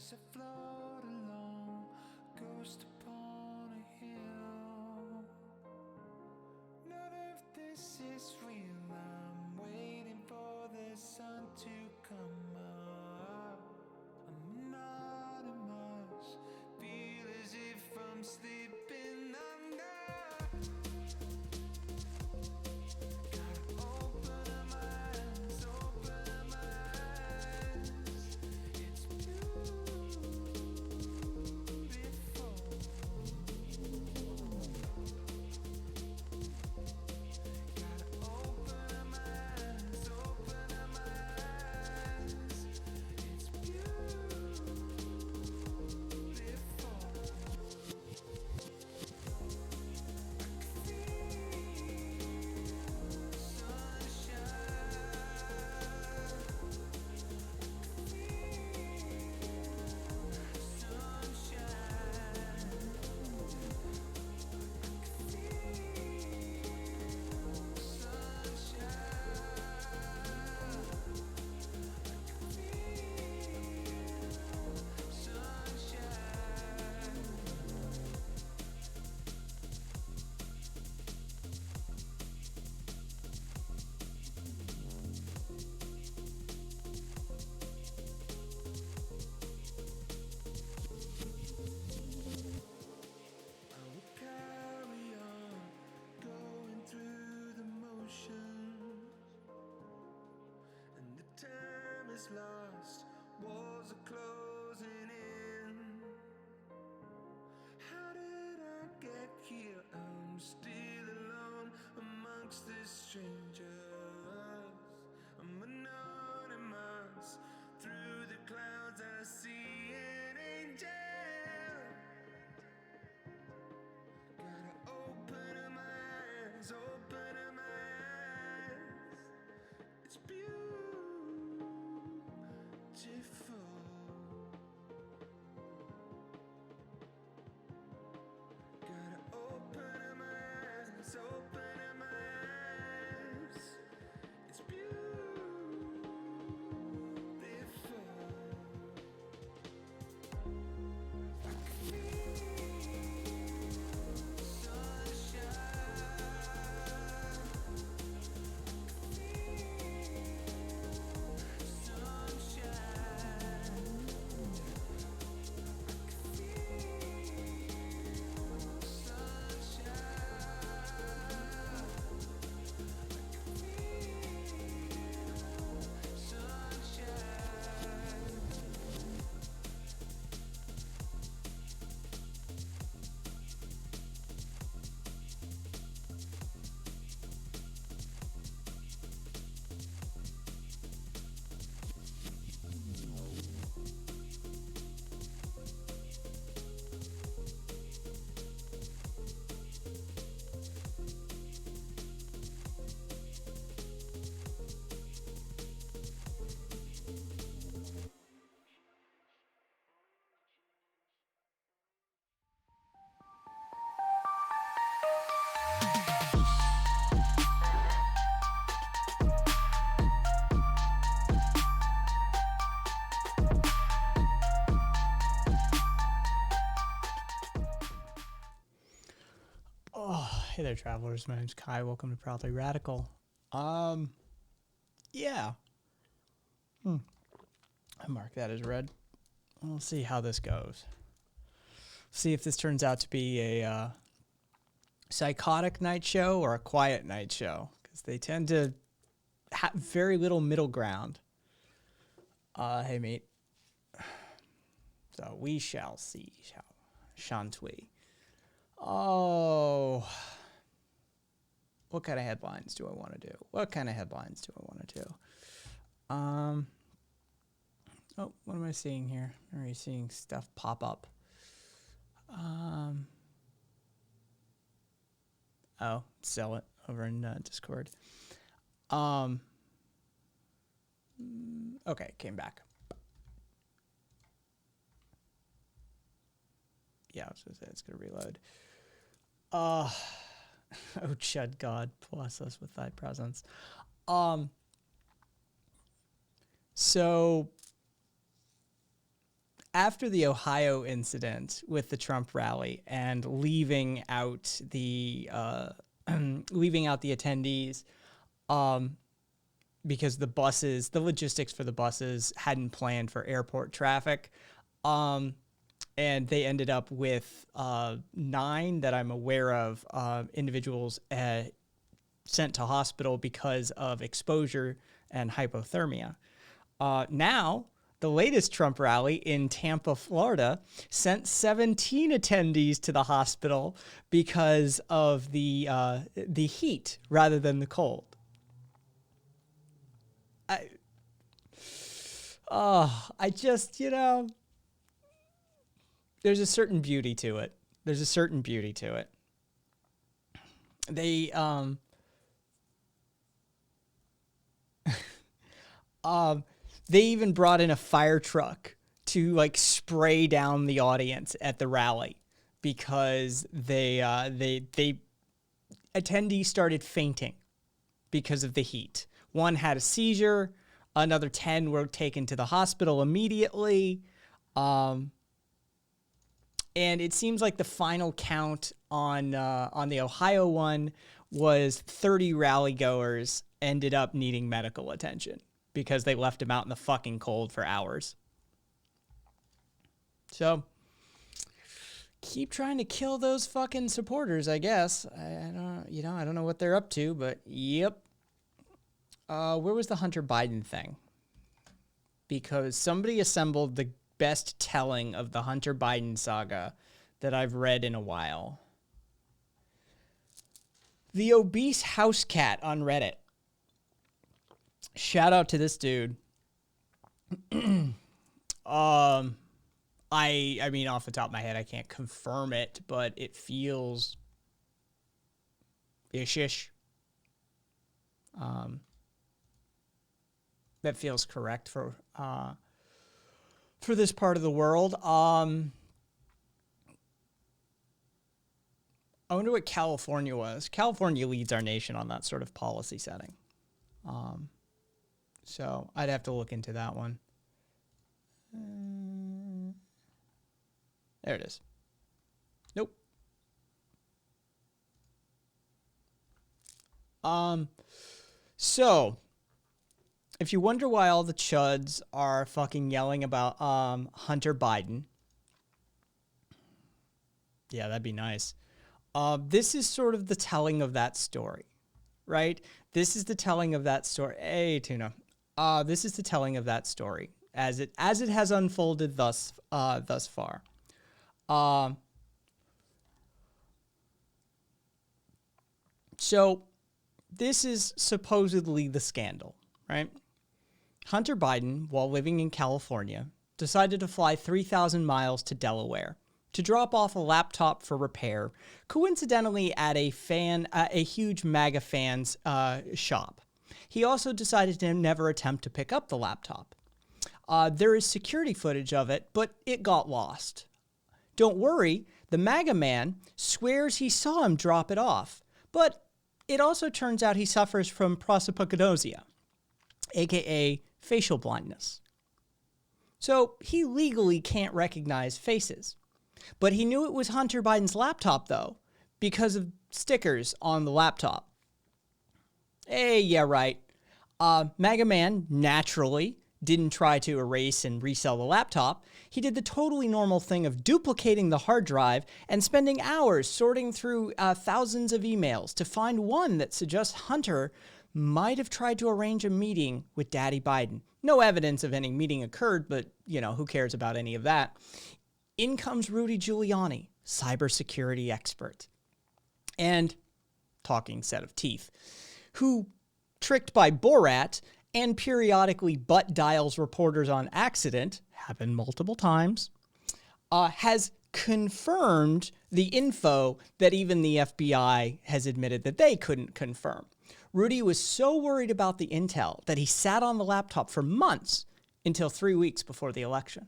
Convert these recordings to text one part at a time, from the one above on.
as I float along, ghost upon a hill. None of this is real, I'm waiting for the sun to come up. I'm anonymous, feel as if I'm sleeping under. Time is lost, walls are closing in. How did I get here? I'm still alone amongst the strangers. I'm anonymous, through the clouds I see an angel. Gotta open my eyes, open my eyes. It's beautiful. Gotta open my eyes, open my eyes. It's beautiful. I can feel Hey there, travelers. My name's Kai. Welcome to Proudly Radical. Yeah. I mark that as red. We'll see how this goes. See if this turns out to be a psychotic night show or a quiet night show, because they tend to have very little middle ground. Hey, mate. So we shall see, shan't we? Oh... What kind of headlines do I want to do? Oh, what am I seeing here? Are you seeing stuff pop up? Sell it over in Discord. Okay, came back. Yeah, I was gonna say it's gonna reload. Oh, Chud God, bless us with thy presence. So after the Ohio incident with the Trump rally and leaving out the attendees, because the logistics for the buses hadn't planned for airport traffic, and they ended up with 9 that I'm aware of individuals sent to hospital because of exposure and hypothermia. Now, the latest Trump rally in Tampa, Florida, sent 17 attendees to the hospital because of the heat rather than the cold. I just, there's a certain beauty to it. They, they even brought in a fire truck to like spray down the audience at the rally because attendees started fainting because of the heat. One had a seizure. Another 10 were taken to the hospital immediately. And it seems like the final count on the Ohio one was 30 rally goers ended up needing medical attention because they left them out in the fucking cold for hours. So keep trying to kill those fucking supporters, I guess. I don't know what they're up to, but yep. Where was the Hunter Biden thing? Because somebody assembled the best telling of the Hunter Biden saga that I've read in a while. The obese house cat on Reddit. Shout out to this dude. I mean, off the top of my head, I can't confirm it, but it feels ish-ish. That feels correct for this part of the world. I wonder what California was. California leads our nation on that sort of policy setting. So I'd have to look into that one. There it is. Nope. So if you wonder why all the chuds are fucking yelling about Hunter Biden, yeah, that'd be nice. This is sort of the telling of that story, right? This is the telling of that story. Hey, Tuna. This is the telling of that story as it has unfolded thus far. So this is supposedly the scandal, right? Hunter Biden, while living in California, decided to fly 3,000 miles to Delaware to drop off a laptop for repair, coincidentally at a huge MAGA fan's shop. He also decided to never attempt to pick up the laptop. There is security footage of it, but it got lost. Don't worry, the MAGA man swears he saw him drop it off, but it also turns out he suffers from prosopagnosia, aka facial blindness. So he legally can't recognize faces. But he knew it was Hunter Biden's laptop, though, because of stickers on the laptop. Hey, yeah, right. MAGA man, naturally, didn't try to erase and resell the laptop. He did the totally normal thing of duplicating the hard drive and spending hours sorting through thousands of emails to find one that suggests Hunter might have tried to arrange a meeting with Daddy Biden. No evidence of any meeting occurred, but, who cares about any of that? In comes Rudy Giuliani, cybersecurity expert, and talking set of teeth, who, tricked by Borat and periodically butt dials reporters on accident, happened multiple times, has confirmed the info that even the FBI has admitted that they couldn't confirm. Rudy was so worried about the intel that he sat on the laptop for months until 3 weeks before the election.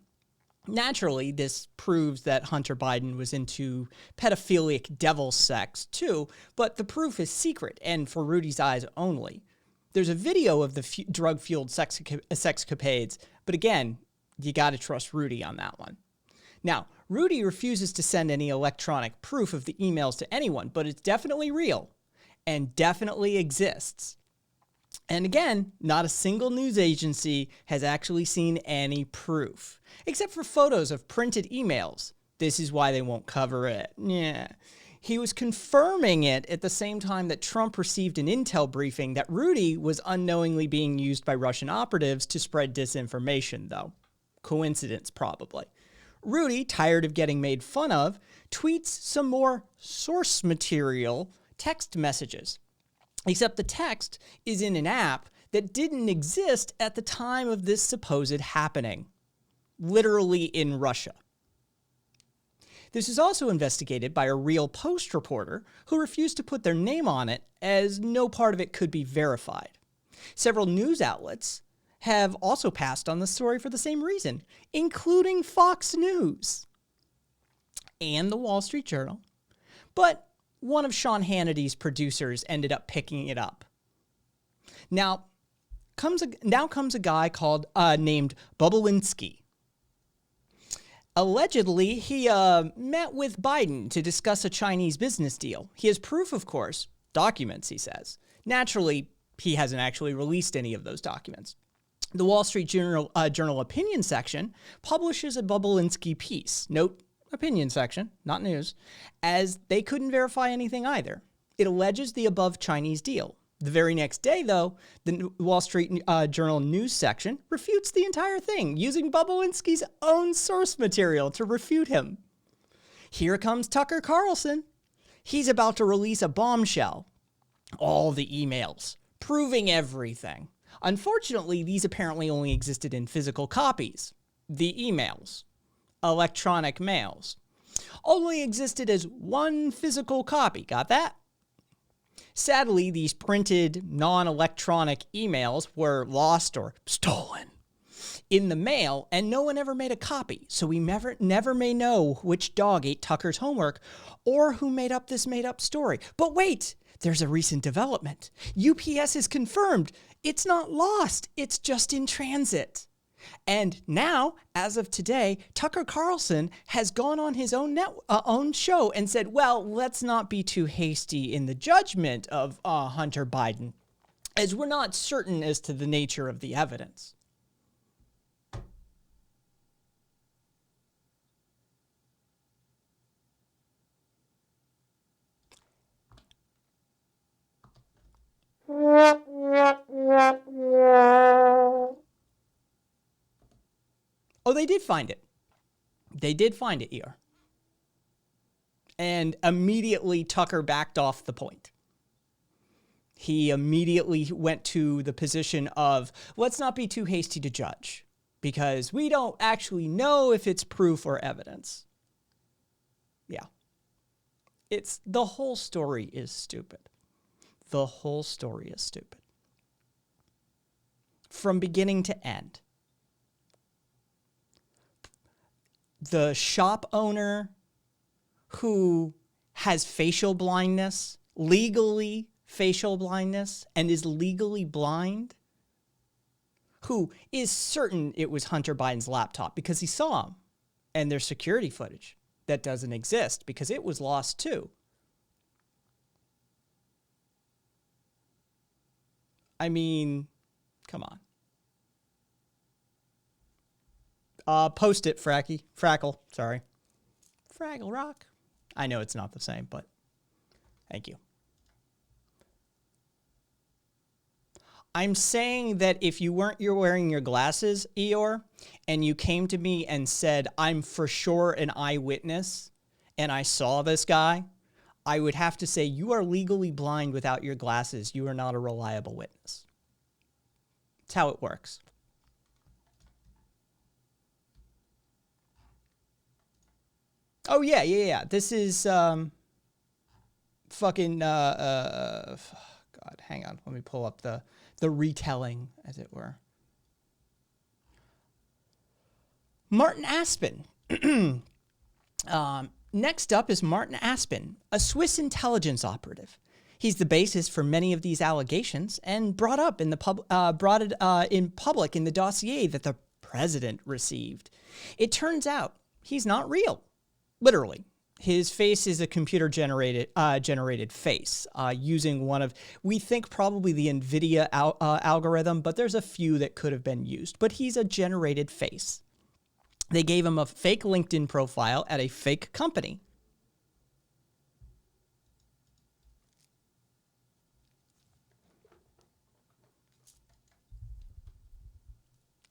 Naturally, this proves that Hunter Biden was into pedophilic devil sex too, but the proof is secret and for Rudy's eyes only. There's a video of the drug-fueled sexcapades, but again, You got to trust Rudy on that one. Now, Rudy refuses to send any electronic proof of the emails to anyone, but it's definitely real and definitely exists. And again, not a single news agency has actually seen any proof, except for photos of printed emails. This is why they won't cover it. Yeah. He was confirming it at the same time that Trump received an intel briefing that Rudy was unknowingly being used by Russian operatives to spread disinformation, though. Coincidence, probably. Rudy, tired of getting made fun of, tweets some more source material text messages. Except the text is in an app that didn't exist at the time of this supposed happening. Literally in Russia. This is also investigated by a Real Post reporter who refused to put their name on it as no part of it could be verified. Several news outlets have also passed on the story for the same reason, including Fox News and the Wall Street Journal. But one of Sean Hannity's producers ended up picking it up. Now comes a guy named Bobulinski. Allegedly, he met with Biden to discuss a Chinese business deal. He has proof, of course, documents, he says. Naturally, he hasn't actually released any of those documents. The Wall Street Journal opinion section publishes a Bobulinski piece. Note, opinion section, not news, as they couldn't verify anything either. It alleges the above Chinese deal. The very next day, though, the Wall Street Journal news section refutes the entire thing, using Bobulinski's own source material to refute him. Here comes Tucker Carlson. He's about to release a bombshell. All the emails, proving everything. Unfortunately, these apparently only existed in physical copies. The emails, electronic mails, only existed as one physical copy. Got that? Sadly, these printed, non-electronic emails were lost or stolen in the mail, and no one ever made a copy, so we never may know which dog ate Tucker's homework or who made up this made-up story. But wait, there's a recent development. UPS has confirmed it's not lost, it's just in transit. And now, as of today, Tucker Carlson has gone on his own show and said, well, let's not be too hasty in the judgment of Hunter Biden, as we're not certain as to the nature of the evidence. Oh, they did find it. They did find it here. And immediately Tucker backed off the point. He immediately went to the position of, let's not be too hasty to judge, because we don't actually know if it's proof or evidence. Yeah. The whole story is stupid. The whole story is stupid. From beginning to end. The shop owner who has facial blindness, legally facial blindness, and is legally blind, who is certain it was Hunter Biden's laptop because he saw him, and there's security footage that doesn't exist because it was lost too. I mean, come on. Post it, Frackle, sorry. Fraggle Rock. I know it's not the same, but thank you. I'm saying that if you're wearing your glasses, Eeyore, and you came to me and said, I'm for sure an eyewitness, and I saw this guy, I would have to say you are legally blind without your glasses. You are not a reliable witness. That's how it works. Oh, yeah. This is fucking God, hang on. Let me pull up the retelling, as it were. Martin Aspen. Next up is Martin Aspen, a Swiss intelligence operative. He's the basis for many of these allegations and brought it in public in the dossier that the president received. It turns out he's not real, literally. His face is a computer-generated face using one of, we think probably the NVIDIA algorithm, but there's a few that could have been used. But he's a generated face. They gave him a fake LinkedIn profile at a fake company.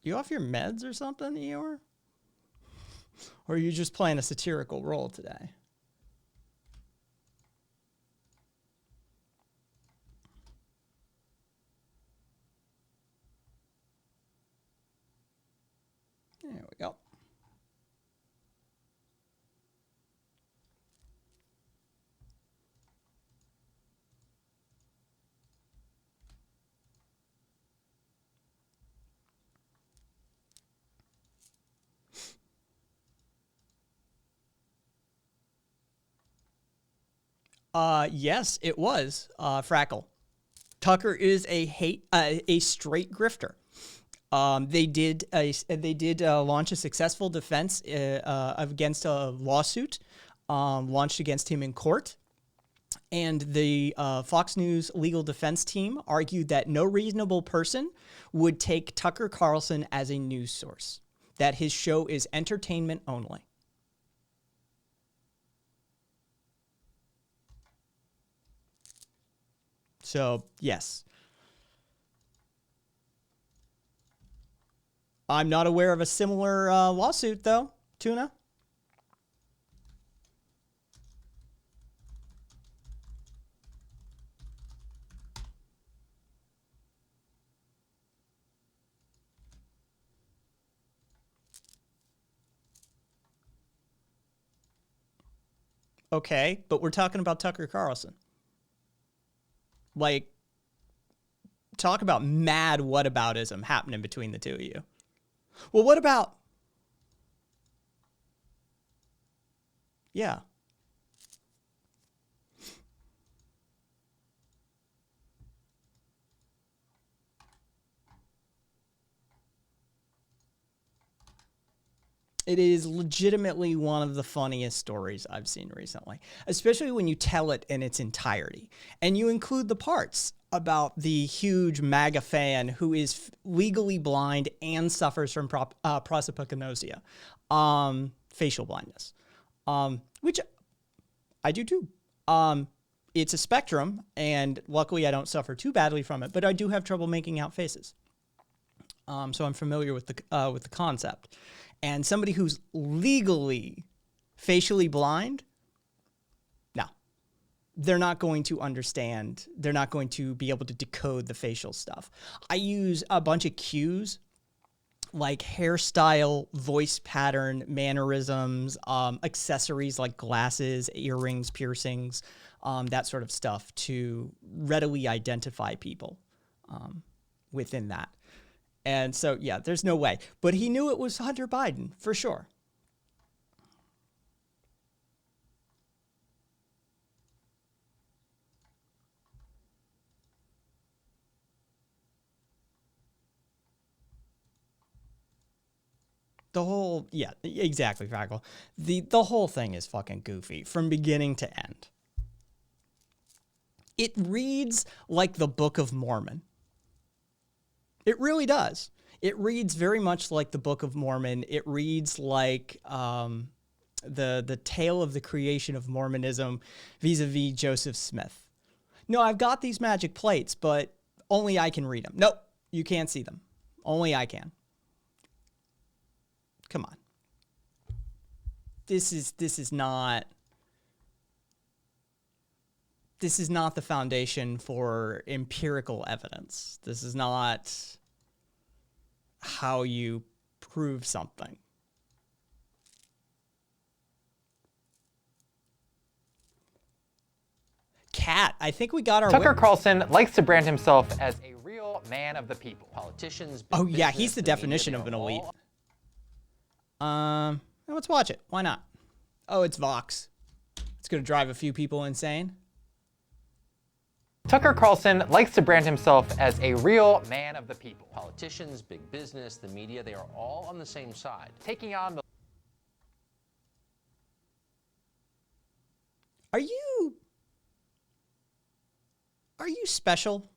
You off your meds or something, Eeyore? Or are you just playing a satirical role today? There we go. Yes, it was Frackle. Tucker is a straight grifter. They did launch a successful defense against a lawsuit launched against him in court. And the Fox News legal defense team argued that no reasonable person would take Tucker Carlson as a news source, that his show is entertainment only. So, yes. I'm not aware of a similar lawsuit, though, Tuna. Okay, but we're talking about Tucker Carlson. Like, talk about mad whataboutism happening between the two of you. Well, what about... Yeah. It is legitimately one of the funniest stories I've seen recently, especially when you tell it in its entirety. And you include the parts about the huge MAGA fan who is legally blind and suffers from prosopagnosia, facial blindness, which I do too. It's a spectrum, and luckily I don't suffer too badly from it, but I do have trouble making out faces. So I'm familiar with the concept. And somebody who's legally facially blind, no, they're not going to understand. They're not going to be able to decode the facial stuff. I use a bunch of cues like hairstyle, voice pattern, mannerisms, accessories like glasses, earrings, piercings, that sort of stuff to readily identify people within that. And so, yeah, there's no way. But he knew it was Hunter Biden, for sure. Yeah, exactly, Fraggle. The whole thing is fucking goofy from beginning to end. It reads like the Book of Mormon. It really does. It reads very much like the Book of Mormon. It reads like the tale of the creation of Mormonism vis-a-vis Joseph Smith. No, I've got these magic plates, but only I can read them. Nope, you can't see them. Only I can. Come on. This is not the foundation for empirical evidence. This is not how you prove something. Cat, I think we got our Tucker witness. Carlson likes to brand himself as a real man of the people. Politicians. Oh yeah, he's the definition of an elite. Let's watch it. Why not? Oh, it's Vox. It's gonna drive a few people insane. Tucker Carlson likes to brand himself as a real man of the people, Politicians, big business, the media, they are all on the same side. taking on the Are you special?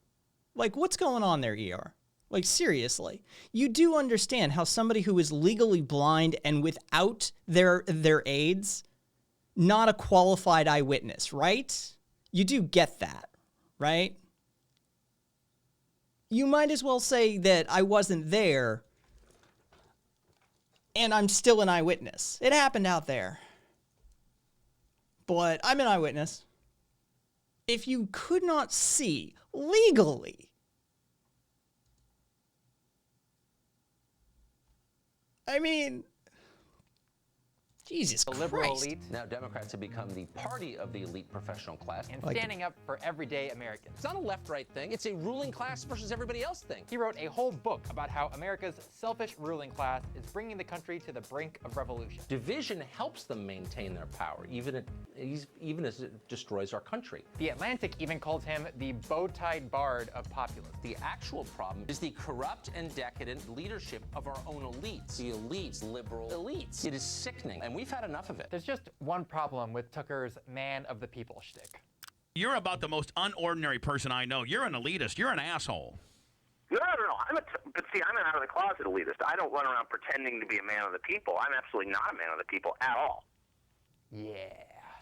Like, what's going on there, ER? Like, seriously. You do understand how somebody who is legally blind and without their aids, not a qualified eyewitness, right? You do get that, right? You might as well say that I wasn't there and I'm still an eyewitness. It happened out there. But I'm an eyewitness. If you could not see legally, I mean, Jesus Christ. liberal elite Now, Democrats have become the party of the elite professional class. and standing up for everyday Americans. It's not a left-right thing. It's a ruling class versus everybody else thing. He wrote a whole book about how America's selfish ruling class is bringing the country to the brink of revolution. Division helps them maintain their power, even as it destroys our country. The Atlantic even called him the bow-tied bard of populism. The actual problem is the corrupt and decadent leadership of our own elites. The elites, liberal elites. It is sickening, and we've had enough of it. There's just one problem with Tucker's man of the people shtick. You're about the most unordinary person I know. You're an elitist. You're an asshole. No. But see, I'm an out-of-the-closet elitist. I don't run around pretending to be a man of the people. I'm absolutely not a man of the people at all. Yeah.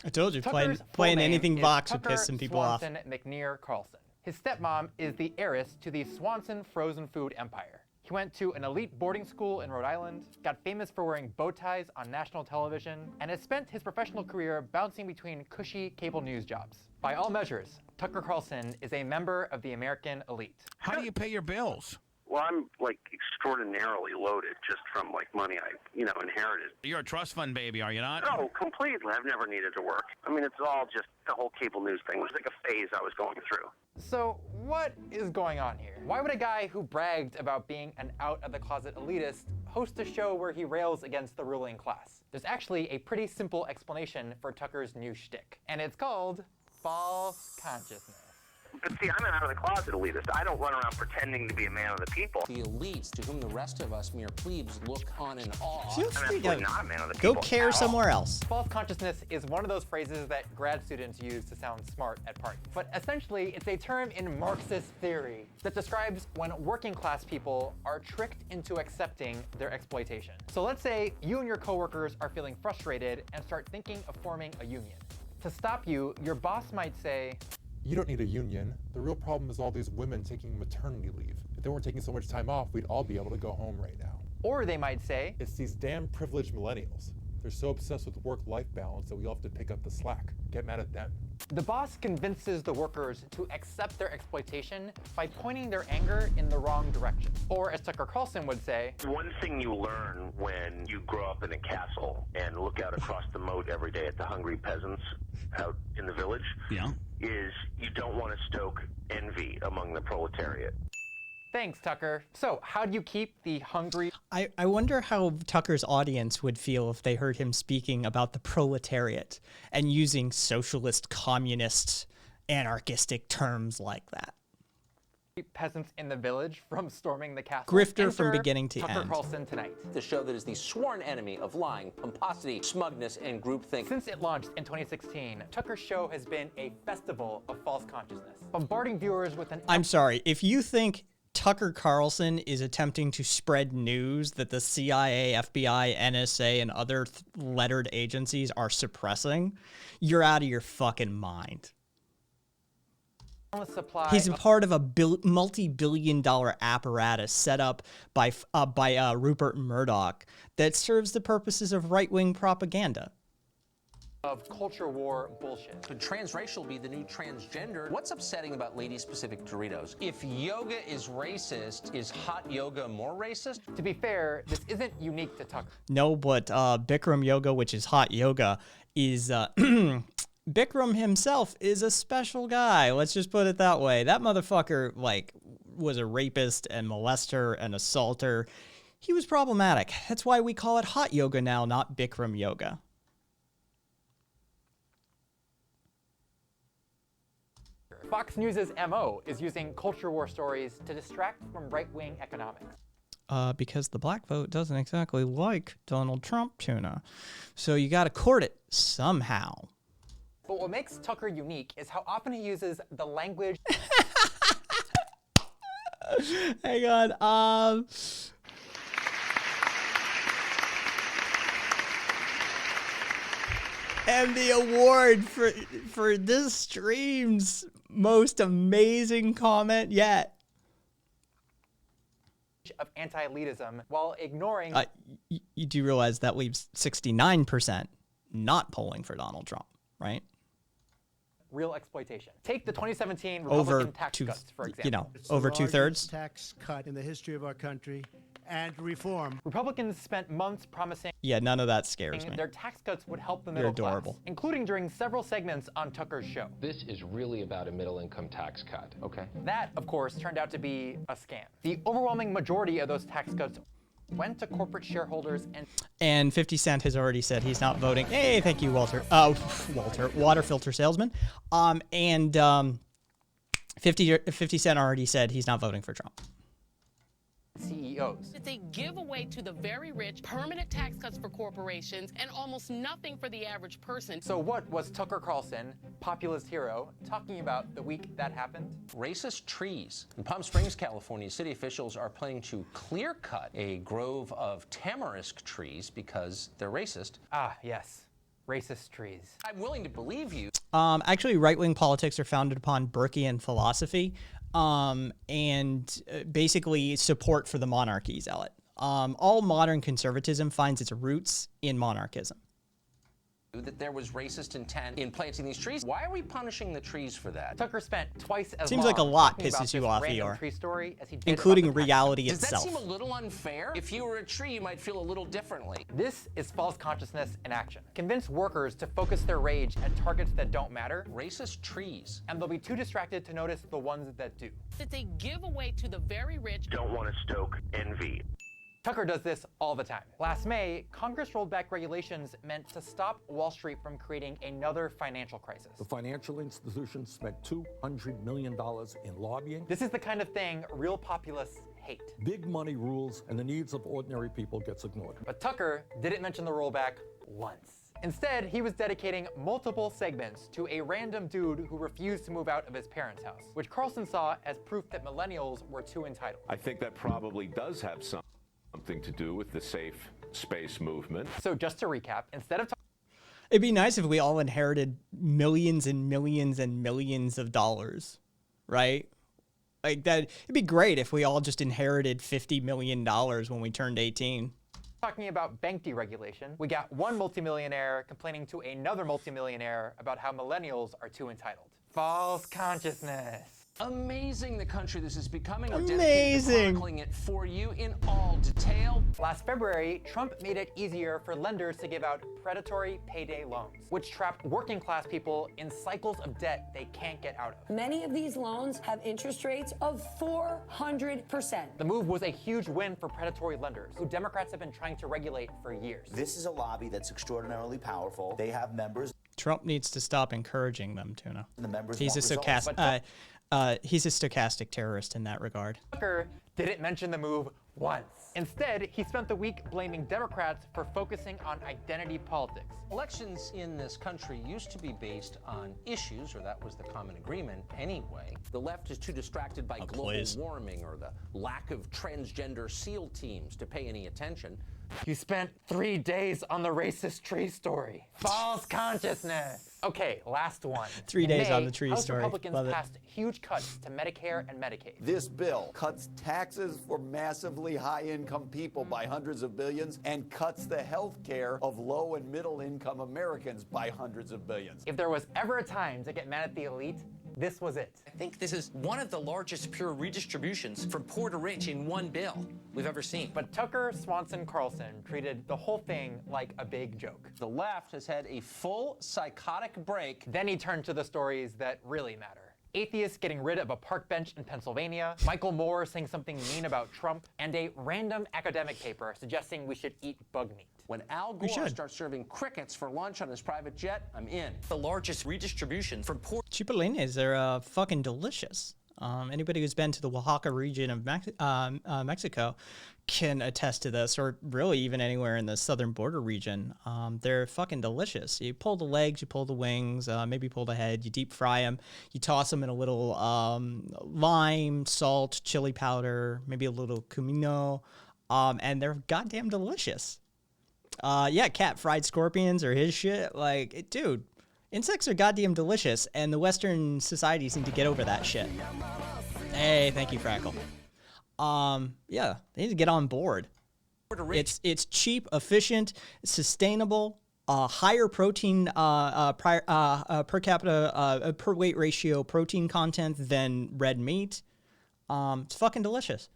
I told you, Tucker's playing full name anything is Vox would Tucker piss some people off. Swanson McNear Carlson. His stepmom is the heiress to the Swanson frozen food empire. He went to an elite boarding school in Rhode Island, got famous for wearing bow ties on national television, and has spent his professional career bouncing between cushy cable news jobs. By all measures, Tucker Carlson is a member of the American elite. How do you pay your bills? Well, I'm extraordinarily loaded just from money I inherited. You're a trust fund baby, are you not? No, completely. I've never needed to work. I mean, it's all just the whole cable news thing. It was like a phase I was going through. So what is going on here? Why would a guy who bragged about being an out-of-the-closet elitist host a show where he rails against the ruling class? There's actually a pretty simple explanation for Tucker's new shtick, and it's called false consciousness. But see, I'm an out-of-the-closet elitist. I don't run around pretending to be a man of the people. The elites, to whom the rest of us mere plebes look on in awe. Feel I'm free absolutely to not a man of the go people. care at all. somewhere else. False consciousness is one of those phrases that grad students use to sound smart at parties. But essentially, it's a term in Marxist theory that describes when working class people are tricked into accepting their exploitation. So let's say you and your coworkers are feeling frustrated and start thinking of forming a union. To stop you, your boss might say, "You don't need a union. The real problem is all these women taking maternity leave. If they weren't taking so much time off, we'd all be able to go home right now. or they might say, It's these damn privileged millennials. They're so obsessed with work-life balance that we all have to pick up the slack. Get mad at them." the boss convinces the workers to accept their exploitation by pointing their anger in the wrong direction. Or as Tucker Carlson would say, One thing you learn when you grow up in a castle and look out across the moat every day at the hungry peasants out in the village Yeah. is you don't want to stoke envy among the proletariat. thanks, Tucker. So how do you keep the hungry I wonder how Tucker's audience would feel if they heard him speaking about the proletariat and using socialist, communist, anarchistic terms like that. peasants in the village from storming the castle? Grifter from Enter beginning to Tucker end. Carlson tonight. The show that is the sworn enemy of lying, pomposity, smugness, and groupthink. Since it launched in 2016, Tucker's show has been a festival of false consciousness, bombarding viewers with an I'm sorry, if you think Tucker Carlson is attempting to spread news that the CIA, FBI, NSA, and other lettered agencies are suppressing, you're out of your fucking mind. endless supply He's a of part of a multi-billion-dollar apparatus set up by Rupert Murdoch that serves the purposes of right-wing propaganda. culture war bullshit. Could transracial be the new transgender? What's upsetting about lady-specific Doritos? If yoga is racist, is hot yoga more racist? To be fair, this isn't unique to Tucker. No, but Bikram yoga, which is hot yoga, is Bikram himself is a special guy. Let's just put it that way. That motherfucker was a rapist and molester and assaulter. He was problematic. That's why we call it hot yoga now, not Bikram yoga. Fox News' MO is using culture war stories to distract from right-wing economics. Because the black vote doesn't exactly like Donald Trump, Tuna. So you got to court it somehow. But what makes Tucker unique is how often he uses the language. Hang on. And the award for this stream's most amazing comment yet. Of anti-elitism while ignoring You do realize that leaves 69% not polling for Donald Trump, right? real exploitation. Take the 2017 Republican tax cuts, for example. It's over the two-thirds. largest tax cut in the history of our country, and reform. Republicans spent months promising Yeah, none of that scares me. their tax cuts would help the You're middle class, adorable. including during several segments on Tucker's show. This is really about a middle-income tax cut, okay? That, of course, turned out to be a scam. The overwhelming majority of those tax cuts went to corporate shareholders And 50 Cent has already said he's not voting. Hey, thank you, Walter. Walter, water filter salesman. 50 Cent already said he's not voting for Trump. CEOs. It's a giveaway to the very rich, permanent tax cuts for corporations, and almost nothing for the average person. So what was Tucker Carlson, populist hero, talking about the week that happened? Racist trees. In Palm Springs, California, city officials are planning to clear cut a grove of tamarisk trees because they're racist. Ah, yes. Racist trees. I'm willing to believe you. Actually, right-wing politics are founded upon Burkean philosophy and basically support for the monarchy zealot. All modern conservatism finds its roots in monarchism. That there was racist intent in planting these trees. Why are we punishing the trees for that? Tucker spent twice as Seems long like a lot talking about pisses you this off, random Eeyore. tree story as he did Including about the tax reality Does that itself. seem a little unfair? If you were a tree, you might feel a little differently. This is false consciousness in action. Convince workers to focus their rage at targets that don't matter, Racist trees. and they'll be too distracted to notice the ones that do. It's a giveaway to the very rich. Don't want to stoke envy. Tucker does this all the time. Last May, Congress rolled back regulations meant to stop Wall Street from creating another financial crisis. The financial institutions spent $200 million in lobbying. This is the kind of thing real populists hate. Big money rules, and the needs of ordinary people gets ignored. But Tucker didn't mention the rollback once. Instead, he was dedicating multiple segments to a random dude who refused to move out of his parents' house, which Carlson saw as proof that millennials were too entitled. I think that probably does have something to do with the safe space movement. So just to recap, instead of It'd be nice if we all inherited millions and millions and millions of dollars, right? Like that, it'd be great if we all just inherited $50 million when we turned 18. talking about bank deregulation, we got one multimillionaire complaining to another multimillionaire about how millennials are too entitled. False consciousness. Amazing the country this is becoming. Amazing. Chronicling it for you in all detail. Last February, Trump made it easier for lenders to give out predatory payday loans, which trapped working class people in cycles of debt they can't get out of. Many of these loans have interest rates of 400%. The move was a huge win for predatory lenders, who Democrats have been trying to regulate for years. This is a lobby that's extraordinarily powerful. They have members. Trump needs to stop encouraging them, Tuna. The members He's a want results. stochastic terrorist in that regard. Tucker didn't mention the move once. Instead, he spent the week blaming Democrats for focusing on identity politics. Elections in this country used to be based on issues, or that was the common agreement anyway. The left is too distracted by global warming or the lack of transgender SEAL teams to pay any attention. You spent 3 days on the racist tree story. False consciousness. Okay, last one. 3 days In on May, the tree House story. Republicans Love it. passed huge cuts to Medicare and Medicaid. This bill cuts taxes for massively high-income people by hundreds of billions and cuts the health care of low and middle-income Americans by hundreds of billions. If there was ever a time to get mad at the elite, this was it. I think this is one of the largest pure redistributions from poor to rich in one bill we've ever seen. But Tucker Swanson Carlson treated the whole thing like a big joke. The left has had a full psychotic break. Then he turned to the stories that really matter. atheists getting rid of a park bench in Pennsylvania, Michael Moore saying something mean about Trump, and a random academic paper suggesting we should eat bug meat. When Al Gore starts serving crickets for lunch on his private jet, I'm in. The largest redistribution from poor... Chipolines are fucking delicious. Anybody who's been to the Oaxaca region of Mexico can attest to this, or really even anywhere in the southern border region. They're fucking delicious. You pull the legs, you pull the wings, maybe pull the head, you deep fry them, you toss them in a little lime, salt, chili powder, maybe a little cumino, and they're goddamn delicious. Yeah, Cat fried scorpions or his shit. Like, dude, insects are goddamn delicious, and the Western societies need to get over that shit. Hey, thank you, Frackle. Yeah, they need to get on board. It's cheap, efficient, sustainable, higher protein per capita per weight ratio protein content than red meat. It's fucking delicious.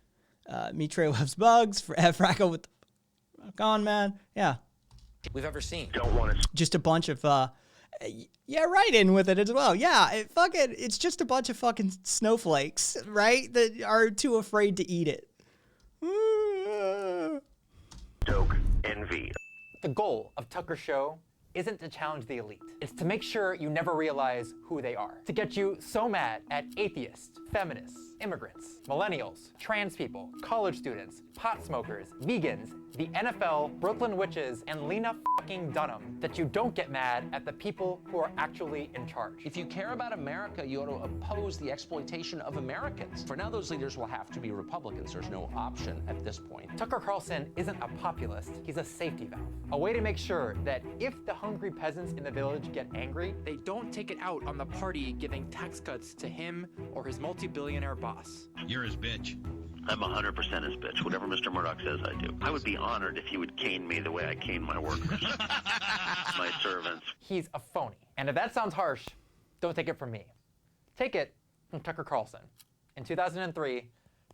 Meat Tray loves bugs. Frackle with gone, man. Yeah. We've ever seen. Don't want to. Just a bunch of yeah, right in with it as well. Yeah, it's just a bunch of fucking snowflakes, right? That are too afraid to eat it. Stoke envy. The goal of Tucker's show isn't to challenge the elite. It's to make sure you never realize who they are. To get you so mad at atheists, feminists, immigrants, millennials, trans people, college students, pot smokers, vegans, the NFL, Brooklyn witches, and Lena fucking Dunham that you don't get mad at the people who are actually in charge. If you care about America, you ought to oppose the exploitation of Americans. For now, those leaders will have to be Republicans. There's no option at this point. Tucker Carlson isn't a populist, he's a safety valve. A way to make sure that if the hungry peasants in the village get angry, they don't take it out on the party giving tax cuts to him or his multi-billionaire boss. You're his bitch. I'm 100% his bitch. Whatever Mr. Murdoch says, I do. I would be honored if he would cane me the way I cane my workers, my servants. He's a phony. And if that sounds harsh, don't take it from me. Take it from Tucker Carlson. In 2003,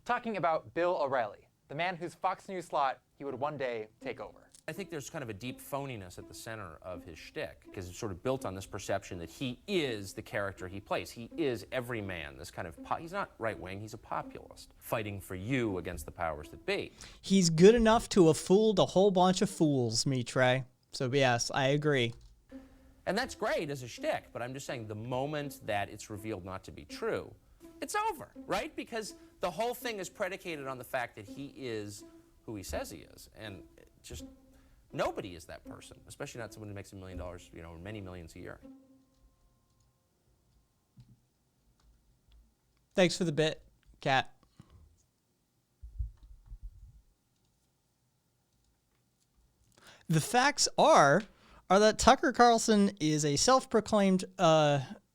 talking about Bill O'Reilly, the man whose Fox News slot he would one day take over. I think there's kind of a deep phoniness at the center of his shtick, because it's sort of built on this perception that he is the character he plays. He is every man, this kind of, he's not right-wing, he's a populist, fighting for you against the powers that be. He's good enough to have fooled a whole bunch of fools, Mitre. So yes, I agree. And that's great as a shtick, but I'm just saying the moment that it's revealed not to be true, it's over, right? Because the whole thing is predicated on the fact that he is who he says he is, and just nobody is that person, especially not someone who makes $1 million, you know, or many millions a year. Thanks for the bit, Kat. The facts are that Tucker Carlson is a self-proclaimed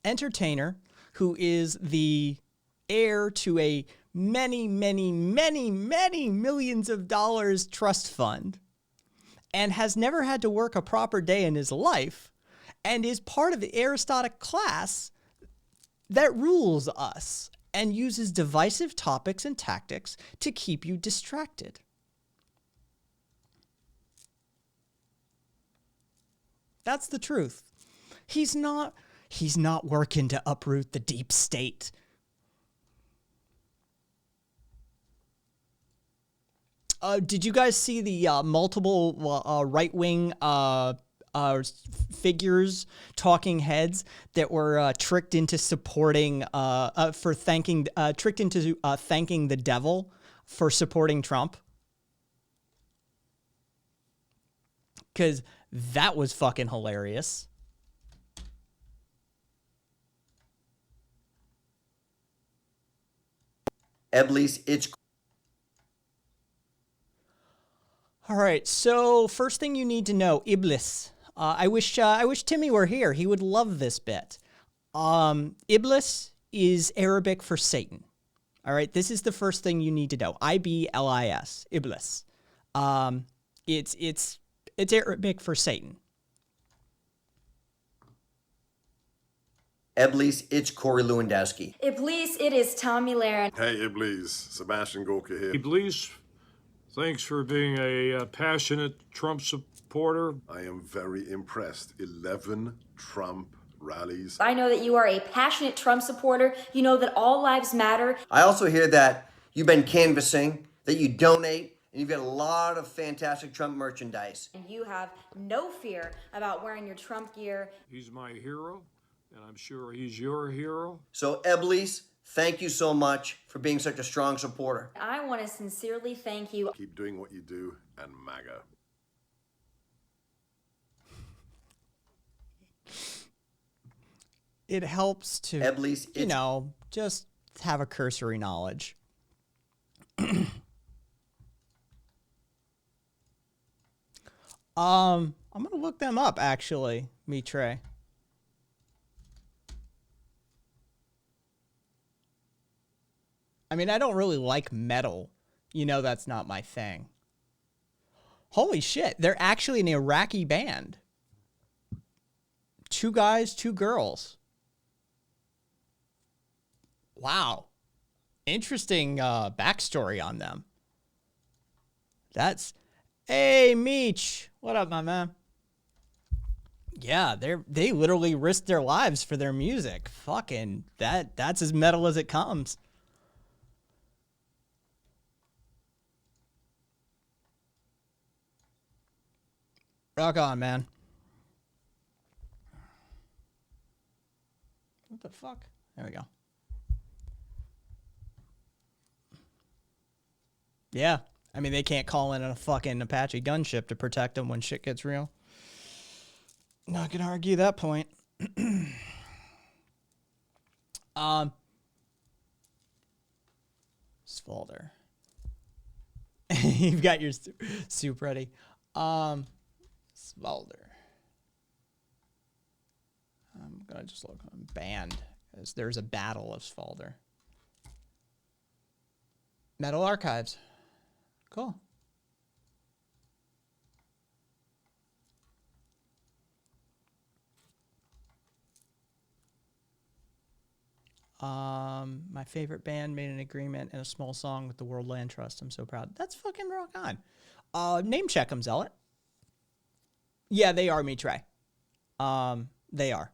entertainer who is the heir to a many millions of dollars trust fund, and has never had to work a proper day in his life, and is part of the aristocratic class that rules us and uses divisive topics and tactics to keep you distracted. That's the truth. He's not working to uproot the deep state. Did you guys see the multiple right-wing figures, talking heads that were tricked into supporting thanking the devil for supporting Trump? Because that was fucking hilarious. Eblis, it's... All right, so first thing you need to know, Iblis. I wish Timmy were here. He would love this bit. Iblis is Arabic for Satan. All right, this is the first thing you need to know. IBLIS, Iblis. It's Arabic for Satan. Eblis, it's Corey Lewandowski. Iblis, it is Tommy Lahren. Hey, Iblis. Sebastian Gorka here. Iblis, thanks for being a passionate Trump supporter. I am very impressed. 11 Trump rallies. I know that you are a passionate Trump supporter. You know that all lives matter. I also hear that you've been canvassing, that you donate, and you've got a lot of fantastic Trump merchandise. And you have no fear about wearing your Trump gear. He's my hero, and I'm sure he's your hero. So, Eblis, thank you so much for being such a strong supporter. I want to sincerely thank you. Keep doing what you do, and MAGA. It helps to, Eblis, you know, just have a cursory knowledge. I'm gonna look them up actually, Mitre. I mean, I don't really like metal. You know, that's not my thing. Holy shit, they're actually an Iraqi band. 2 guys, 2 girls. Wow. Interesting backstory on them. Hey, Meech. What up, my man? Yeah, they literally risked their lives for their music. Fucking that's as metal as it comes. Rock on, man. What the fuck? There we go. Yeah. I mean, they can't call in a fucking Apache gunship to protect them when shit gets real. Not gonna argue that point. Svalder. You've got your soup ready. Svalder. I'm gonna just look on band, because there's a battle of Svalder. Metal Archives. Cool. My favorite band made an agreement and a small song with the World Land Trust. I'm so proud. That's fucking rock on. Name check them, Zealot. Yeah, they are, Mitre. They are.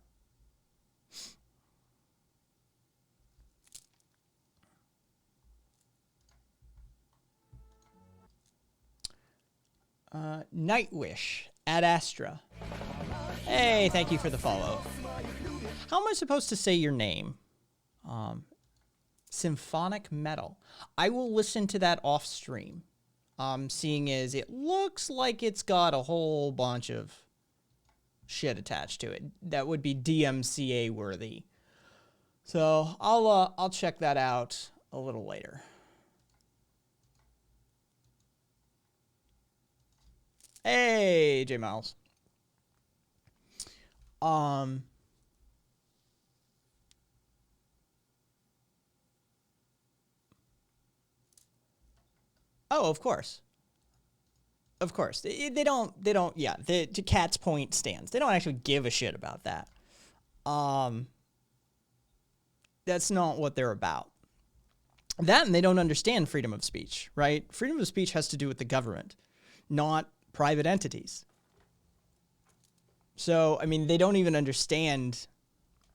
Nightwish Ad Astra. Hey, thank you for the follow. How am I supposed to say your name? Symphonic Metal. I will listen to that off stream. Seeing as it looks like it's got a whole bunch of shit attached to it that would be DMCA worthy. So I'll check that out a little later. Hey, J Miles. Oh, of course. Of course. They don't, yeah, the Cat's Point stands. They don't actually give a shit about that. That's not what they're about. That, and they don't understand freedom of speech, right? Freedom of speech has to do with the government, not private entities. So, I mean, they don't even understand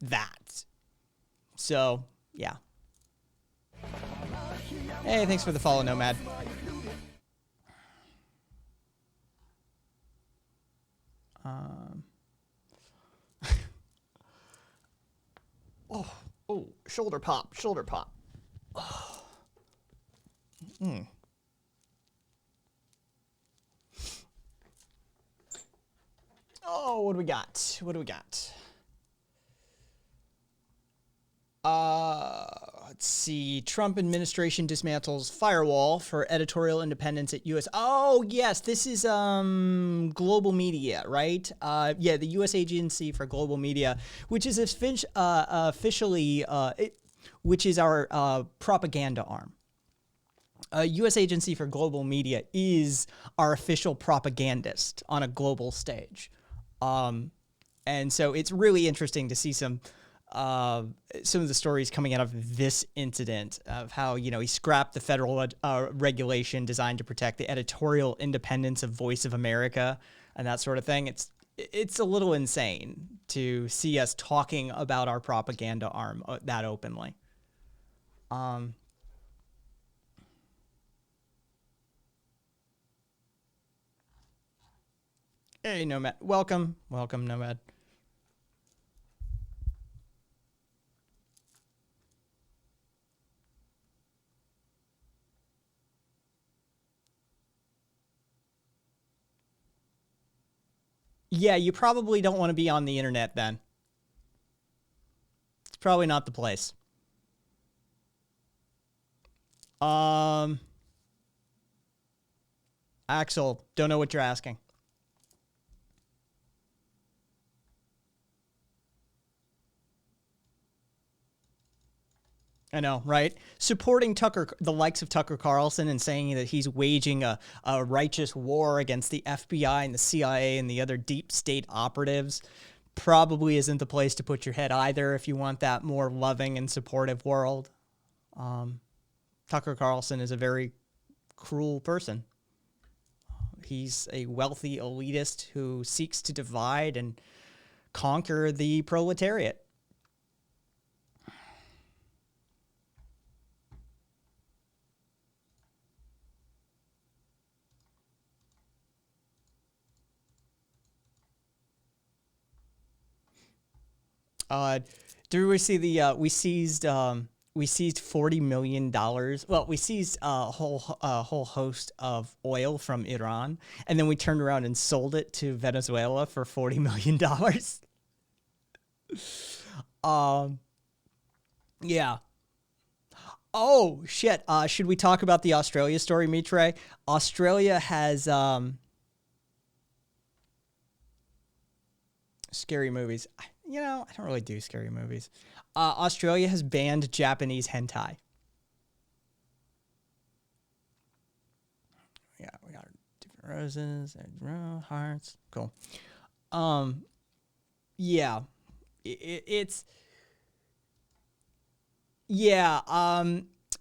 that. So, yeah. Hey, thanks for the follow, Nomad. Oh, shoulder pop. Oh. Oh, what do we got? Let's see. Trump administration dismantles firewall for editorial independence at U.S. Oh, yes. This is Global Media, right? Yeah, the U.S. Agency for Global Media, which is officially, which is our propaganda arm. U.S. Agency for Global Media is our official propagandist on a global stage. And so it's really interesting to see some of the stories coming out of this incident of how, you know, he scrapped the federal regulation designed to protect the editorial independence of Voice of America and that sort of thing. it's a little insane to see us talking about our propaganda arm that openly. Hey, Nomad. Welcome, Nomad. Yeah, you probably don't want to be on the internet then. It's probably not the place. Axel, don't know what you're asking. I know, right? Supporting the likes of Tucker Carlson and saying that he's waging a righteous war against the FBI and the CIA and the other deep state operatives probably isn't the place to put your head either if you want that more loving and supportive world. Tucker Carlson is a very cruel person. He's a wealthy elitist who seeks to divide and conquer the proletariat. Do we see the we seized $40 million. Well, we seized a whole host of oil from Iran, and then we turned around and sold it to Venezuela for $40 million. Yeah. Oh shit. Should we talk about the Australia story, Mitre? Australia has scary movies. You know, I don't really do scary movies. Australia has banned Japanese hentai. Yeah, we got different roses and hearts. Cool. Yeah,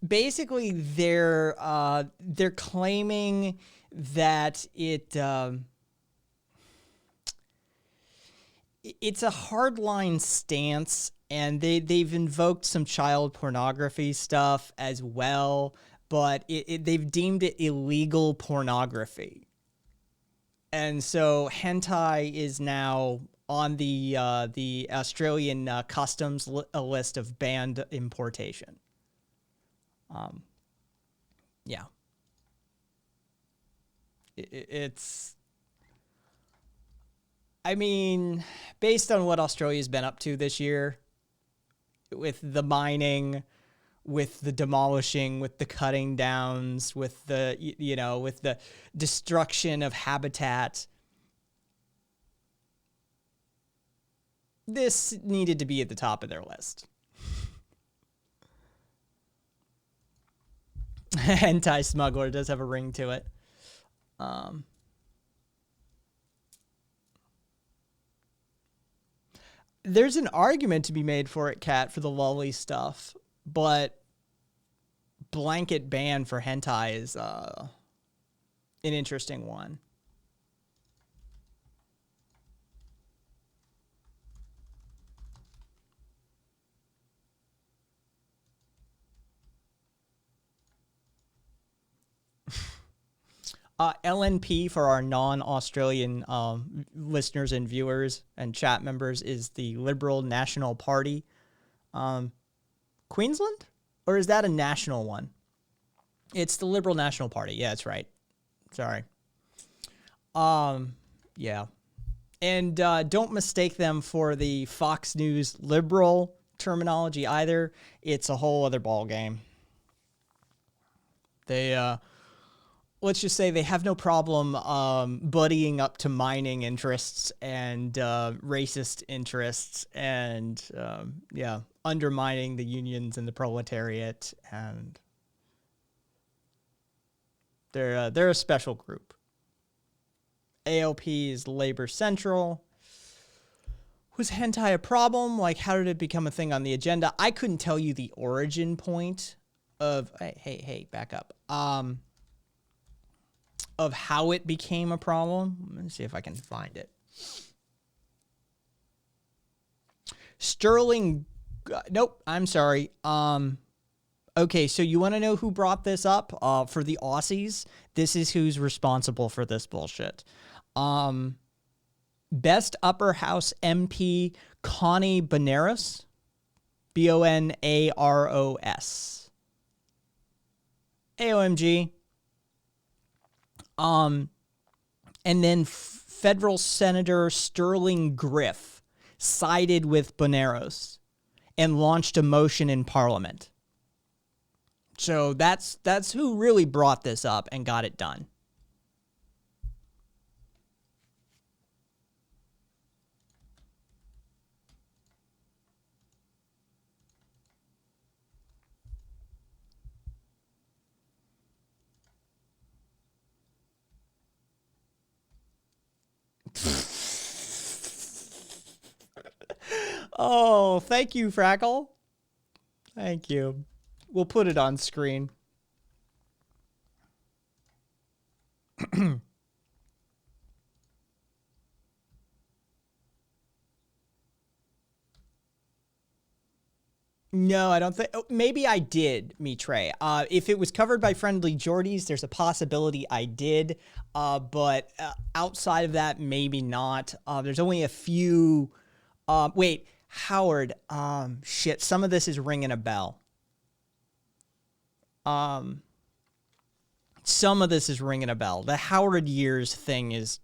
basically they're claiming that it's a hardline stance, and they've invoked some child pornography stuff as well, but they've deemed it illegal pornography. And so hentai is now on the Australian customs list of banned importation. Yeah. It's... I mean, based on what Australia's been up to this year, with the mining, with the demolishing, with the cutting downs, with the, with the destruction of habitat, this needed to be at the top of their list. Hentai smuggler does have a ring to it. There's an argument to be made for it, Kat, for the lolly stuff, but blanket ban for hentai is an interesting one. LNP, for our non-Australian listeners and viewers and chat members, is the Liberal National Party. Queensland? Or is that a national one? It's the Liberal National Party. Yeah, that's right. Sorry. Yeah. And don't mistake them for the Fox News liberal terminology either. It's a whole other ball game. They... let's just say they have no problem buddying up to mining interests and racist interests and, undermining the unions and the proletariat. And they're a special group. ALP is Labor Central. Was hentai a problem? Like, how did it become a thing on the agenda? I couldn't tell you the origin point of... Hey, back up. Of how it became a problem. Let me see if I can find it. Sterling. Nope. I'm sorry. Okay, so you want to know who brought this up? For the Aussies, this is who's responsible for this bullshit. Best Upper House MP Connie Bonaros, Bonaros. AOMG. And then federal Senator Sterling Griff sided with Bonaros and launched a motion in Parliament. So that's who really brought this up and got it done. Oh, thank you, Frackle. Thank you. We'll put it on screen. No, I don't think. Oh, maybe I did, Mitre. If it was covered by Friendly Jordies, there's a possibility I did. But outside of that, maybe not. There's only a few. Wait, Howard. Shit, some of this is ringing a bell. Some of this is ringing a bell. The Howard Years thing is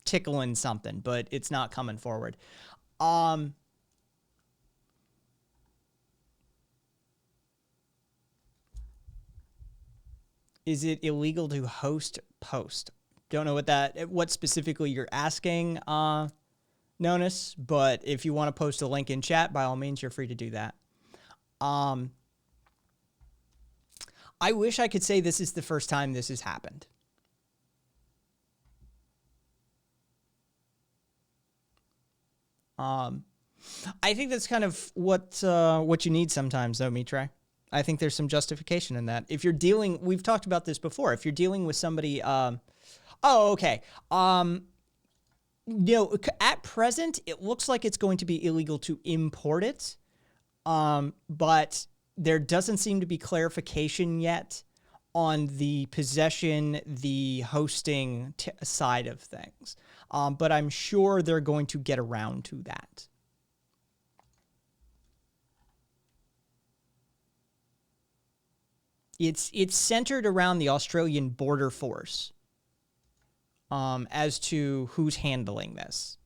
tickling something, but it's not coming forward. Is it illegal to post? Don't know what specifically you're asking, Nonus, but if you want to post a link in chat, by all means, you're free to do that. I wish I could say this is the first time this has happened. I think that's kind of what you need sometimes, though, Mitre. I think there's some justification in that. If you're dealing, we've talked about this before. If you're dealing with somebody, okay. At present, it looks like it's going to be illegal to import it, but there doesn't seem to be clarification yet on the possession, the hosting side of things. But I'm sure they're going to get around to that. It's centered around the Australian Border Force as to who's handling this.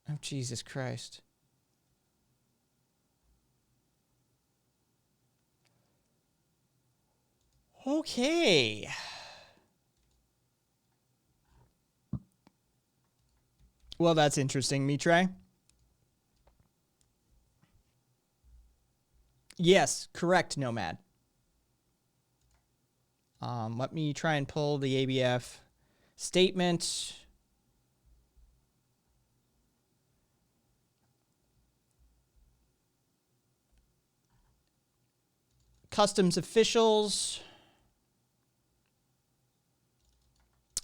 Oh, Jesus Christ. Okay. Well, that's interesting, Mitre. Yes, correct, Nomad. Let me try and pull the ABF statement. Customs officials.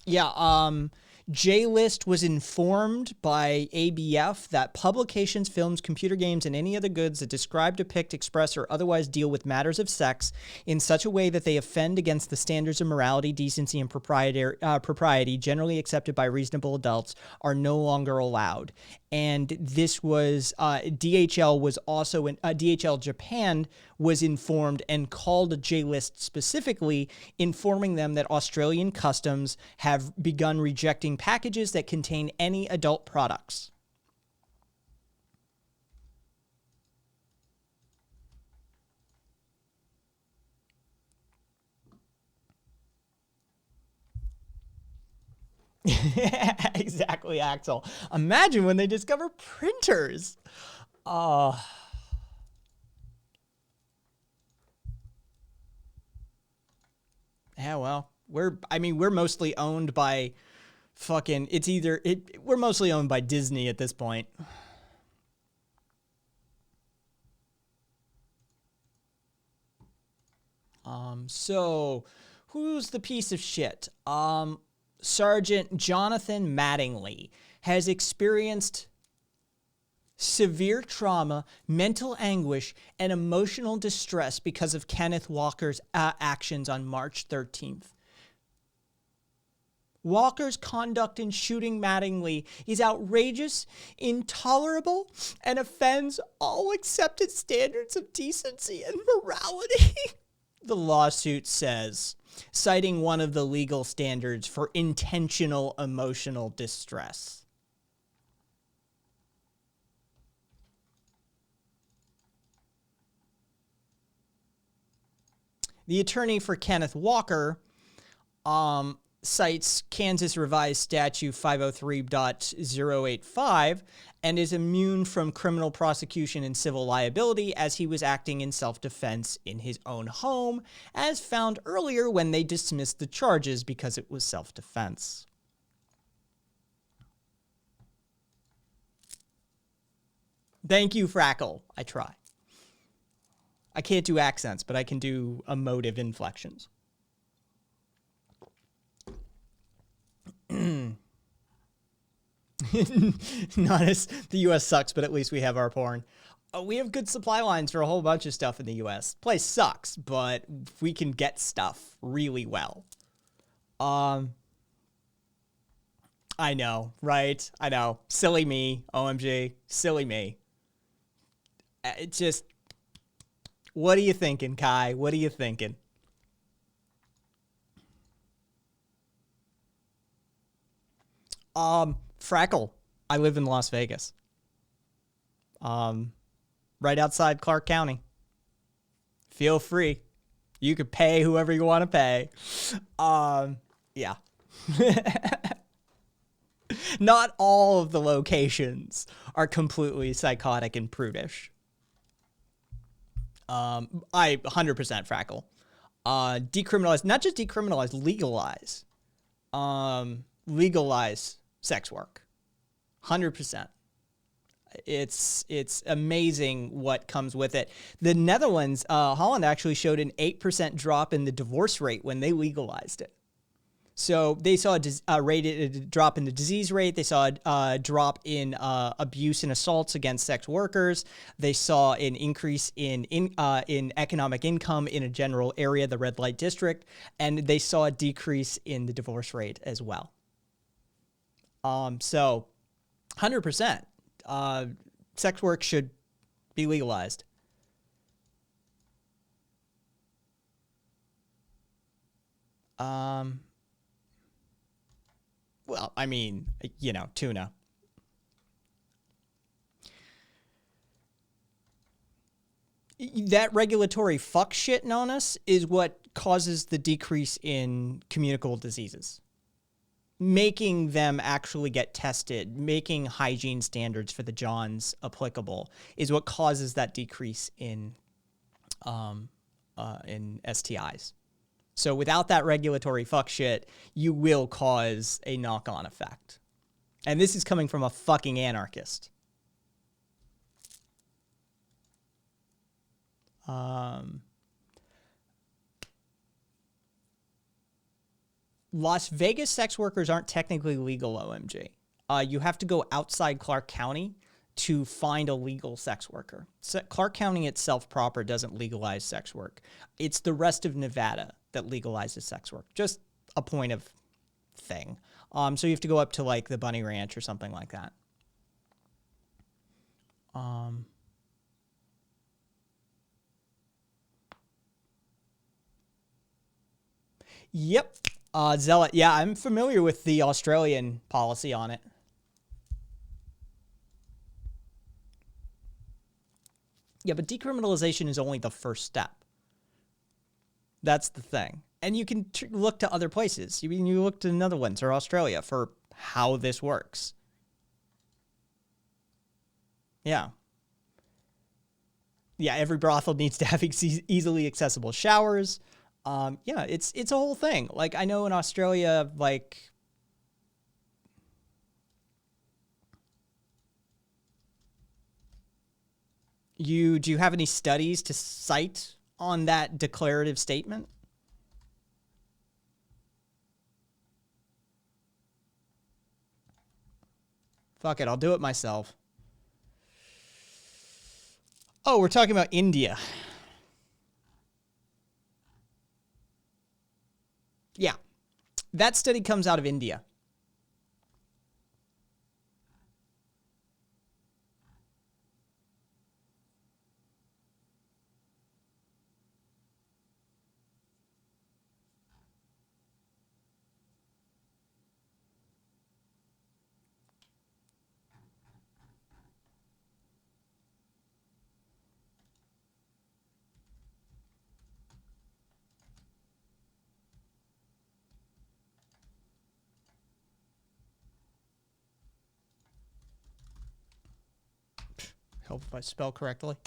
Yeah, J-List was informed by ABF that publications, films, computer games, and any other goods that describe, depict, express, or otherwise deal with matters of sex in such a way that they offend against the standards of morality, decency, and propriety generally accepted by reasonable adults are no longer allowed. And this was, DHL was also, DHL Japan was informed and called J-List specifically, informing them that Australian customs have begun rejecting packages that contain any adult products. Exactly, Axel. Imagine when they discover printers. Yeah, well, we're mostly owned by fucking, we're mostly owned by Disney at this point. So who's the piece of shit? Sergeant Jonathan Mattingly has experienced severe trauma, mental anguish, and emotional distress because of Kenneth Walker's actions on March 13th. Walker's conduct in shooting Mattingly is outrageous, intolerable, and offends all accepted standards of decency and morality, the lawsuit says, citing one of the legal standards for intentional emotional distress. The attorney for Kenneth Walker cites Kansas Revised Statute 503.085 and is immune from criminal prosecution and civil liability as he was acting in self-defense in his own home, as found earlier when they dismissed the charges because it was self-defense. Thank you, Frackle. I try. I can't do accents, but I can do emotive inflections. Not as the U.S. sucks, but at least we have our porn. We have good supply lines for a whole bunch of stuff in the U.S. Place sucks, but we can get stuff really well. I know, right? I know. Silly me. OMG. Silly me. It's just... What are you thinking, Kai? What are you thinking? Frackle. I live in Las Vegas. Right outside Clark County. Feel free. You could pay whoever you want to pay. Yeah. Not all of the locations are completely psychotic and prudish. I 100% Frackle. Decriminalize, not just decriminalize, legalize. Legalize sex work. 100%. It's amazing what comes with it. The Netherlands, Holland actually showed an 8% drop in the divorce rate when they legalized it. So they saw a drop in the disease rate. They saw a drop in abuse and assaults against sex workers. They saw an increase in economic income in a general area, the red light district, and they saw a decrease in the divorce rate as well. So 100%, sex work should be legalized. Well, I mean, you know, tuna. That regulatory fuck shit known us is what causes the decrease in communicable diseases. Making them actually get tested, making hygiene standards for the Johns applicable is what causes that decrease in STIs. So without that regulatory fuck shit, you will cause a knock-on effect. And this is coming from a fucking anarchist. Las Vegas sex workers aren't technically legal, OMG. You have to go outside Clark County to find a legal sex worker. So Clark County itself proper doesn't legalize sex work. It's the rest of Nevada that legalizes sex work. Just a point of thing. So you have to go up to like the Bunny Ranch or something like that. Yep. Zealot. Yeah, I'm familiar with the Australian policy on it. Yeah, but decriminalization is only the first step. That's the thing. And you can look to other places. You mean you look to the Netherlands or Australia for how this works. Yeah. Yeah, every brothel needs to have easily accessible showers. Yeah, it's a whole thing. Like, I know in Australia, like, do you have any studies to cite on that declarative statement? Fuck it, I'll do it myself. Oh, we're talking about India. Yeah. That study comes out of India. Help if I spell correctly.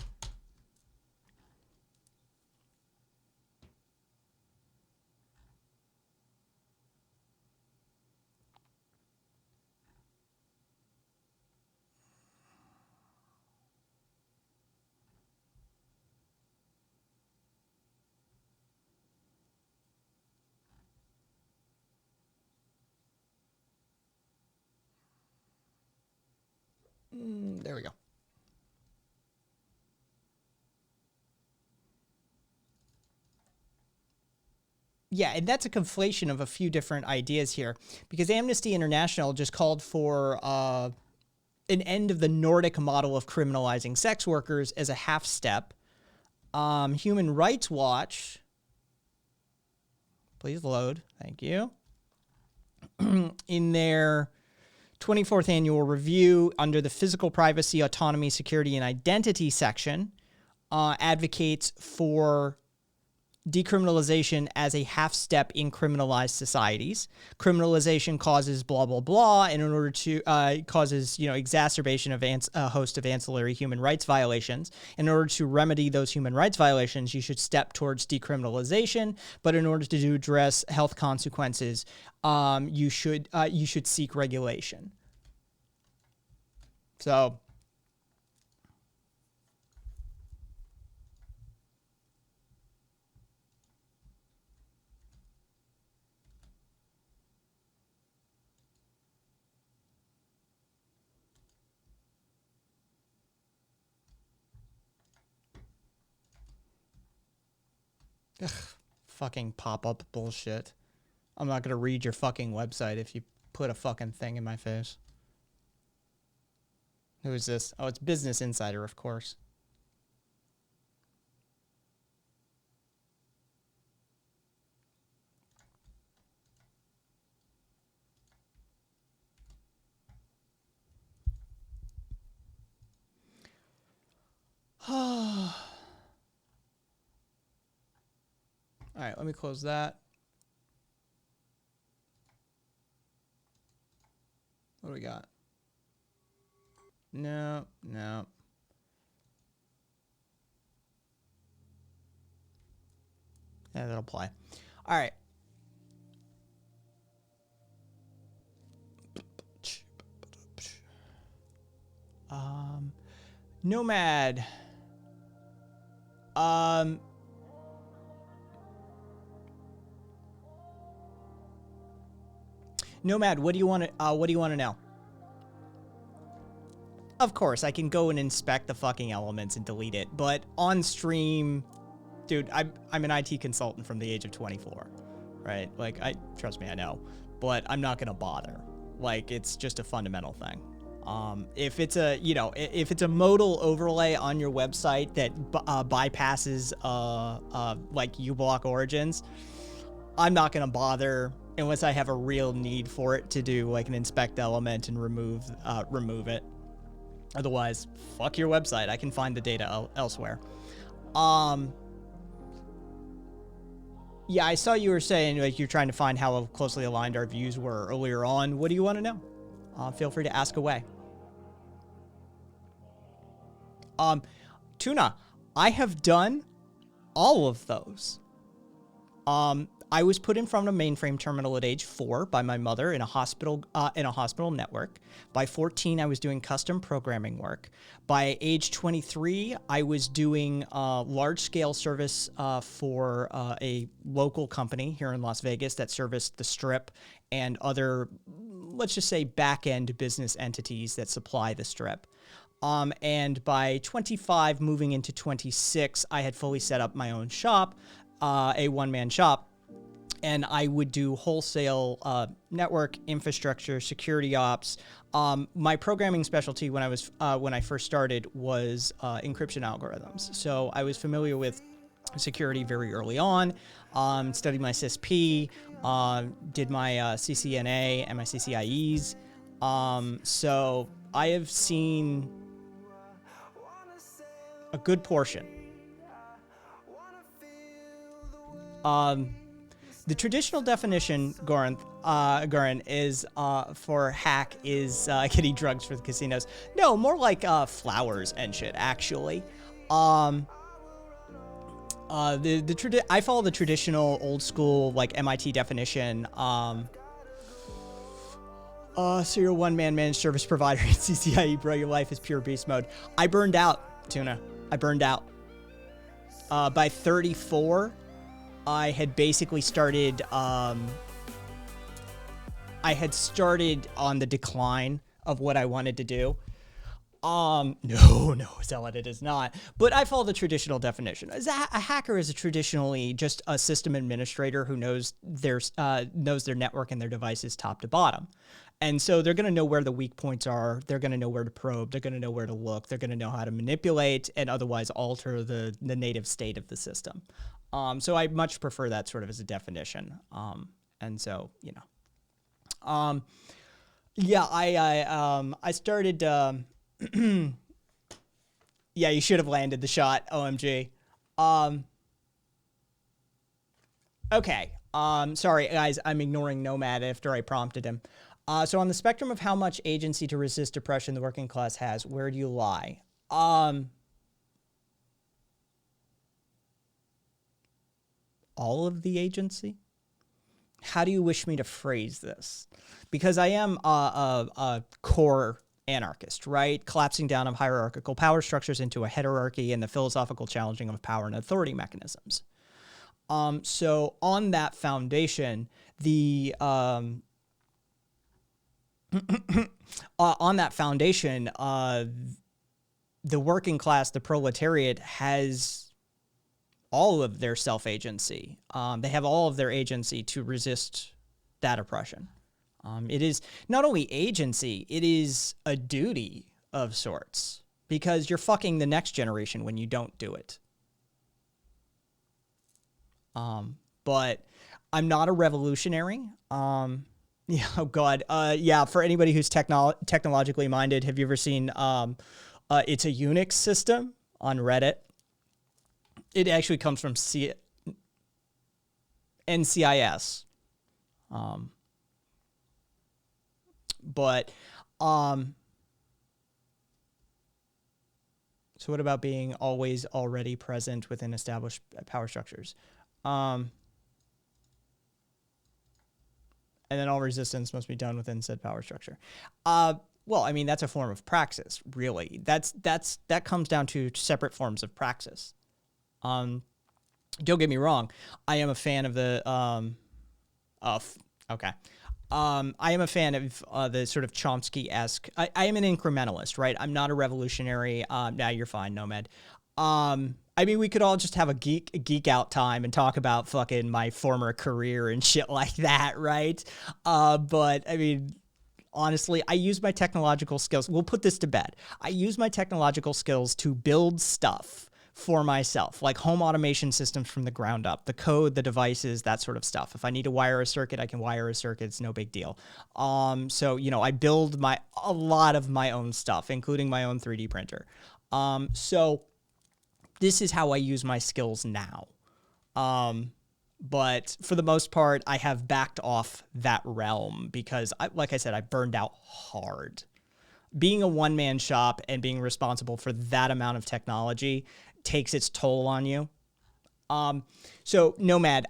There we go. Yeah, and that's a conflation of a few different ideas here, because Amnesty International just called for an end of the Nordic model of criminalizing sex workers as a half step. Human Rights Watch, please load, thank you, in their 24th annual review under the Physical Privacy, Autonomy, Security, and Identity section, advocates for decriminalization as a half step in criminalized societies. Criminalization causes blah, blah, blah, and in order to, causes, exacerbation of a host of ancillary human rights violations. In order to remedy those human rights violations, you should step towards decriminalization, but in order to address health consequences, you should seek regulation. So, ugh, fucking pop-up bullshit. I'm not gonna read your fucking website if you put a fucking thing in my face. Who is this? Oh, it's Business Insider, of course. All right, let me close that. What do we got? No. Yeah, that'll apply. All right. Nomad. Nomad, what do you want to know? Of course, I can go and inspect the fucking elements and delete it, but on stream, dude, I'm an IT consultant from the age of 24, right? Like, trust me, I know, but I'm not gonna bother. Like, it's just a fundamental thing. If it's a modal overlay on your website that bypasses like uBlock origins, I'm not gonna bother unless I have a real need for it to do like an inspect element and remove it. Otherwise, fuck your website. I can find the data elsewhere. Yeah, I saw you were saying like you're trying to find how closely aligned our views were earlier on. What do you want to know? Feel free to ask away. Tuna, I have done all of those. I was put in front of a mainframe terminal at age 4 by my mother in a hospital network. By 14, I was doing custom programming work. By age 23, I was doing large-scale service for a local company here in Las Vegas that serviced the Strip and other, let's just say, back-end business entities that supply the Strip. And by 25, moving into 26, I had fully set up my own shop, a one-man shop, and I would do wholesale network infrastructure, security ops. My programming specialty when I first started was encryption algorithms. So I was familiar with security very early on. Studied my CISP, did my CCNA and my CCIEs. So I have seen a good portion. The traditional definition, Goran, is for hack is getting drugs for the casinos. No, more like flowers and shit, actually. I follow the traditional old school like MIT definition. So you're a one-man managed service provider at CCIE, bro. Your life is pure beast mode. I burned out, Tuna. I burned out. By 34, I had basically started. I had started on the decline of what I wanted to do. No, Zealot, it is not. But I follow the traditional definition. A hacker is traditionally just a system administrator who knows their network and their devices top to bottom. And so they're going to know where the weak points are. They're going to know where to probe. They're going to know where to look. They're going to know how to manipulate and otherwise alter the native state of the system. So I much prefer that sort of as a definition. And so, you know. Yeah, I started... yeah, you should have landed the shot, OMG. Okay. Sorry, guys, I'm ignoring Nomad after I prompted him. So on the spectrum of how much agency to resist oppression the working class has, where do you lie? All of the agency? How do you wish me to phrase this? Because I am a core anarchist, right? Collapsing down of hierarchical power structures into a heterarchy and the philosophical challenging of power and authority mechanisms. So on that foundation, the the working class, the proletariat, has all of their self-agency. They have all of their agency to resist that oppression. It is not only agency, it is a duty of sorts, because you're fucking the next generation when you don't do it. But I'm not a revolutionary. Yeah, oh God. Yeah, for anybody who's technologically minded, have you ever seen it's a Unix system on Reddit? It actually comes from NCIS. But so what about being always already present within established power structures? And then all resistance must be done within said power structure. Well, I mean, that's a form of praxis, really. That comes down to separate forms of praxis. Don't get me wrong. I am a fan of the okay. I am a fan of the sort of Chomsky-esque. I am an incrementalist, right? I'm not a revolutionary. Nah, you're fine, Nomad. I mean, we could all just have a geek out time and talk about fucking my former career and shit like that, right? But I mean, honestly, I use my technological skills. We'll put this to bed. I use my technological skills to build stuff for myself, like home automation systems from the ground up, the code, the devices, that sort of stuff. If I need to wire a circuit, I can wire a circuit. It's no big deal. So, you know, I build a lot of my own stuff, including my own 3D printer. So this is how I use my skills now. But for the most part, I have backed off that realm because, like I said, I burned out hard. Being a one-man shop and being responsible for that amount of technology takes its toll on you. So Nomad,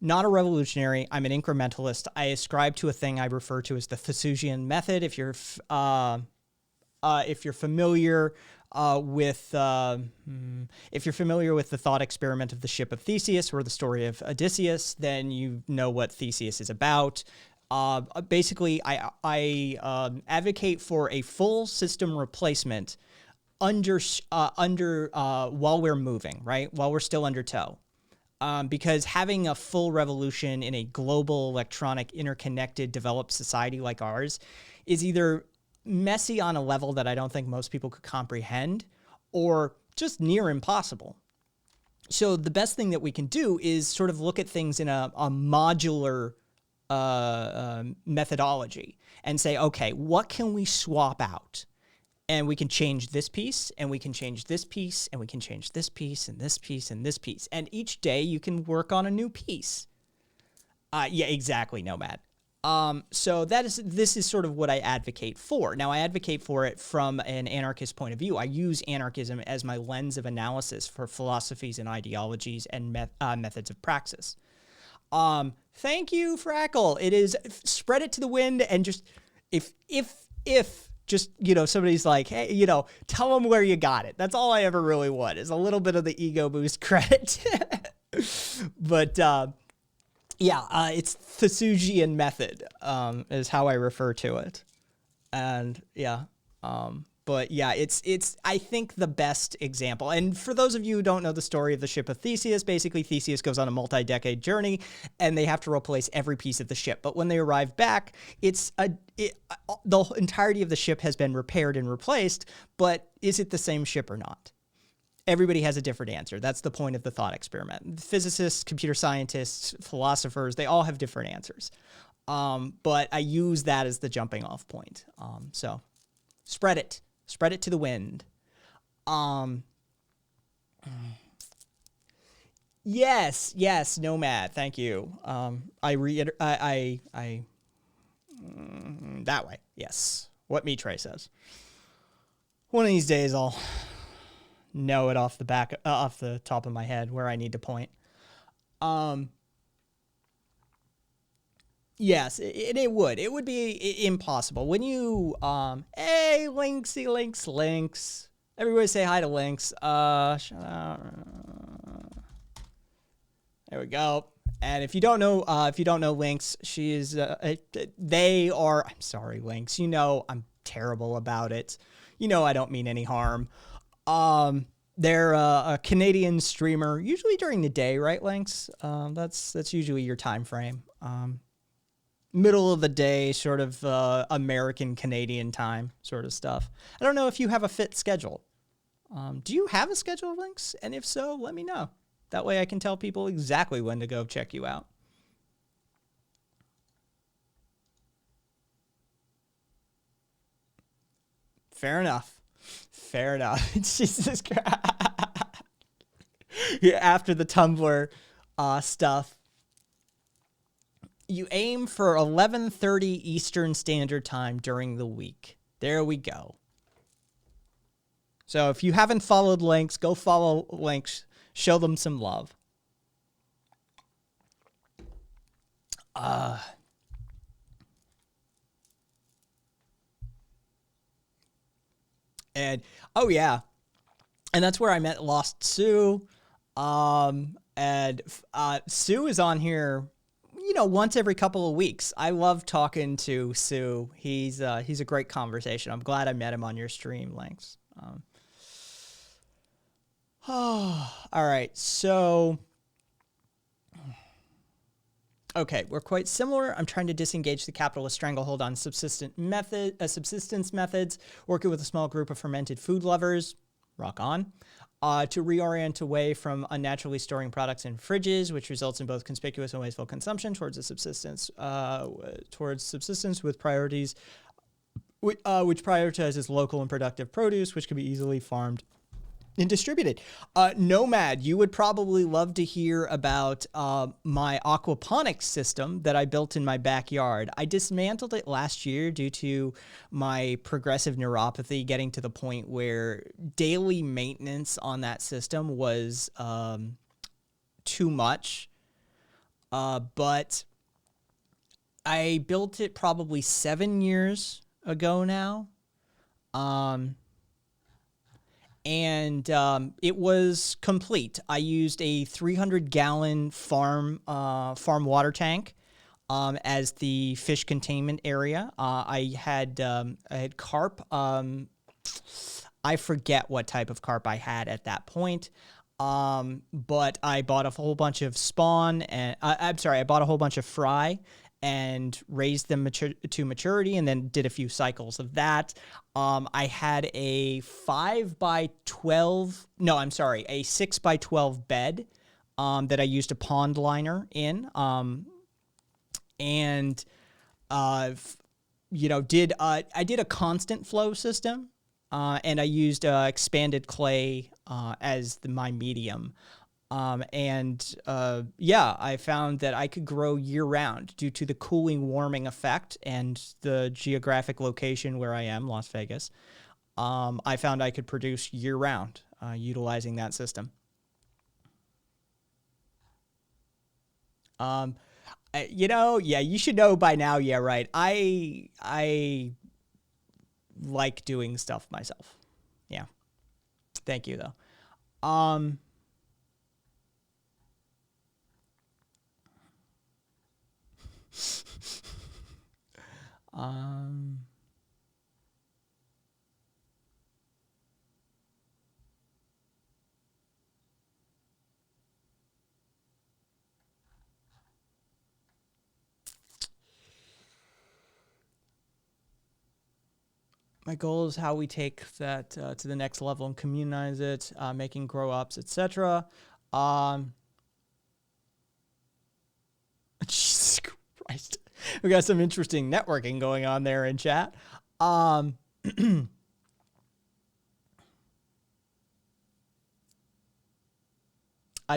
Not a revolutionary. I'm an incrementalist. I ascribe to a thing I refer to as the Thesusian method. If you're familiar with the thought experiment of the ship of Theseus or the story of Odysseus, then you know what Theseus is about. Basically, I advocate for a full system replacement while we're moving, right? While we're still under tow. Because having a full revolution in a global, electronic, interconnected, developed society like ours is either messy on a level that I don't think most people could comprehend, or just near impossible. So the best thing that we can do is sort of look at things in a modular methodology and say, okay, what can we swap out? And we can change this piece, and we can change this piece, and we can change this piece, and this piece, and this piece. And each day you can work on a new piece. Yeah, exactly, Nomad. So this is sort of what I advocate for. Now, I advocate for it from an anarchist point of view. I use anarchism as my lens of analysis for philosophies and ideologies and methods of praxis. Thank you, Frackle. It is spread it to the wind, and just if just, somebody's like, hey, tell them where you got it. That's all I ever really want, is a little bit of the ego boost credit. But it's Thesusian method is how I refer to it. And it's I think the best example. And for those of you who don't know the story of the ship of Theseus, basically Theseus goes on a multi-decade journey and they have to replace every piece of the ship. But when they arrive back, the entirety of the ship has been repaired and replaced, but is it the same ship or not? Everybody has a different answer. That's the point of the thought experiment. Physicists, computer scientists, philosophers, they all have different answers. But I use that as the jumping off point. So spread it to the wind. Yes, Nomad. Thank you. That way. Yes. What Mitre says. One of these days I'll know it off the top of my head where I need to point. Yes, it would be impossible when you hey, Linksy, everybody say hi to Lynx. Shut up. There we go. And if you don't know Lynx, she is I'm sorry, Lynx, I'm terrible about it. I don't mean any harm. They're a Canadian streamer, usually during the day, right, Lynx? That's usually your time frame. Middle of the day, sort of American Canadian time sort of stuff. I don't know if you have a fit schedule. Do you have a schedule, Lynx? And if so, let me know. That way I can tell people exactly when to go check you out. Fair enough. Jesus Christ. Yeah, after the Tumblr stuff. You aim for 11:30 Eastern Standard Time during the week. There we go. So if you haven't followed Lynx, go follow Lynx. Show them some love. And that's where I met Lost Sue. And Sue is on here, once every couple of weeks. I love talking to Sue. He's a great conversation. I'm glad I met him on your stream, Lynx. All right, so okay, we're quite similar. I'm trying to disengage the capitalist stranglehold on subsistence methods, working with a small group of fermented food lovers, rock on, to reorient away from unnaturally storing products in fridges, which results in both conspicuous and wasteful consumption towards subsistence with priorities, which prioritizes local and productive produce, which can be easily farmed and distributed. Nomad, you would probably love to hear about my aquaponics system that I built in my backyard. I dismantled it last year due to my progressive neuropathy getting to the point where daily maintenance on that system was too much, but I built it probably 7 years ago now. It was complete. I used a 300-gallon farm water tank as the fish containment area. I had carp. I forget what type of carp I had at that point. But I bought a whole bunch of spawn and I bought a whole bunch of fry and raised them to maturity, and then did a few cycles of that. I had a 6 by 12 bed that I used a pond liner in, I did a constant flow system, and I used expanded clay as my medium. I found that I could grow year-round due to the cooling, warming effect and the geographic location where I am, Las Vegas. I found I could produce year-round utilizing that system. You should know by now. Yeah, right. I like doing stuff myself. Yeah. Thank you, though. My goal is how we take that to the next level and communize it, making grow ups, etc. Jesus Christ. We got some interesting networking going on there in chat. I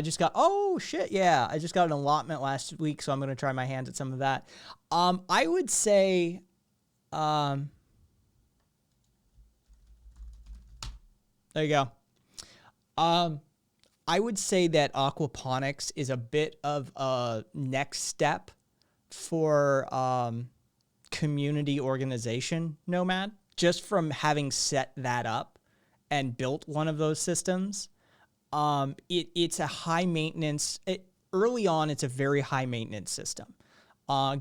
just got, I just got an allotment last week, so I'm going to try my hand at some of that. I would say, there you go. I would say that aquaponics is a bit of a next step for community organization, Nomad. Just from having set that up and built one of those systems, it's a high maintenance. Early on, it's a very high maintenance system.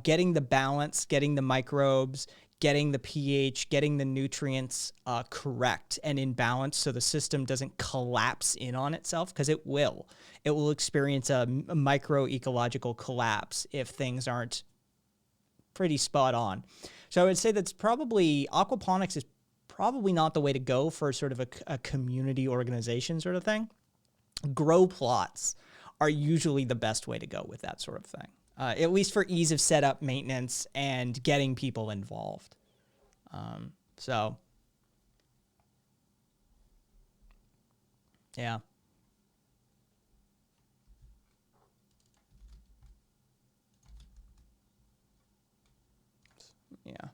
Getting the balance, getting the microbes, getting the pH, getting the nutrients correct and in balance so the system doesn't collapse in on itself, because it will. It will experience a micro-ecological collapse if things aren't pretty spot on. So I would say that's probably, aquaponics is probably not the way to go for sort of a community organization sort of thing. Grow plots are usually the best way to go with that sort of thing. At least for ease of setup, maintenance, and getting people involved. Yeah. Yeah.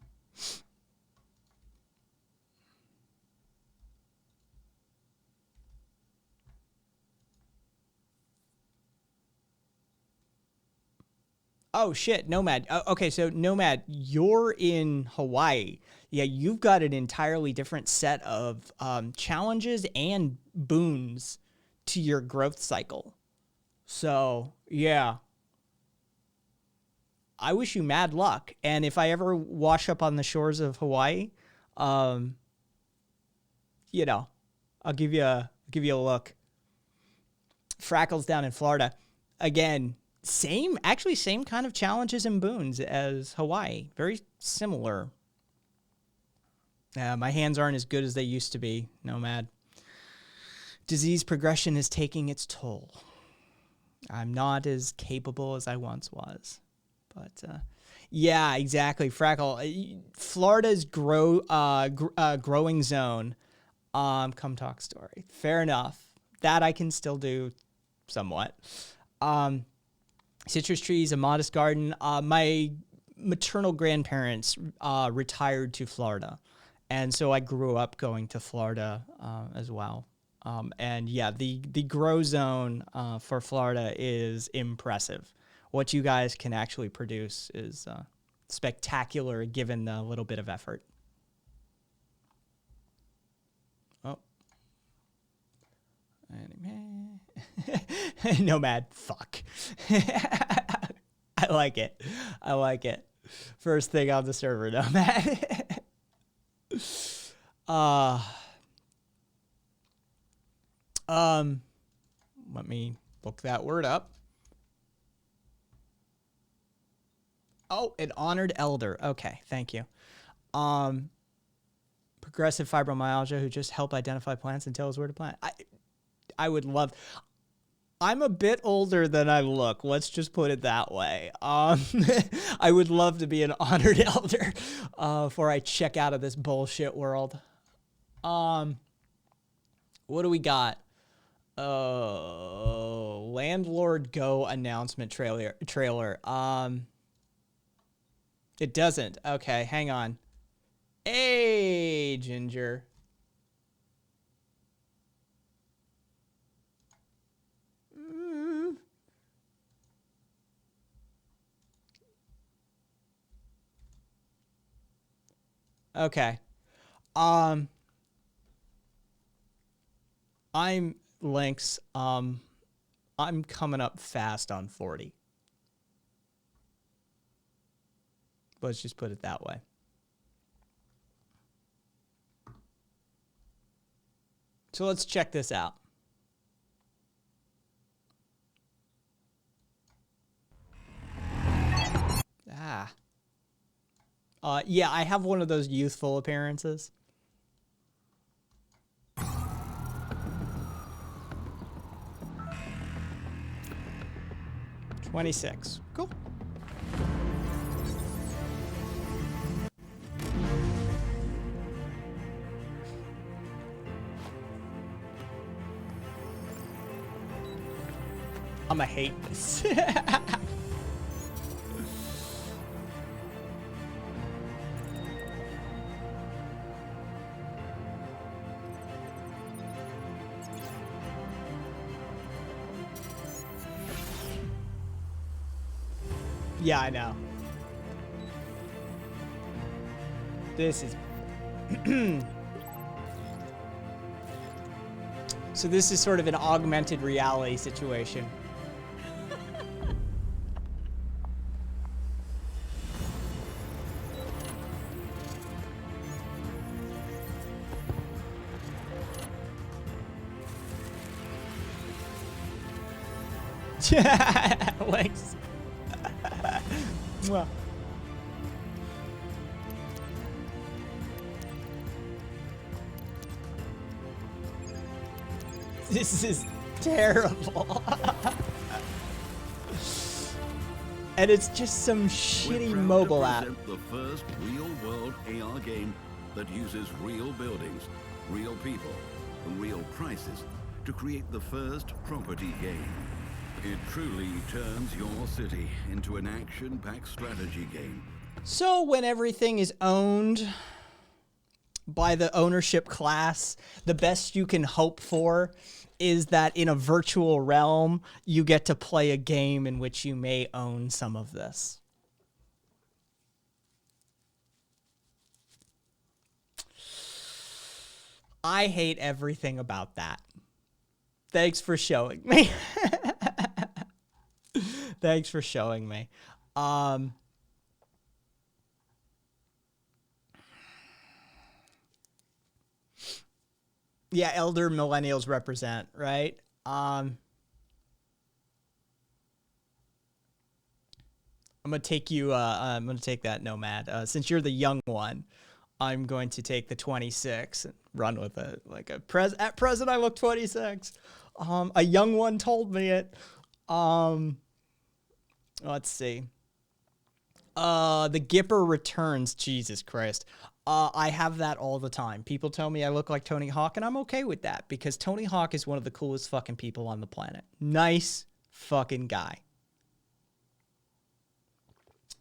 Oh, shit, Nomad. Okay, so Nomad, you're in Hawaii. Yeah, you've got an entirely different set of challenges and boons to your growth cycle. So, yeah. I wish you mad luck. And if I ever wash up on the shores of Hawaii, I'll give you a look. Frackles down in Florida. Again, same kind of challenges and boons as Hawaii. Very similar. My hands aren't as good as they used to be, Nomad. Disease progression is taking its toll. I'm not as capable as I once was. But, yeah, exactly. Frackle. Florida's growing zone. Come talk story. Fair enough. That I can still do somewhat. Citrus trees, a modest garden. My maternal grandparents retired to Florida, and so I grew up going to Florida as well. And yeah, the grow zone for Florida is impressive. What you guys can actually produce is spectacular given the little bit of effort. Oh. Nomad. Fuck. I like it. I like it. First thing on the server, Nomad. Let me look that word up. Oh, an honored elder. Okay, thank you. Progressive fibromyalgia who just help identify plants and tell us where to plant. I would love. I'm a bit older than I look. Let's just put it that way. I would love to be an honored elder before I check out of this bullshit world. What do we got? Landlord Go announcement trailer. It doesn't. Okay, hang on. Hey, Ginger. Okay. I'm Lynx. I'm coming up fast on 40. Let's just put it that way. So let's check this out. Yeah, I have one of those youthful appearances. $26. Cool. I'ma hate this. Yeah, I know. This is... So this is sort of an augmented reality situation. Legs. Mwah. This is terrible. And it's just some shitty mobile app. The first real-world AR game that uses real buildings, real people, and real prices to create the first property game. It truly turns your city into an action-packed strategy game. So when everything is owned by the ownership class, the best you can hope for is that in a virtual realm, you get to play a game in which you may own some of this. I hate everything about that. Thanks for showing me. Thanks for showing me. Yeah, elder millennials represent, right? I'm gonna take you. I'm gonna take that, Nomad. Since you're the young one, I'm going to take the 26 and run with it. Like at present, I look 26. A young one told me it. Let's see. The Gipper returns. Jesus Christ. I have that all the time. People tell me I look like Tony Hawk, and I'm okay with that because Tony Hawk is one of the coolest fucking people on the planet. Nice fucking guy.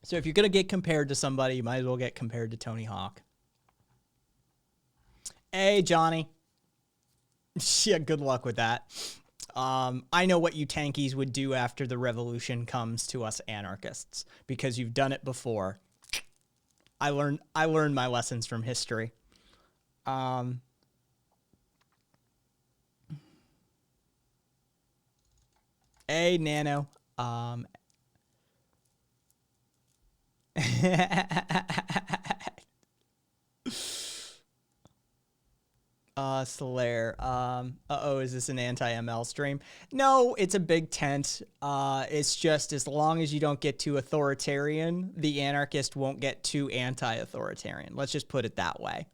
So if you're going to get compared to somebody, you might as well get compared to Tony Hawk. Hey, Johnny. Yeah, good luck with that. I know what you tankies would do after the revolution comes to us anarchists, because you've done it before. I learned my lessons from history. Hey, Nano. Solaire. Is this an anti-ML stream? No, it's a big tent. It's just as long as you don't get too authoritarian, the anarchist won't get too anti-authoritarian. Let's just put it that way.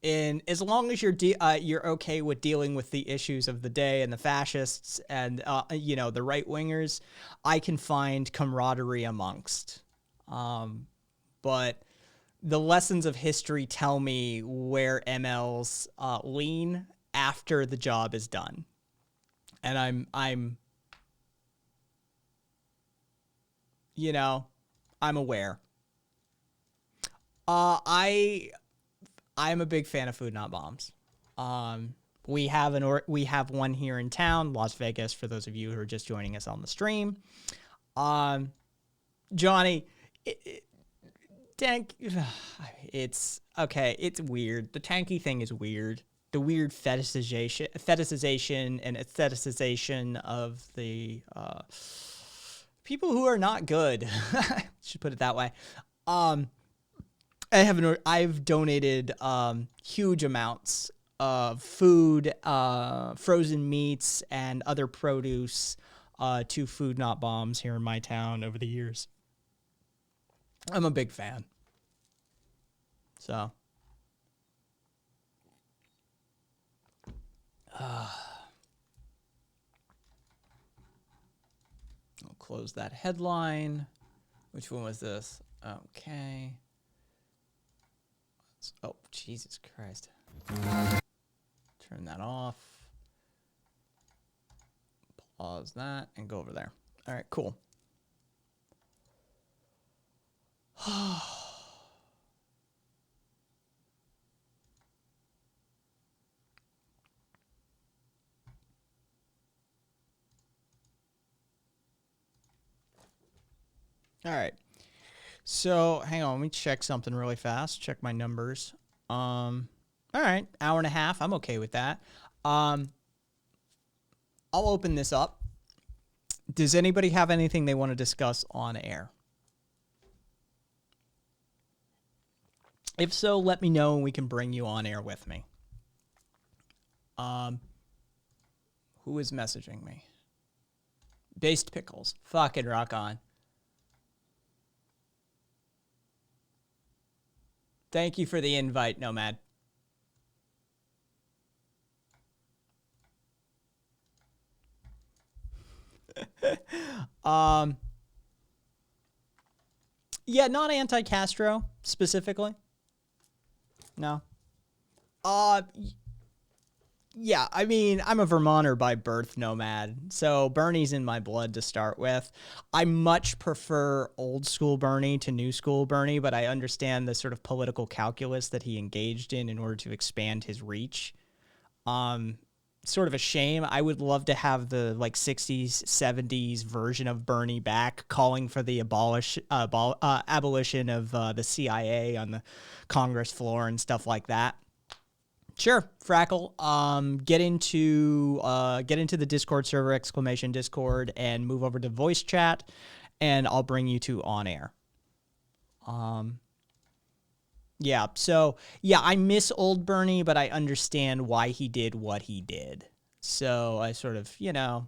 And as long as you're okay with dealing with the issues of the day and the fascists and the right wingers, I can find camaraderie amongst. But the lessons of history tell me where MLs lean after the job is done, and I'm aware. I'm a big fan of Food Not Bombs. We have one here in town, Las Vegas, for those of you who are just joining us on the stream. Johnny, it's okay. It's weird. The tanky thing is weird. The weird fetishization and aestheticization of the people who are not good. Should put it that way. I've donated huge amounts of food, frozen meats, and other produce to Food Not Bombs here in my town over the years. I'm a big fan. So. I'll close that headline. Which one was this? Okay. Oh, Jesus Christ. Turn that off. Pause that and go over there. All right, cool. All right. So hang on, let me check something really fast. Check my numbers. All right, hour and a half. I'm okay with that. I'll open this up. Does anybody have anything they want to discuss on air? If so, let me know and we can bring you on air with me. Who is messaging me? Based Pickles. Fucking rock on. Thank you for the invite, Nomad. Yeah, not anti-Castro specifically. No. Yeah, I mean, I'm a Vermonter by birth, Nomad, so Bernie's in my blood to start with. I much prefer old school Bernie to new school Bernie, but I understand the sort of political calculus that he engaged in order to expand his reach. Sort of a shame. I would love to have the 60s, 70s version of Bernie back, calling for the abolition of the CIA on the Congress floor and stuff like that. Sure, Frackle. Get into the Discord server, !Discord, and move over to voice chat, and I'll bring you to on air. Yeah, so, yeah, I miss old Bernie, but I understand why he did what he did. So I sort of, yeah.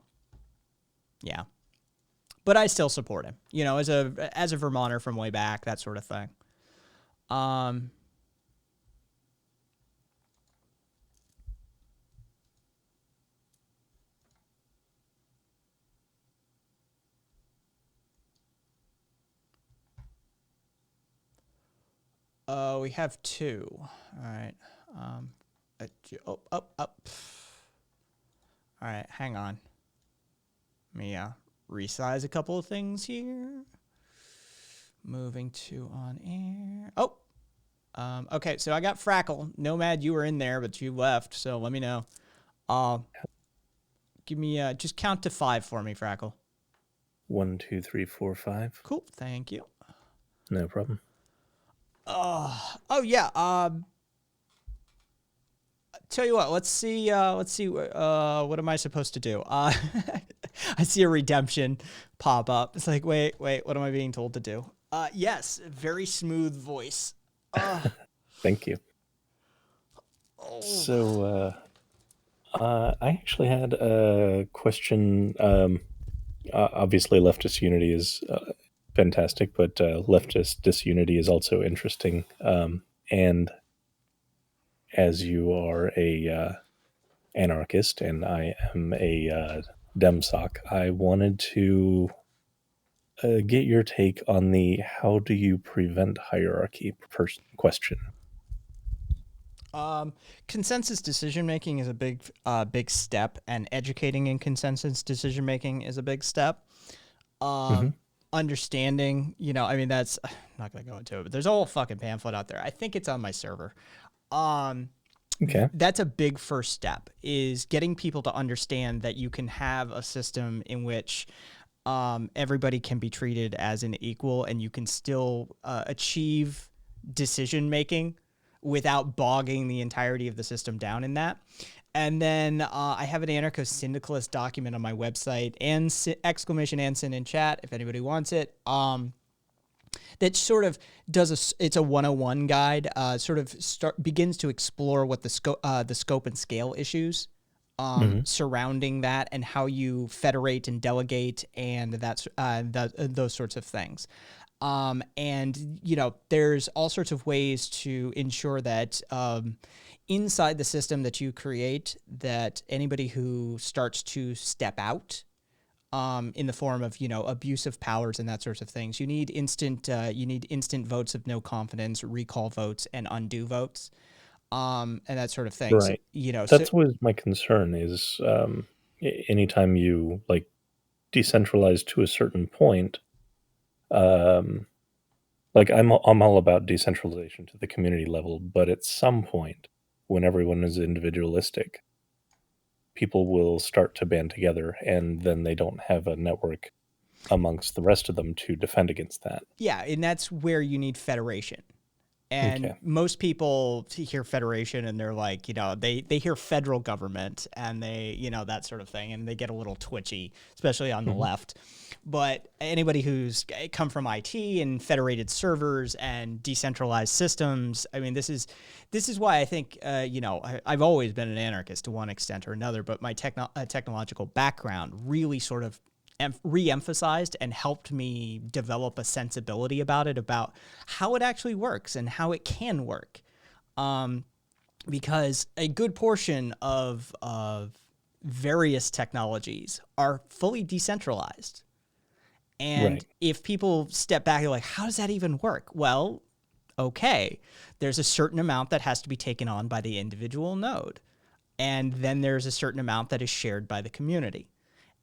But I still support him, as a Vermonter from way back, that sort of thing. We have two. All right. Up. All right, hang on. Let me resize a couple of things here. Moving to on air. Oh, Okay, so I got Frackle. Nomad, you were in there, but you left, so let me know. Give me just count to 5 for me, Frackle. 1, 2, 3, 4, 5. Cool, thank you. No problem. Oh yeah. Tell you what, let's see. What am I supposed to do? I see a redemption pop up. It's like, wait, what am I being told to do? Yes, very smooth voice. Thank you. So, I actually had a question. Obviously, leftist unity is fantastic, but leftist disunity is also interesting. And as you are a anarchist and I am a DemSoc, I wanted to get your take on the how do you prevent hierarchy question. Consensus decision making is a big step, and educating in consensus decision making is a big step. Understanding, I mean, that's I'm not gonna go into it, but there's a whole fucking pamphlet out there. I think it's on my server. Okay. That's a big first step, is getting people to understand that you can have a system in which everybody can be treated as an equal, and you can still achieve decision making without bogging the entirety of the system down in that. And then I have an anarcho-syndicalist document on my website, and exclamation and sin in chat if anybody wants it. That sort of does it's a 101 guide. Begins to explore what the scope and scale issues surrounding that, and how you federate and delegate, and those sorts of things. And there's all sorts of ways to ensure that inside the system that you create, that anybody who starts to step out in the form of abuse of powers and that sorts of things, you need instant votes of no confidence, recall votes, and undo votes, and that sort of thing. Right. So, that's always my concern is anytime you decentralize to a certain point. I'm all about decentralization to the community level, but at some point, when everyone is individualistic, people will start to band together, and then they don't have a network amongst the rest of them to defend against that. Yeah, and that's where you need federation. And most people hear federation and they're like, they hear federal government and they, that sort of thing, and they get a little twitchy, especially on the left. But anybody who's come from IT and federated servers and decentralized systems, I mean, this is why I think, I've always been an anarchist to one extent or another, but my technological background really sort of re-emphasized and helped me develop a sensibility about it, about how it actually works and how it can work. Because a good portion of various technologies are fully decentralized. And if people step back, they're like, how does that even work? Well, okay, there's a certain amount that has to be taken on by the individual node. And then there's a certain amount that is shared by the community.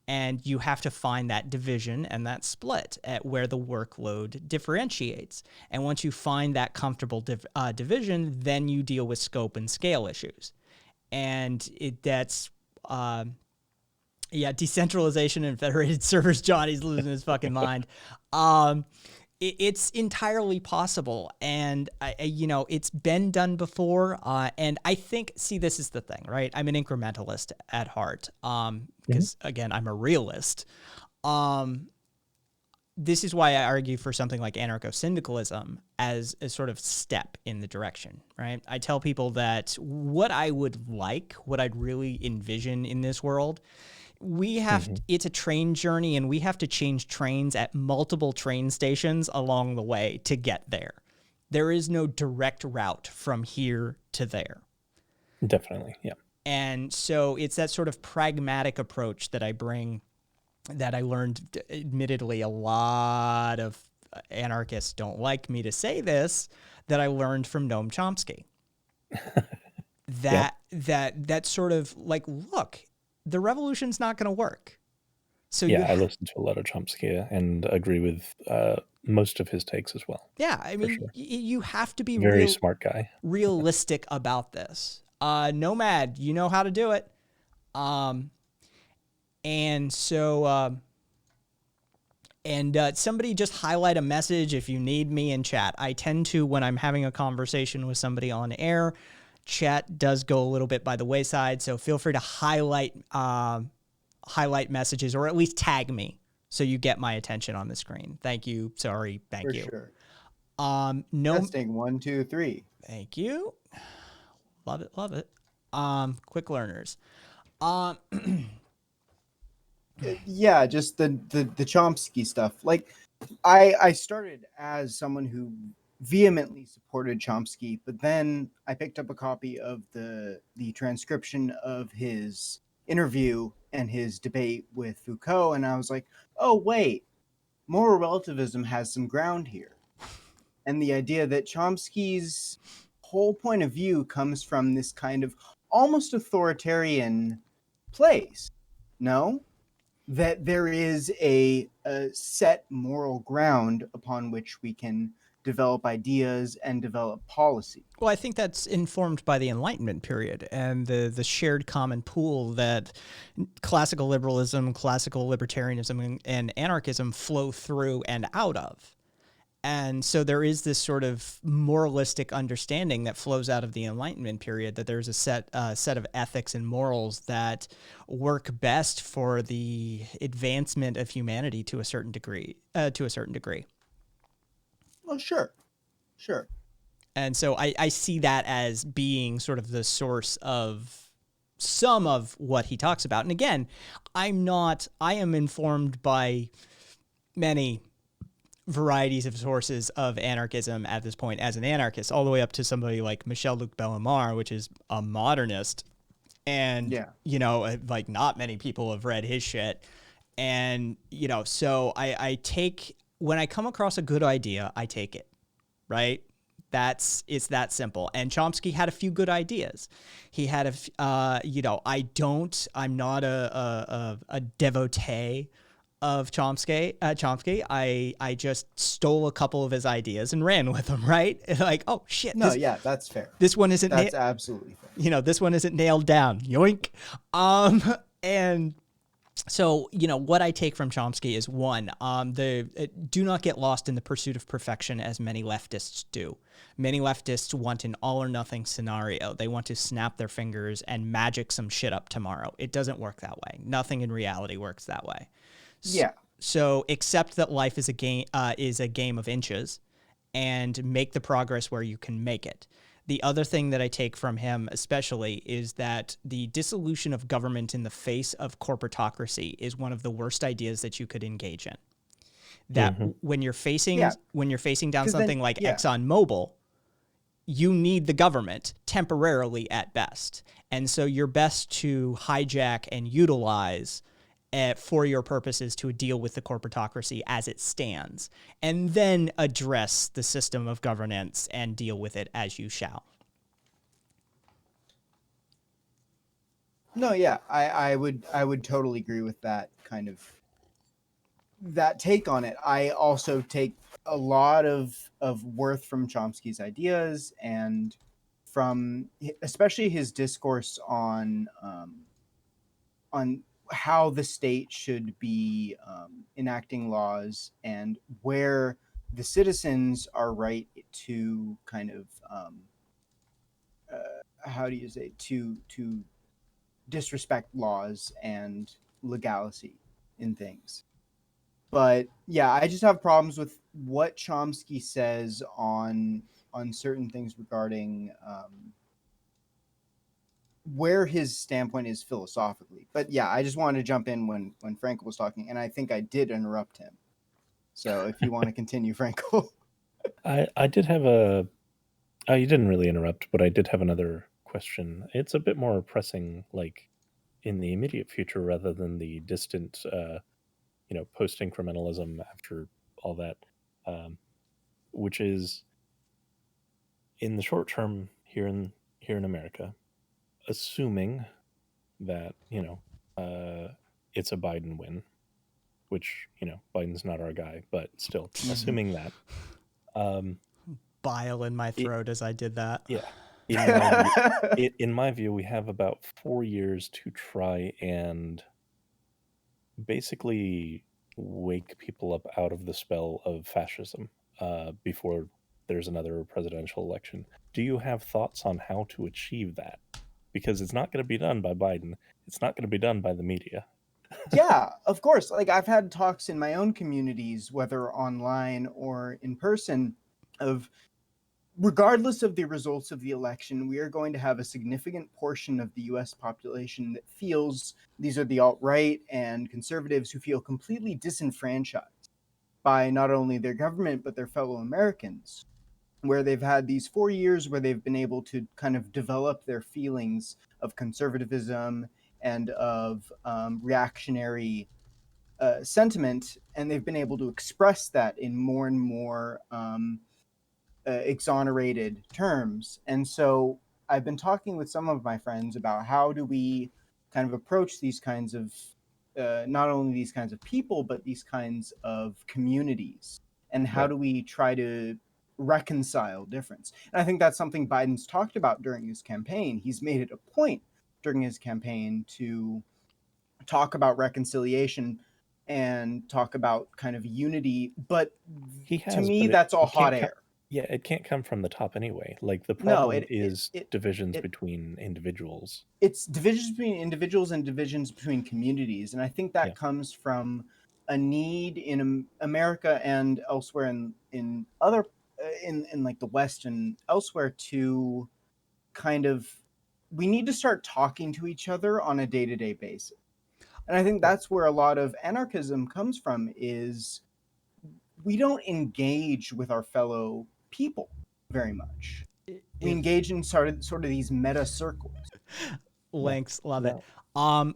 And you have to find that division and that split at where the workload differentiates. And once you find that comfortable division, then you deal with scope and scale issues. And decentralization and federated servers. Johnny's losing his fucking mind. It's entirely possible, and it's been done before. And I think, this is the thing, right? I'm an incrementalist at heart, because again, I'm a realist. This is why I argue for something like anarcho-syndicalism as a sort of step in the direction, right? I tell people that what I would like, what I'd really envision in this world, it's a train journey, and we have to change trains at multiple train stations along the way to get there. There is no direct route from here to there. Definitely, yeah. And so it's that sort of pragmatic approach that I bring, that I learned, admittedly, a lot of anarchists don't like me to say this, that I learned from Noam Chomsky. That sort of look, the revolution's not going to work. So Yeah, I listen to a lot of Chomsky and agree with most of his takes as well. yeah, I mean, sure. you have to be Very smart guy. realistic about this. Nomad, you know how to do it. And so, somebody just highlight a message if you need me in chat. I tend to, when I'm having a conversation with somebody on air, chat does go a little bit by the wayside. So feel free to highlight messages, or at least tag me so you get my attention on the screen. Thank you. Sorry. Thank you. Sure. No. Testing 1, 2, 3. Thank you. Love it. Love it. Quick learners. Yeah, just the Chomsky stuff. Like, I started as someone who vehemently supported Chomsky, but then I picked up a copy of the transcription of his interview and his debate with Foucault, and I was like, oh wait, moral relativism has some ground here. And the idea that Chomsky's whole point of view comes from this kind of almost authoritarian place. No? That there is a set moral ground upon which we can develop ideas and develop policy. Well, I think that's informed by the Enlightenment period and the shared common pool that classical liberalism, classical libertarianism, and anarchism flow through and out of. And so there is this sort of moralistic understanding that flows out of the Enlightenment period, that there's a set of ethics and morals that work best for the advancement of humanity to a certain degree. Well, sure. And so I see that as being sort of the source of some of what he talks about. And again, I am informed by many varieties of sources of anarchism at this point as an anarchist, all the way up to somebody like Michel-Luc Bellemare, which is a modernist. And, you know, like not many people have read his shit. And, you know, so I take, when I come across a good idea, I take it, right? It's that simple. And Chomsky had a few good ideas. He had I'm not a devotee of Chomsky. I just stole a couple of his ideas and ran with them, right? Like, oh shit. No, yeah, that's fair. This one isn't. That's absolutely fair. You know, this one isn't nailed down. Yoink. And so, you know, what I take from Chomsky is one, do not get lost in the pursuit of perfection as many leftists do. Many leftists want an all or nothing scenario. They want to snap their fingers and magic some shit up tomorrow. It doesn't work that way. Nothing in reality works that way. Yeah. So accept that life is a game of inches, and make the progress where you can make it. The other thing that I take from him especially is that the dissolution of government in the face of corporatocracy is one of the worst ideas that you could engage in. That when you're facing down something like ExxonMobil, you need the government temporarily at best. And so you're best to hijack and utilize for your purposes to deal with the corporatocracy as it stands, and then address the system of governance and deal with it as you shall. No, yeah, I would totally agree with that kind of that take on it. I also take a lot of worth from Chomsky's ideas and from especially his discourse on how the state should be enacting laws and where the citizens are right to kind of to disrespect laws and legality in things. But yeah, I just have problems with what Chomsky says on certain things regarding where his standpoint is philosophically. But yeah, I just wanted to jump in when Frankel was talking, and I think I did interrupt him. So if you want to continue, Frankel. I did have a... you didn't really interrupt, but I did have another question. It's a bit more pressing, like, in the immediate future rather than the distant, post-incrementalism after all that, which is, in the short term here in America, assuming that, it's a Biden win, which, Biden's not our guy, but still, assuming that. Bile in my throat as I did that. Yeah. In my view, we have about 4 years to try and basically wake people up out of the spell of fascism before there's another presidential election. Do you have thoughts on how to achieve that? Because it's not going to be done by Biden. It's not going to be done by the media. Yeah, of course. Like, I've had talks in my own communities, whether online or in person, of regardless of the results of the election, we are going to have a significant portion of the US population that feels, these are the alt-right and conservatives, who feel completely disenfranchised by not only their government, but their fellow Americans, where they've had these 4 years where they've been able to kind of develop their feelings of conservatism and of reactionary sentiment, and they've been able to express that in more and more exonerated terms. And so I've been talking with some of my friends about how do we kind of approach these kinds of not only these kinds of people, but these kinds of communities, and how do we try to reconcile difference. And I think that's something Biden's talked about during his campaign. He's made it a point during his campaign to talk about reconciliation and talk about kind of unity, but to me, that's all hot air. Yeah, it can't come from the top anyway. Like, the problem is divisions between individuals. It's divisions between individuals and divisions between communities. And I think that comes from a need in America and elsewhere in other, in like the West and elsewhere, to kind of, we need to start talking to each other on a day-to-day basis. And I think that's where a lot of anarchism comes from, is we don't engage with our fellow people very much. We engage in sort of these meta circles. Links, love it.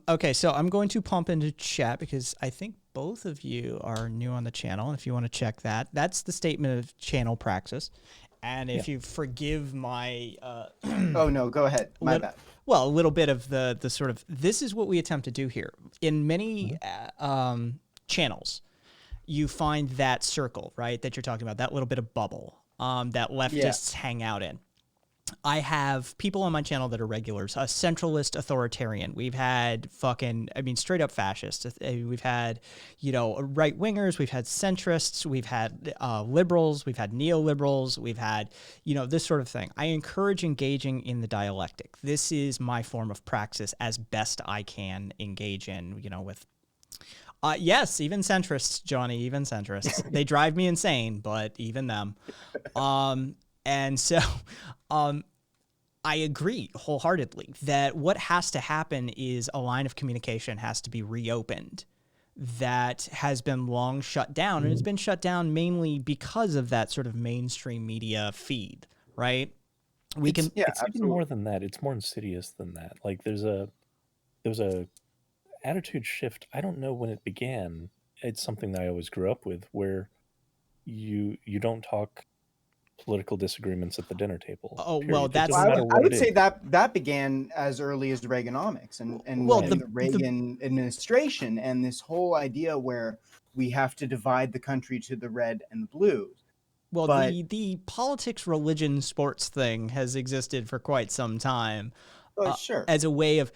Okay, so I'm going to pump into chat because I think both of you are new on the channel. If you want to check that, that's the statement of channel praxis. And if you forgive my oh no, go ahead. My bad. Well, a little bit of the sort of, this is what we attempt to do here. In many channels, you find that circle, right, that you're talking about, that little bit of bubble that leftists hang out in. I have people on my channel that are regulars, a centralist authoritarian. We've had straight up fascists. We've had, right wingers. We've had centrists. We've had liberals. We've had neoliberals. We've had, this sort of thing. I encourage engaging in the dialectic. This is my form of praxis as best I can engage in, with. Yes, even centrists, Johnny, even centrists. They drive me insane, but even them. And so I agree wholeheartedly that what has to happen is a line of communication has to be reopened that has been long shut down. And it's been shut down mainly because of that sort of mainstream media feed, right? It's even more than that. It's more insidious than that. Like, there was a attitude shift. I don't know when it began. It's something that I always grew up with, where you don't talk political disagreements at the dinner table. Oh, well, that's... I would say that began as early as Reaganomics and the Reagan administration, and this whole idea where we have to divide the country to the red and the blue. Well, the politics, religion, sports thing has existed for quite some time. Sure. As a way of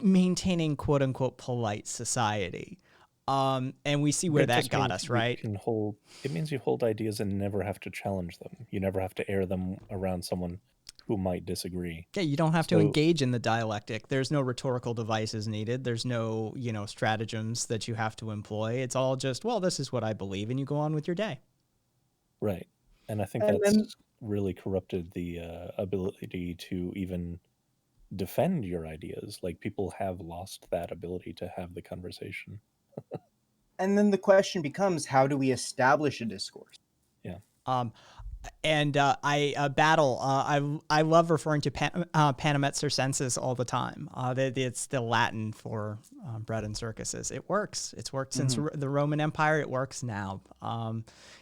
maintaining quote unquote polite society. And we see where that got us, right? It means you hold ideas and never have to challenge them. You never have to air them around someone who might disagree. Yeah, you don't have to engage in the dialectic. There's no rhetorical devices needed. There's no, stratagems that you have to employ. It's all just, well, this is what I believe, and you go on with your day. Right. And I think that's really corrupted the ability to even defend your ideas. Like, people have lost that ability to have the conversation. And then the question becomes, how do we establish a discourse? Yeah. And I battle. I love referring to panem et circenses all the time. It's the Latin for bread and circuses. It works. It's worked since the Roman Empire. It works now.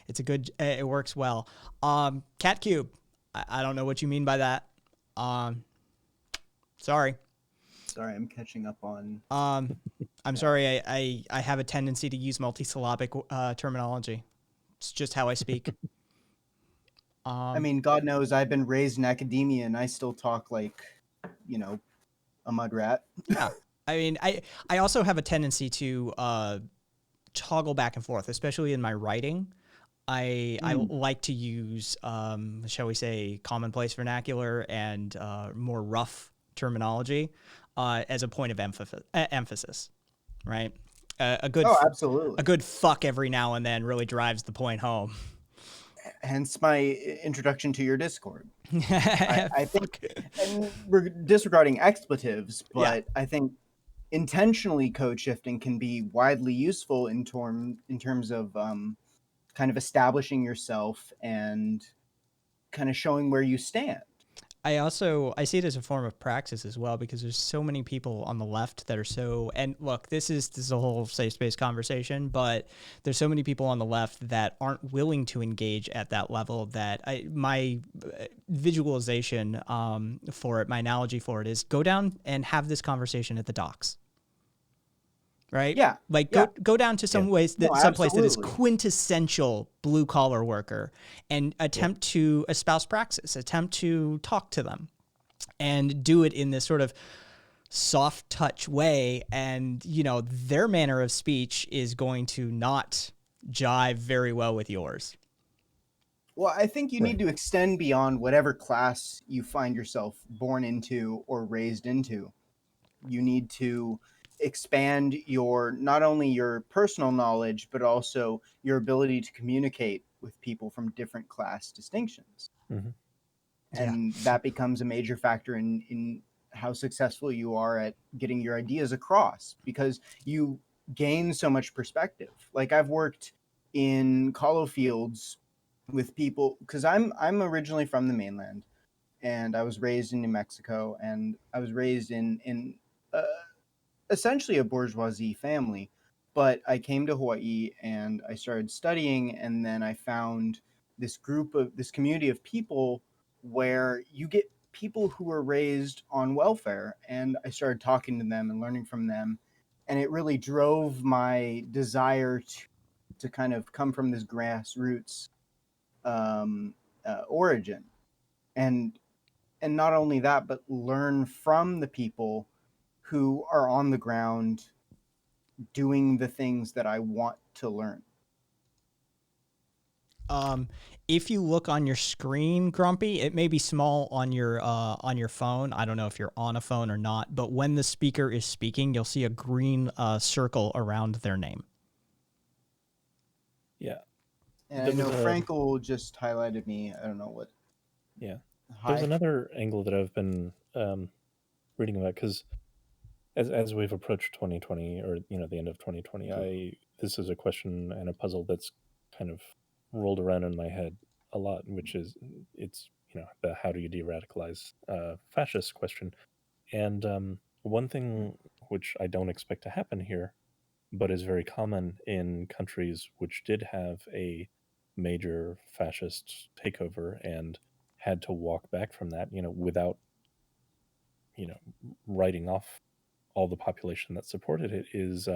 It's a good. It works well. Cat Cube. I don't know what you mean by that. Sorry. Sorry, I'm catching up on. I'm sorry. I have a tendency to use multisyllabic terminology. It's just how I speak. I mean, God knows I've been raised in academia, and I still talk like, you know, a mud rat. Yeah. I mean, I also have a tendency to toggle back and forth, especially in my writing. I like to use, shall we say, commonplace vernacular and more rough terminology as a point of emphasis, right? Absolutely. A good fuck every now and then really drives the point home. Hence my introduction to your Discord. I think, and we're disregarding expletives, but I think intentionally code shifting can be widely useful in terms of kind of establishing yourself and kind of showing where you stand. I see it as a form of praxis as well, because there's so many people on the left that are so, and look, this is a whole safe space conversation, but there's so many people on the left that aren't willing to engage at that level that my visualization for it, my analogy for it is go down and have this conversation at the docks. Right? Yeah. Like go down to some place that is quintessential blue collar worker and attempt to espouse praxis, attempt to talk to them and do it in this sort of soft touch way. And, you know, their manner of speech is going to not jive very well with yours. Well, I think you need to extend beyond whatever class you find yourself born into or raised into. You need to expand not only your personal knowledge, but also your ability to communicate with people from different class distinctions. Mm-hmm. And that becomes a major factor in how successful you are at getting your ideas across, because you gain so much perspective. Like I've worked in Colo Fields with people, because I'm originally from the mainland, and I was raised in New Mexico, and I was raised in essentially a bourgeoisie family, but I came to Hawaii and I started studying, and then I found this community of people where you get people who were raised on welfare, and I started talking to them and learning from them, and it really drove my desire to kind of come from this grassroots origin, and not only that, but learn from the people who are on the ground doing the things that I want to learn. If you look on your screen, Grumpy, it may be small on your phone. I don't know if you're on a phone or not, but when the speaker is speaking, you'll see a green circle around their name. Yeah. And I know Frankel just highlighted me. I don't know what. Yeah. There's another angle that I've been reading about, because as we've approached 2020, or the end of 2020, this is a question and a puzzle that's kind of rolled around in my head a lot, which is the how do you de-radicalize fascist question. And one thing which I don't expect to happen here, but is very common in countries which did have a major fascist takeover and had to walk back from that, without writing off all the population that supported it, is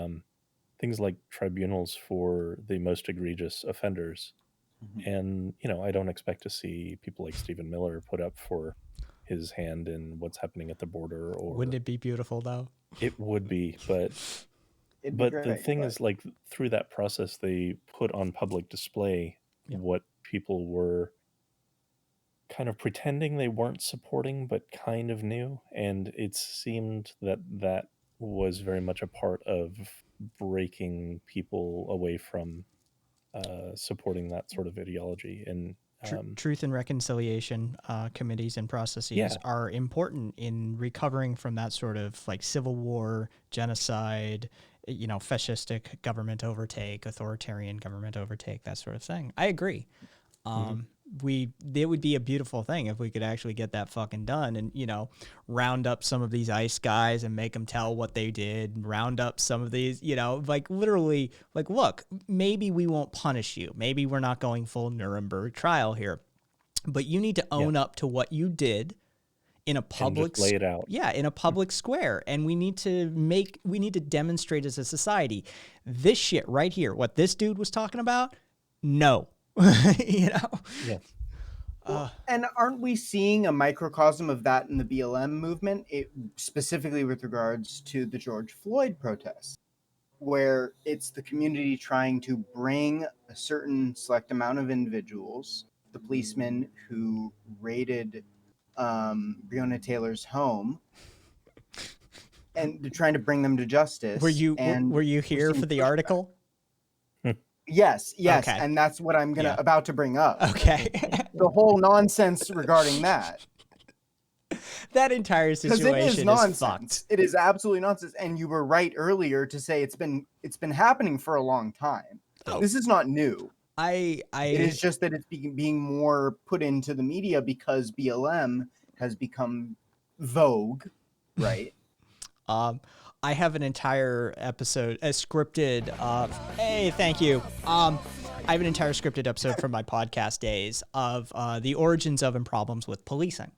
things like tribunals for the most egregious offenders. Mm-hmm. And, I don't expect to see people like Stephen Miller put up for his hand in what's happening at the border. Or wouldn't it be beautiful, though? It would be, but the thing is, like, through that process, they put on public display what people were kind of pretending they weren't supporting, but kind of knew. And it seemed that was very much a part of breaking people away from supporting that sort of ideology. And truth and reconciliation committees and processes are important in recovering from that sort of like civil war, genocide, fascistic government overtake, authoritarian government overtake, that sort of thing. I agree. It would be a beautiful thing if we could actually get that fucking done and, round up some of these ICE guys and make them tell what they did, round up some of these, literally, look, maybe we won't punish you. Maybe we're not going full Nuremberg trial here, but you need to own up to what you did in a public lay it out. Yeah, in a public square. And we need to demonstrate as a society, this shit right here, what this dude was talking about, no. You know? Yeah. And aren't we seeing a microcosm of that in the BLM movement, specifically with regards to the George Floyd protests, where it's the community trying to bring a certain select amount of individuals, the policemen who raided Breonna Taylor's home, and they're trying to bring them to justice. Were you here for the article? Yes, Okay. and that's what I'm about to bring up. Okay. The whole nonsense regarding that. That entire Because situation it is is nonsense. fucked. It is absolutely nonsense. And you were right earlier to say it's been happening for a long time. Oh. This is not new. It is just that it's being more put into the media because BLM has become vogue, right? I have an entire episode, a scripted. Hey, thank you. I have an entire scripted episode from my podcast days of the origins of and problems with policing,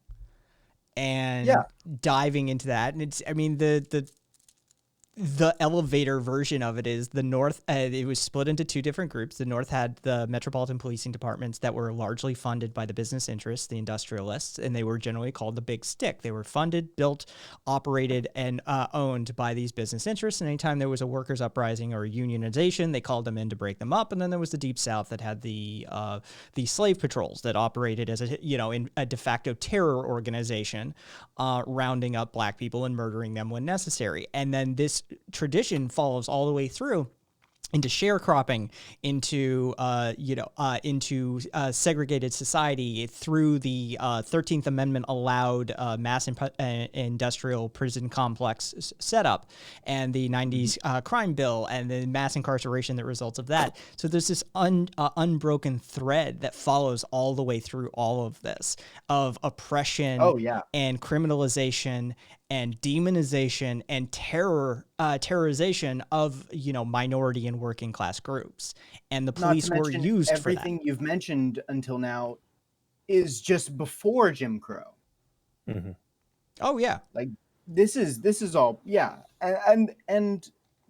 and diving into that. And it's, I mean, the elevator version of it is the North. It was split into two different groups. The North had the metropolitan policing departments that were largely funded by the business interests, the industrialists, and they were generally called the Big Stick. They were funded, built, operated, and owned by these business interests. And anytime there was a workers' uprising or a unionization, they called them in to break them up. And then there was the Deep South that had the slave patrols that operated as in a de facto terror organization, rounding up black people and murdering them when necessary. And then this tradition follows all the way through into sharecropping, into segregated society through the 13th Amendment allowed mass industrial prison complex setup, and the 90s crime bill, and the mass incarceration that results of that. So there's this unbroken thread that follows all the way through all of this, of oppression and criminalization and demonization and terrorization of minority and working class groups, and the police were used for that. Everything you've mentioned until now is just before Jim Crow. Mm-hmm. Oh yeah, like this is all and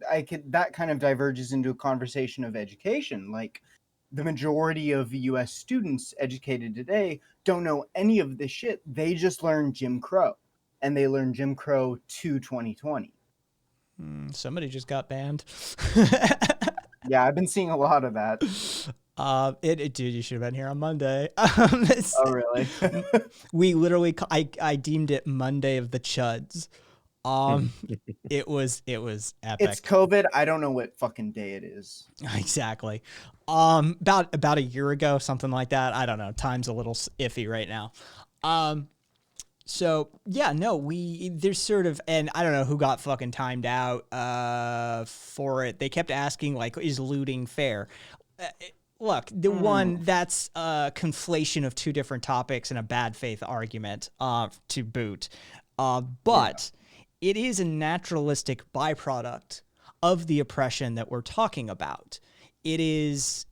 that kind of diverges into a conversation of education. Like the majority of U.S. students educated today don't know any of this shit. They just learn Jim Crow. And they learned Jim Crow to 2020. Somebody just got banned. Yeah, I've been seeing a lot of that. Dude, you should have been here on Monday. Oh, really? We literally, I deemed it Monday of the Chuds. It was epic. It's COVID. I don't know what fucking day it is. Exactly. About a year ago, something like that. I don't know. Time's a little iffy right now. So yeah, no, there's sort of, and I don't know who got fucking timed out for it. They kept asking like, is looting fair? Look, the one that's a conflation of two different topics and a bad faith argument to boot. But it is a naturalistic byproduct of the oppression that we're talking about. It is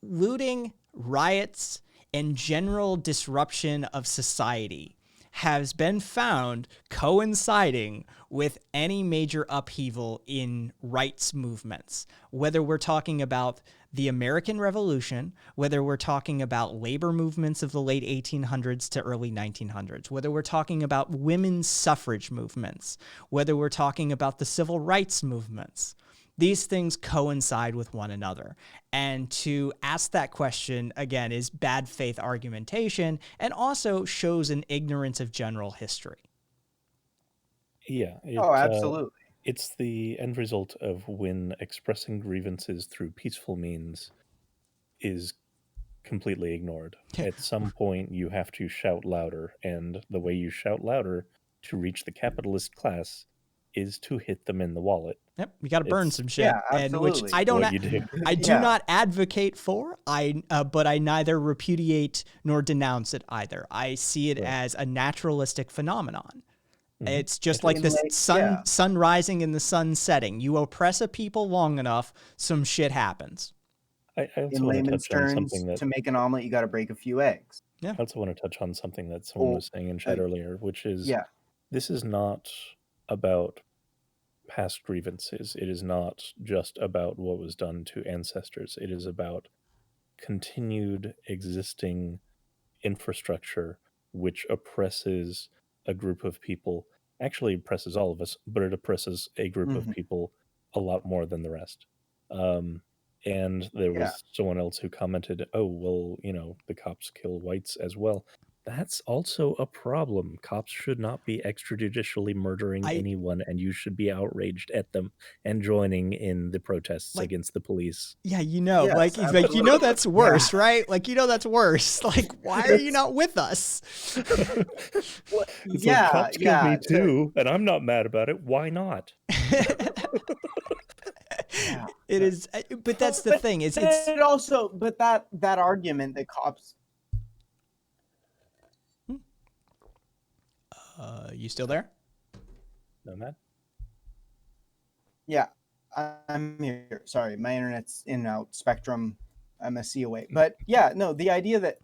looting, riots, and general disruption of society has been found coinciding with any major upheaval in rights movements, whether we're talking about the American Revolution, whether we're talking about labor movements of the late 1800s to early 1900s, whether we're talking about women's suffrage movements, whether we're talking about the civil rights movements. These things coincide with one another. And to ask that question, again, is bad faith argumentation and also shows an ignorance of general history. Yeah. Absolutely. It's the end result of when expressing grievances through peaceful means is completely ignored. At some point, you have to shout louder, and the way you shout louder to reach the capitalist class is to hit them in the wallet. Yep, you got to burn some shit, Yeah, and which absolutely. I don't. What you do. I do not advocate for. But I neither repudiate nor denounce it either. I see it as a naturalistic phenomenon. It's just like the sun rising and the sun setting. You oppress a people long enough, some shit happens. I also In want to layman's touch on terms, something that to make an omelet, you got to break a few eggs. Yeah. I also want to touch on something that someone was saying in chat earlier, which is Yeah. this is not about past grievances. It is not just about what was done to ancestors. It is about continued existing infrastructure which oppresses a group of people. Actually oppresses all of us, but it oppresses a group of Mhm. people a lot more than the rest. And there Yeah. was someone else who commented, oh, well, the cops kill whites as well. That's also a problem. Cops should not be extrajudicially murdering anyone, and you should be outraged at them and joining in the protests against the police. Yeah, Yes, like absolutely. that's Yeah. worse, right? Like that's worse. Like, why are you not with us? It's Yeah, like cops yeah, kill me to- too, and I'm not mad about it. Why not? It is, but that's the thing. It's it also, but that argument that cops. You still there? No, Matt? Yeah, I'm here. Sorry, my internet's in and out. Spectrum, I'm a C away. But yeah, no, the idea that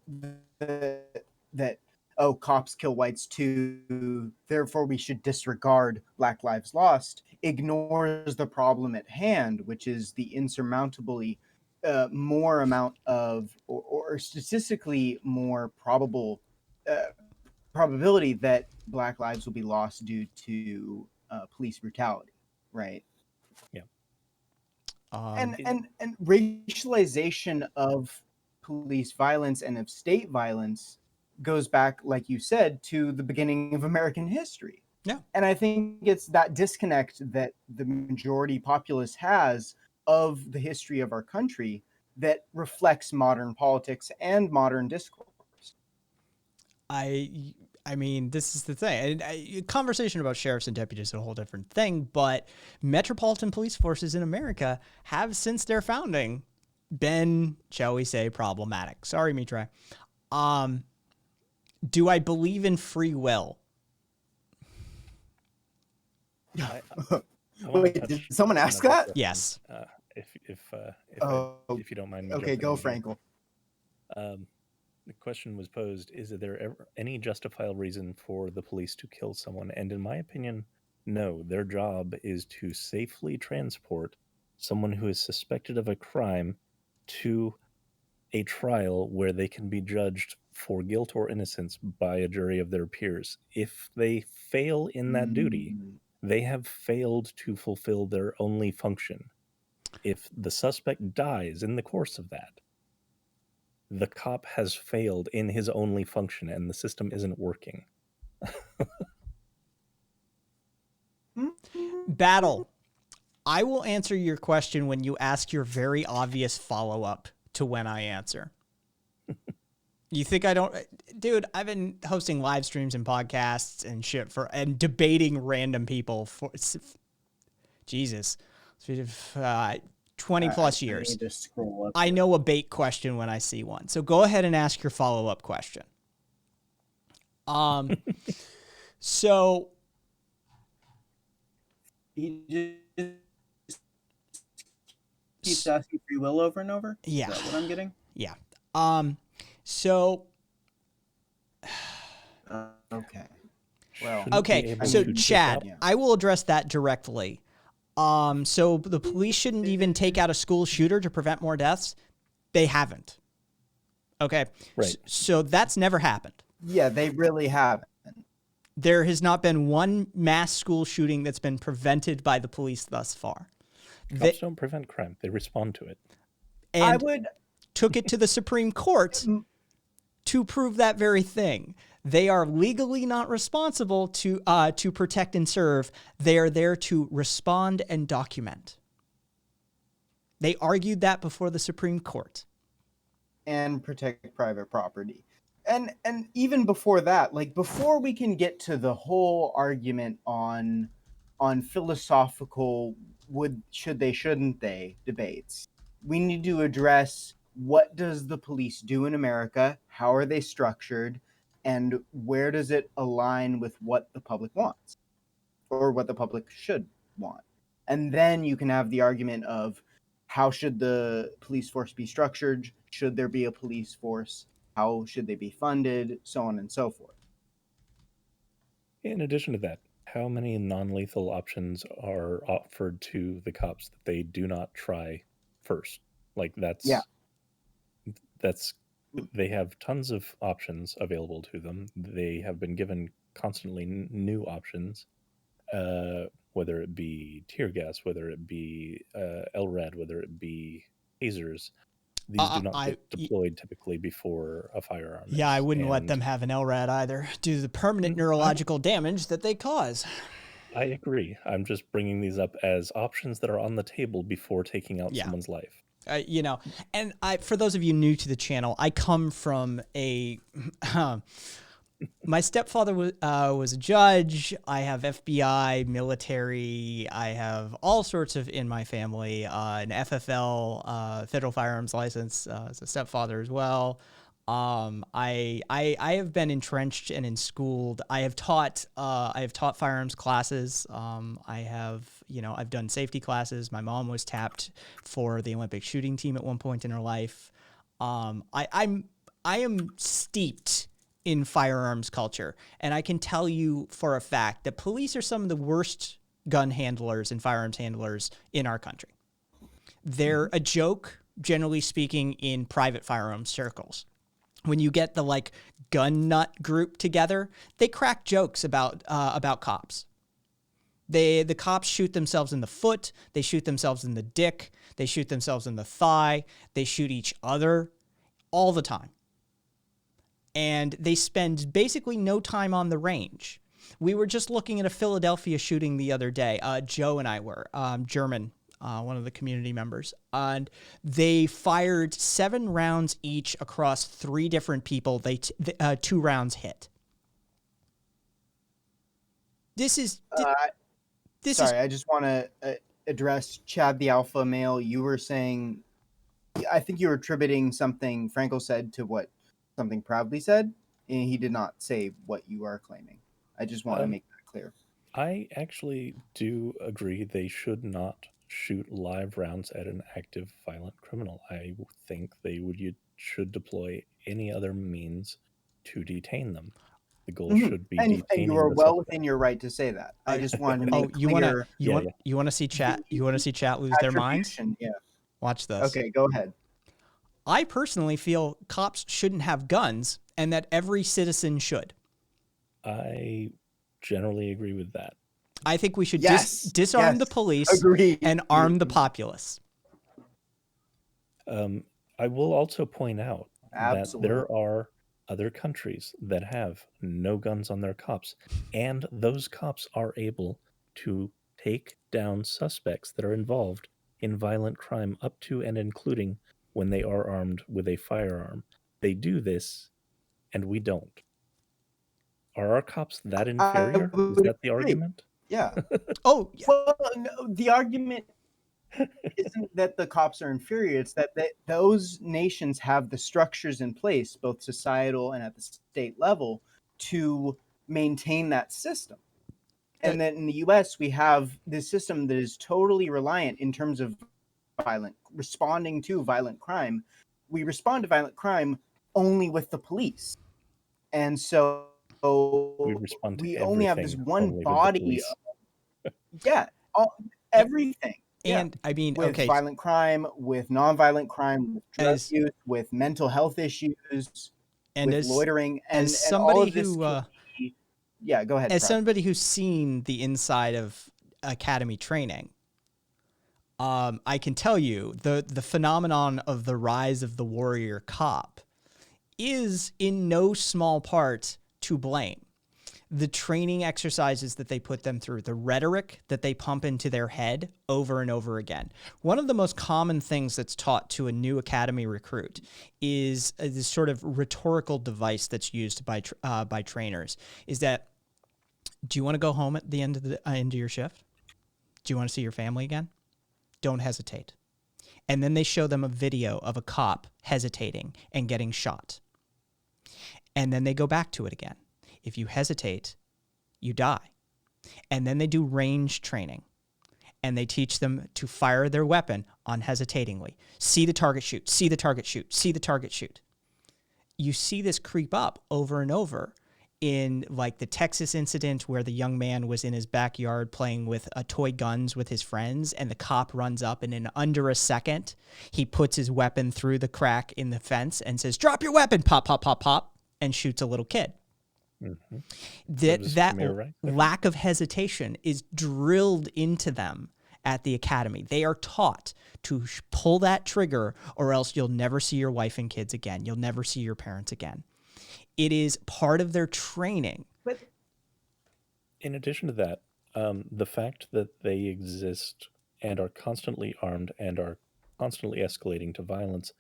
cops kill whites too, therefore we should disregard Black Lives Lost, ignores the problem at hand, which is the insurmountably more amount of, or statistically more probability that Black lives will be lost due to police brutality, right? Yeah. And racialization of police violence and of state violence goes back, like you said, to the beginning of American history. Yeah. And I think it's that disconnect that the majority populace has of the history of our country that reflects modern politics and modern discourse. I mean, this is the thing. A conversation about sheriffs and deputies is a whole different thing, but metropolitan police forces in America have, since their founding, been, shall we say, problematic. Sorry, Mitra. Do I believe in free will? Wait, did someone ask that? Yes. If you don't mind me. Okay, go, jumping in Frankel. here. The question was posed, is there ever any justifiable reason for the police to kill someone? And in my opinion, no. Their job is to safely transport someone who is suspected of a crime to a trial where they can be judged for guilt or innocence by a jury of their peers. If they fail in that duty, they have failed to fulfill their only function. If the suspect dies in the course of that, the cop has failed in his only function and the system isn't working. Battle. I will answer your question when you ask your very obvious follow-up to when I answer. You think I don't? Dude, I've been hosting live streams and podcasts and shit and debating random people for Jesus, 20 plus years. I need to scroll up. I know a bait question when I see one. So go ahead and ask your follow-up question. So He just keeps asking free will over and over? Yeah. Is that what I'm getting? Yeah. So okay. Well, okay, so Chad, I will address that directly. So the police shouldn't even take out a school shooter to prevent more deaths. They haven't. Okay. Right. So that's never happened. Yeah, they really haven't. There has not been one mass school shooting that's been prevented by the police thus far. Cops don't prevent crime; they respond to it. And I would took it to the Supreme Court to prove that very thing. They are legally not responsible to protect and serve. They are there to respond and document. They argued that before the Supreme Court. And protect private property. And even before that, like before we can get to the whole argument on philosophical should they, shouldn't they debates, we need to address what does the police do in America, how are they structured, and where does it align with what the public wants or what the public should want. And then you can have the argument of how should the police force be structured? Should there be a police force? How should they be funded? So on and so forth. In addition to that, how many non-lethal options are offered to the cops that they do not try first? Like that's they have tons of options available to them. They have been given constantly new options, whether it be tear gas, whether it be LRAD, whether it be tasers. These do not get deployed typically before a firearm. Yeah, I wouldn't let them have an LRAD either, due to the permanent neurological damage that they cause. I agree. I'm just bringing these up as options that are on the table before taking out someone's life. And for those of you new to the channel, I come from my stepfather was a judge. I have FBI, military. I have all sorts of in my family. An FFL, federal firearms license, as a stepfather as well. I have been entrenched and in schooled. I have taught firearms classes. I've done safety classes. My mom was tapped for the Olympic shooting team at one point in her life. I am steeped in firearms culture, and I can tell you for a fact that police are some of the worst gun handlers and firearms handlers in our country. They're a joke, generally speaking, in private firearms circles. When you get the gun nut group together, they crack jokes about cops. The cops shoot themselves in the foot, they shoot themselves in the dick, they shoot themselves in the thigh, they shoot each other all the time. And they spend basically no time on the range. We were just looking at a Philadelphia shooting the other day. Joe and I were, German, one of the community members, and they fired 7 rounds each across 3 different people. 2 rounds hit. I just want to address Chad the Alpha Male. You were saying, I think you were attributing something Frankel said to what something Proudly said, and he did not say what you are claiming. I just want to make that clear. I actually do agree they should not shoot live rounds at an active violent criminal. I think should deploy any other means to detain them. The goal should be detaining. And you are well within your right to say that. I just wanted to make clear. You want to see chat? You want to see chat lose their minds? Yeah. Watch this. Okay, go ahead. I personally feel cops shouldn't have guns and that every citizen should. I generally agree with that. I think we should disarm the police and arm the populace. I will also point out that there are other countries that have no guns on their cops, and those cops are able to take down suspects that are involved in violent crime up to and including when they are armed with a firearm. They do this, and we don't. Are our cops that inferior? Is that the argument? Yeah. Well, no, the argument isn't that the cops are inferior. It's that those nations have the structures in place, both societal and at the state level, to maintain that system. And then in the U.S., we have this system that is totally reliant in terms of responding to violent crime. We respond to violent crime only with the police. And so we only have this one body. Everything. And I mean, with violent crime, with nonviolent crime, with drug use, with mental health issues, and with loitering, and somebody all of this who, go ahead. As somebody who's seen the inside of academy training, I can tell you the phenomenon of the rise of the warrior cop is in no small part to blame. The training exercises that they put them through, the rhetoric that they pump into their head over and over again. One of the most common things that's taught to a new academy recruit is this sort of rhetorical device that's used by trainers. Is that, do you want to go home at the end of your shift? Do you want to see your family again? Don't hesitate. And then they show them a video of a cop hesitating and getting shot. And then they go back to it again. If you hesitate, you die. And then they do range training. and they teach them to fire their weapon unhesitatingly. See the target, shoot. See the target, shoot. See the target, shoot. You see this creep up over and over in like the Texas incident where the young man was in his backyard playing with toy guns with his friends, and the cop runs up and in under a second, he puts his weapon through the crack in the fence and says, "Drop your weapon," pop, pop, pop, pop, and shoots a little kid. Mm-hmm. That lack of hesitation is drilled into them at the academy. They are taught to pull that trigger, or else you'll never see your wife and kids again. You'll never see your parents again. It is part of their training. But in addition to that, the fact that they exist and are constantly armed and are constantly escalating to violence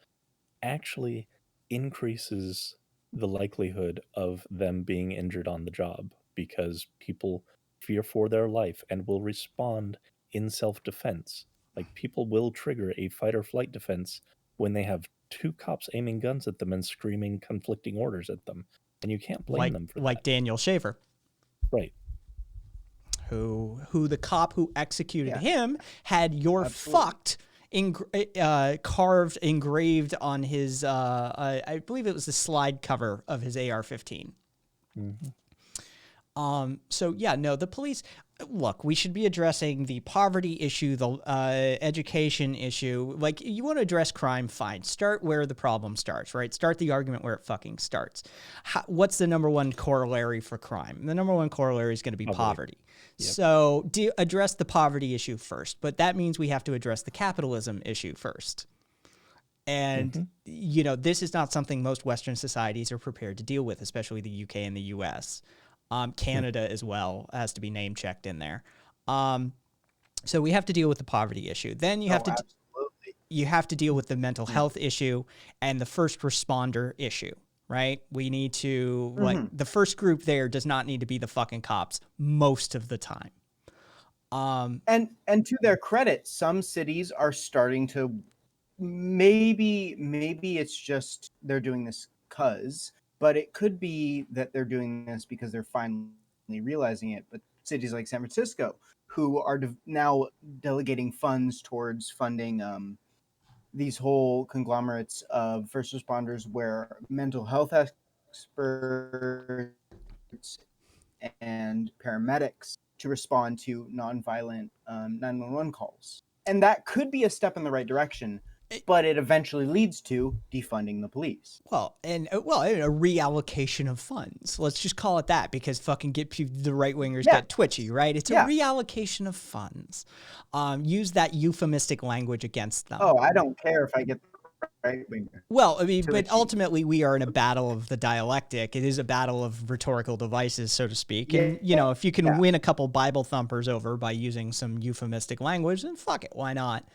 actually increases the likelihood of them being injured on the job, because people fear for their life and will respond in self-defense. Like, people will trigger a fight or flight defense when they have two cops aiming guns at them and screaming conflicting orders at them. And you can't blame them for that. Like Daniel Shaver. Right. Who the cop who executed him had "you're fucked" carved, engraved on his, I believe it was the slide cover of his AR-15. Mm-hmm. So yeah, no, the police, look, we should be addressing the poverty issue, the education issue. Like, you want to address crime, fine. Start where the problem starts, right? Start the argument where it fucking starts. What's the number one corollary for crime? The number one corollary is going to be poverty. Yep. So address the poverty issue first, but that means we have to address the capitalism issue first. And, you know, this is not something most Western societies are prepared to deal with, especially the UK and the US. Canada as well has to be name checked in there. So we have to deal with the poverty issue. Then you have you have to deal with the mental health issue and the first responder issue, right? We need to, like, the first group there does not need to be the fucking cops most of the time. And to their credit, some cities are starting to, maybe it's just they're doing this but it could be that they're doing this because they're finally realizing it. But cities like San Francisco, who are now delegating funds towards funding these whole conglomerates of first responders, where mental health experts and paramedics to respond to nonviolent 911 calls. And that could be a step in the right direction, but it eventually leads to defunding the police. Well, and a reallocation of funds. Let's just call it that, because fucking the right wingers get twitchy, right? It's a reallocation of funds. Use that euphemistic language against them. Oh, I don't care if I get the right winger. Well, I mean, but ultimately we are in a battle of the dialectic. It is a battle of rhetorical devices, so to speak. And, you know, if you can win a couple Bible thumpers over by using some euphemistic language, then fuck it, why not?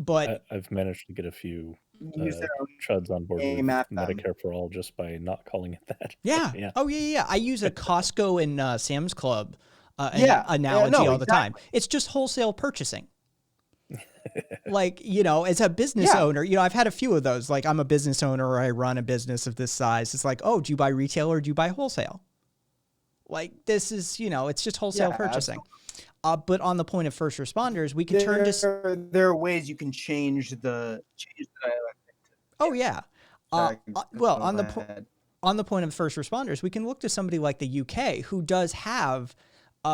But I've managed to get a few chuds on board with Medicare for All just by not calling it that. Yeah. Yeah. Oh, yeah. I use a Costco and Sam's Club analogy all the time. It's just wholesale purchasing. Like, you know, as a business owner, you know, I've had a few of those. Like, I'm a business owner, or I run a business of this size. It's like, oh, do you buy retail or do you buy wholesale? Like, this is, you know, it's just wholesale purchasing. Absolutely. But on the point of first responders, we can turn to... There are ways you can change the dialectic. Oh, yeah. Well, on the point of first responders, we can look to somebody like the UK, who does have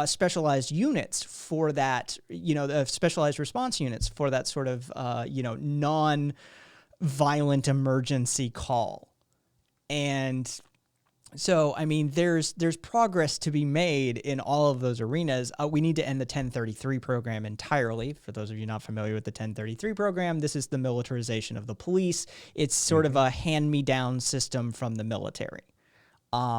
specialized units for that, you know, specialized response units for that sort of, you know, non-violent emergency call. And... so, I mean, there's progress to be made in all of those arenas. We need to end the 1033 program entirely. For those of you not familiar with the 1033 program, this is the militarization of the police. It's sort of a hand-me-down system from the military.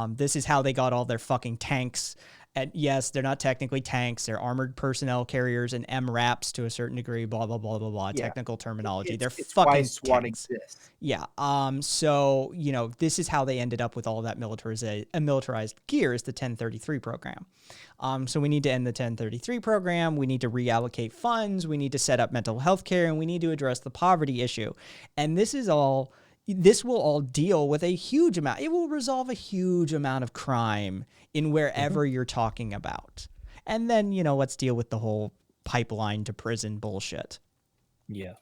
This is how they got all their fucking tanks. And yes, they're not technically tanks. They're armored personnel carriers and MRAPs to a certain degree, blah, blah, blah, blah, blah, technical terminology. They're fucking SWAT tanks. Exists. Yeah. So, you know, this is how they ended up with all that militarized gear, is the 1033 program. So we need to end the 1033 program. We need to reallocate funds. We need to set up mental health care, and we need to address the poverty issue. And this will all deal with a huge amount. It will resolve a huge amount of crime in wherever you're talking about. And then, let's deal with the whole pipeline to prison bullshit. Yeah.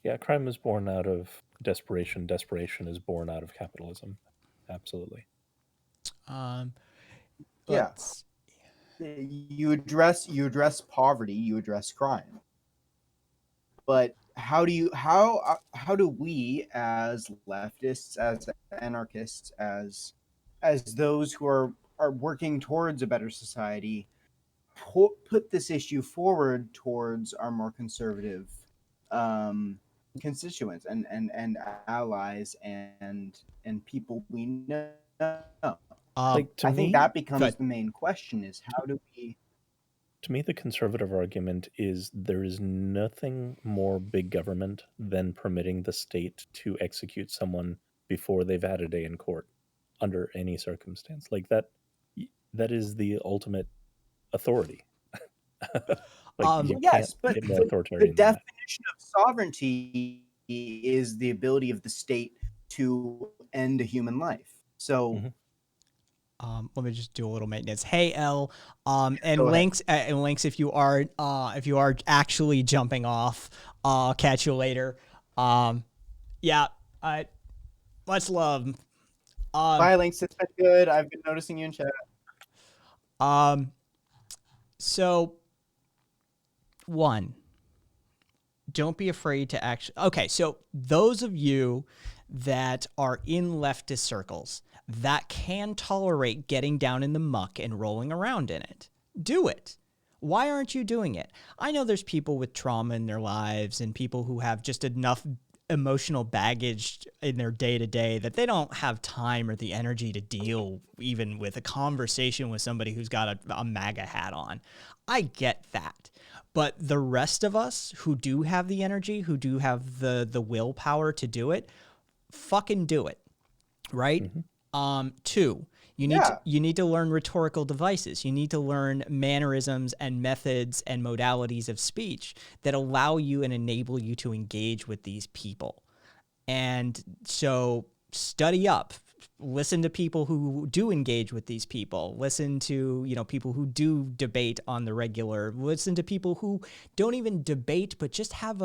Yeah, crime is born out of desperation. Desperation is born out of capitalism. Absolutely. Yeah. You address poverty, you address crime. But how do we as leftists, as anarchists, as those who are working towards a better society put this issue forward towards our more conservative constituents and allies and people we know? I think that becomes the main question: is how do we? To me, the conservative argument is there is nothing more big government than permitting the state to execute someone before they've had a day in court under any circumstance. Like that is the ultimate authority. Yes, but the definition of sovereignty is the ability of the state to end a human life. So let me just do a little maintenance. Hey L, and links if you are actually jumping off. Catch you later. Yeah, much love. Bye, Links. It's been good. I've been noticing you in chat. So one, don't be afraid to actually. Okay, so those of you that are in leftist circles that can tolerate getting down in the muck and rolling around in it, do it. Why aren't you doing it? I know there's people with trauma in their lives and people who have just enough emotional baggage in their day-to-day that they don't have time or the energy to deal even with a conversation with somebody who's got a MAGA hat on. I get that. But the rest of us who do have the energy, who do have the willpower to do it, fucking do it. Right? Mm-hmm. Two, you need to learn rhetorical devices. You need to learn mannerisms and methods and modalities of speech that allow you and enable you to engage with these people. And so study up, listen to people who do engage with these people, listen to, people who do debate on the regular, listen to people who don't even debate, but just have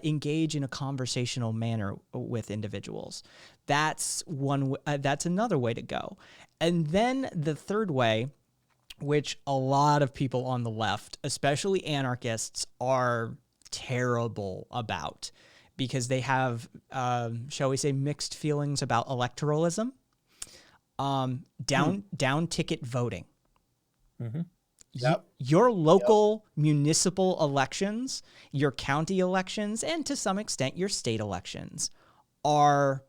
engage in a conversational manner with individuals. That's that's another way to go. And then the third way, which a lot of people on the left, especially anarchists, are terrible about because they have, shall we say, mixed feelings about electoralism. Down ticket voting. Mm-hmm. Yep. Your local municipal elections, your county elections, and to some extent your state elections are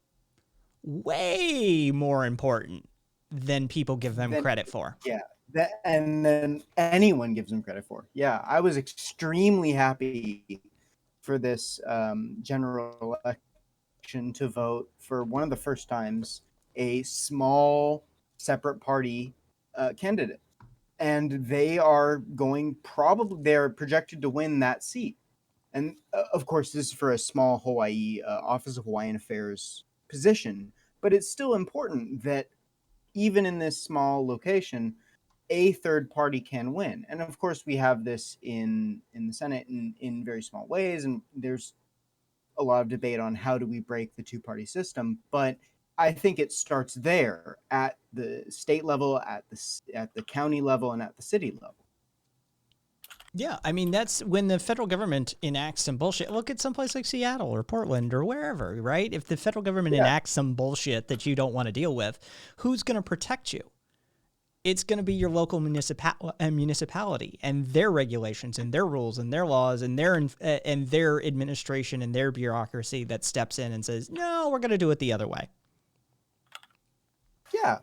way more important than people give them credit for. Yeah, and then anyone gives them credit for. Yeah, I was extremely happy for this general election to vote for one of the first times a small separate party candidate, and they're projected to win that seat. And of course, this is for a small Hawaii Office of Hawaiian Affairs position, but it's still important that even in this small location, a third party can win. And of course, we have this in the Senate in very small ways, and there's a lot of debate on how do we break the two-party system, but I think it starts there at the state level, at the county level, and at the city level. Yeah, I mean, that's when the federal government enacts some bullshit. Look at someplace like Seattle or Portland or wherever, right? If the federal government enacts some bullshit that you don't want to deal with, who's going to protect you? It's going to be your local municipality and their regulations and their rules and their laws and their administration and their bureaucracy that steps in and says, no, we're going to do it the other way. Yeah.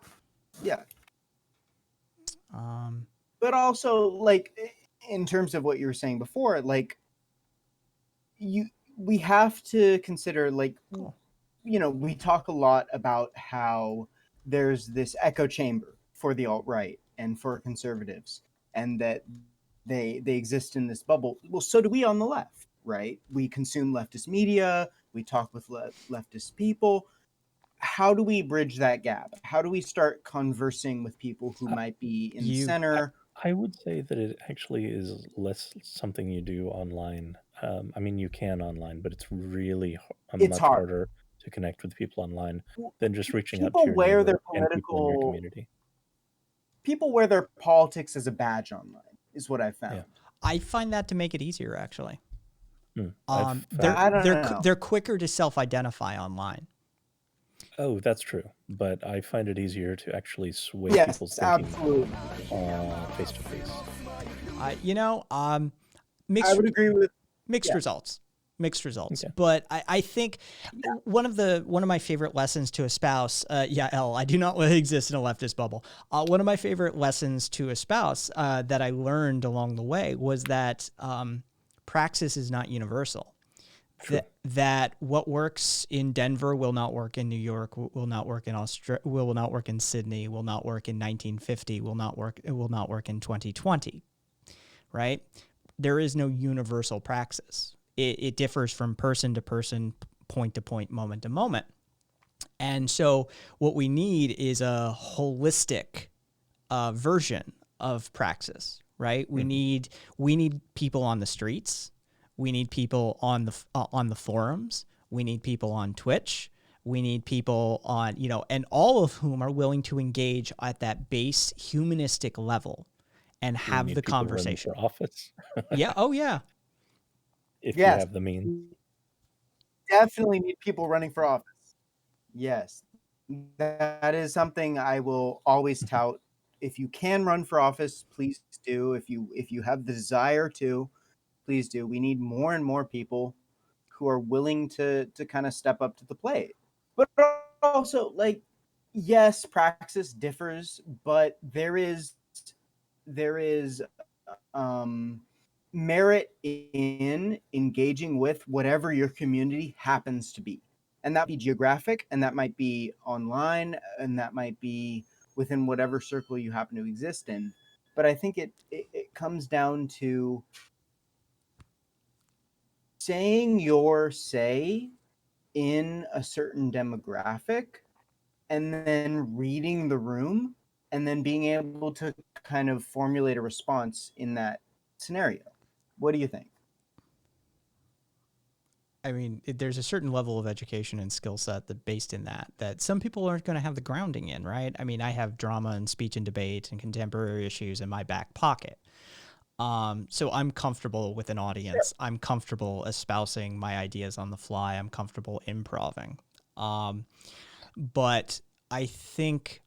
But also, like, in terms of what you were saying before, like, we have to consider, like, we talk a lot about how there's this echo chamber for the alt-right and for conservatives, and that they exist in this bubble. Well, so do we on the left, right? We consume leftist media, we talk with leftist people. How do we bridge that gap? How do we start conversing with people who might be in the center I would say that it actually is less something you do online. I mean, you can online, but it's really It's much hard. harder to connect with people online than just reaching out to People your wear their neighbor and people in your political community. people wear their politics as a badge online, is what I found. Yeah. I find that to make it easier, actually. I've They're I don't they're know. they're quicker to self-identify online. Oh, that's true. But I find it easier to actually sway Yes, people's thinking absolutely. face to face. Mixed. I would agree with mixed yeah. results. Mixed results. Okay. But I think one of my favorite lessons to espouse, I do not exist in a leftist bubble. One of my favorite lessons to espouse that I learned along the way was that praxis is not universal. That what works in Denver will not work in New York, will not work in Australia, will not work in Sydney, will not work in 1950, will not work in 2020, right? There is no universal praxis. It differs from person to person, point to point, moment to moment. And so what we need is a holistic version of praxis, right? We need people on the streets. We need people on the forums. We need people on Twitch. We need people on, and all of whom are willing to engage at that base humanistic level and Do you have need the people running conversation. for office? Yeah. Oh, yeah. If Yes. you have the means. Definitely need people running for office. Yes. That is something I will always tout. If you can run for office, please do. If you have the desire to, please do. We need more and more people who are willing to kind of step up to the plate. But also, like, yes, praxis differs, but there is merit in engaging with whatever your community happens to be. And that might be geographic, and that might be online, and that might be within whatever circle you happen to exist in. But I think it comes down to saying your say in a certain demographic and then reading the room and then being able to kind of formulate a response in that scenario. What do you think? I mean, there's a certain level of education and skill set that based in that some people aren't going to have the grounding in, right? I mean, I have drama and speech and debate and contemporary issues in my back pocket. So I'm comfortable with an audience. I'm comfortable espousing my ideas on the fly. I'm comfortable improving. But I think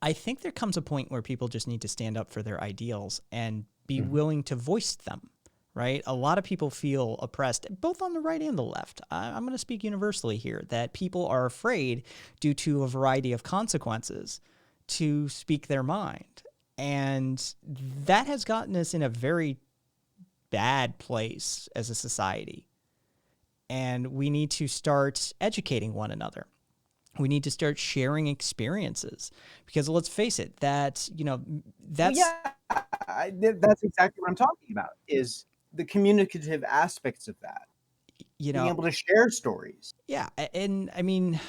there comes a point where people just need to stand up for their ideals and be willing to voice them, right? A lot of people feel oppressed, both on the right and the left. I'm going to speak universally here, that people are afraid due to a variety of consequences to speak their mind. And that has gotten us in a very bad place as a society. And we need to start educating one another. We need to start sharing experiences because let's face it, that's that's exactly what I'm talking about is the communicative aspects of that. Being able to share stories. Yeah. And I mean,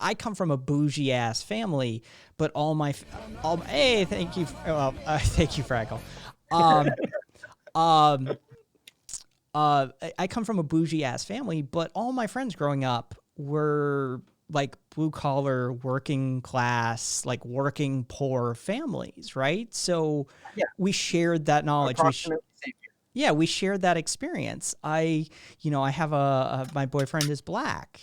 I come from a bougie ass family, but hey, thank you. Thank you, Fraggle. I come from a bougie ass family, but all my friends growing up were like blue collar, working class, like working poor families, right? So we shared that knowledge. We shared that experience. I have my boyfriend is black.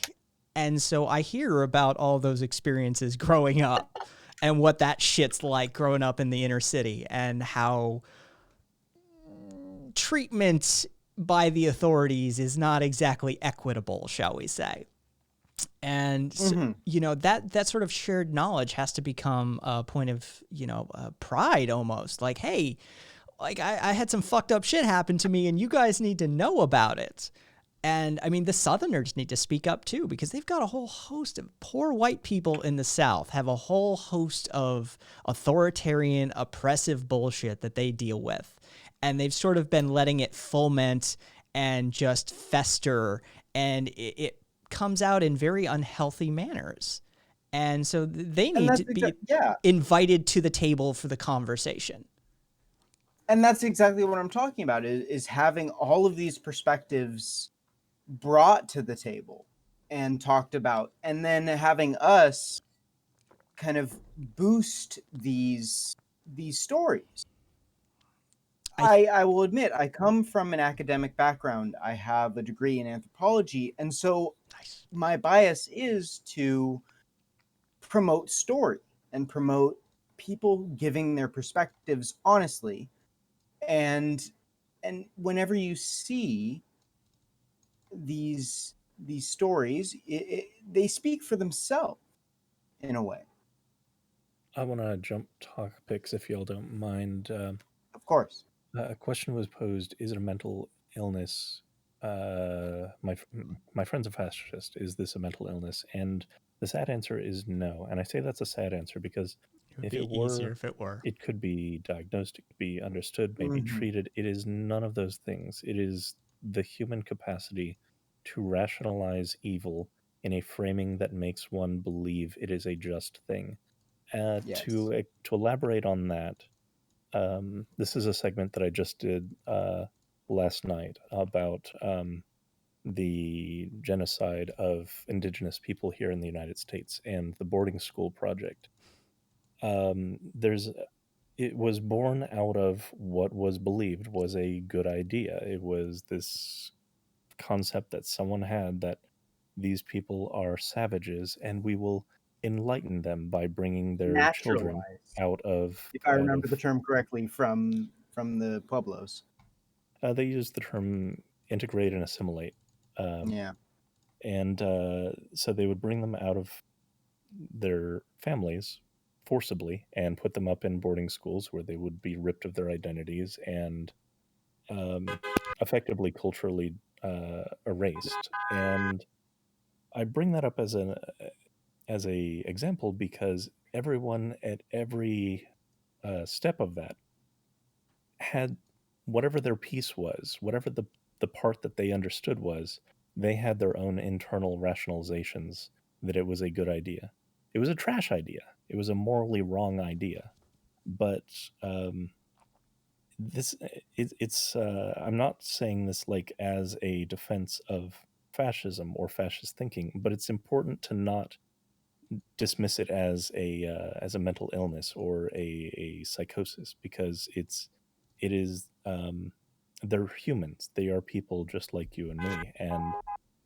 And so I hear about all those experiences growing up and what that shit's like growing up in the inner city and how treatment by the authorities is not exactly equitable, shall we say. And, so, that sort of shared knowledge has to become a point of, pride almost. Like, hey, like I had some fucked up shit happen to me and you guys need to know about it. And I mean, the Southerners need to speak up too, because they've got a whole host of poor white people in the South have a whole host of authoritarian, oppressive bullshit that they deal with. And they've sort of been letting it foment and just fester. And it comes out in very unhealthy manners. And so they need to be invited to the table for the conversation. And that's exactly what I'm talking about, is having all of these perspectives brought to the table and talked about, and then having us kind of boost these stories. I will admit, I come from an academic background. I have a degree in anthropology, and so my bias is to promote story and promote people giving their perspectives honestly. And whenever you see these stories, they speak for themselves in a way. I want to jump topics if y'all don't mind. Of course. A question was posed: is it a mental illness? My friend's a fascist. Is this a mental illness? And the sad answer is no. And I say that's a sad answer because It would if be it were, easier if it were. it could be diagnosed, it could be understood, maybe Mhm. treated. It is none of those things. It is the human capacity to rationalize evil in a framing that makes one believe it is a just thing. Yes. To elaborate on that, this is a segment that I just did last night about the genocide of indigenous people here in the United States and the boarding school project. It was born out of what was believed was a good idea. It was this concept that someone had that these people are savages and we will enlighten them by bringing their children Naturalized, out of if I remember the term correctly from the Pueblos. They use the term integrate and assimilate. Yeah. And so they would bring them out of their families forcibly and put them up in boarding schools where they would be ripped of their identities and effectively culturally erased. And I bring that up as a example because everyone at every step of that had whatever their piece was, whatever the part that they understood was, they had their own internal rationalizations that it was a good idea. It was a trash idea. It was a morally wrong idea. But it's I'm not saying this like as a defense of fascism or fascist thinking, but it's important to not dismiss it as a mental illness or a psychosis because it is they're humans. They are people just like you and me, and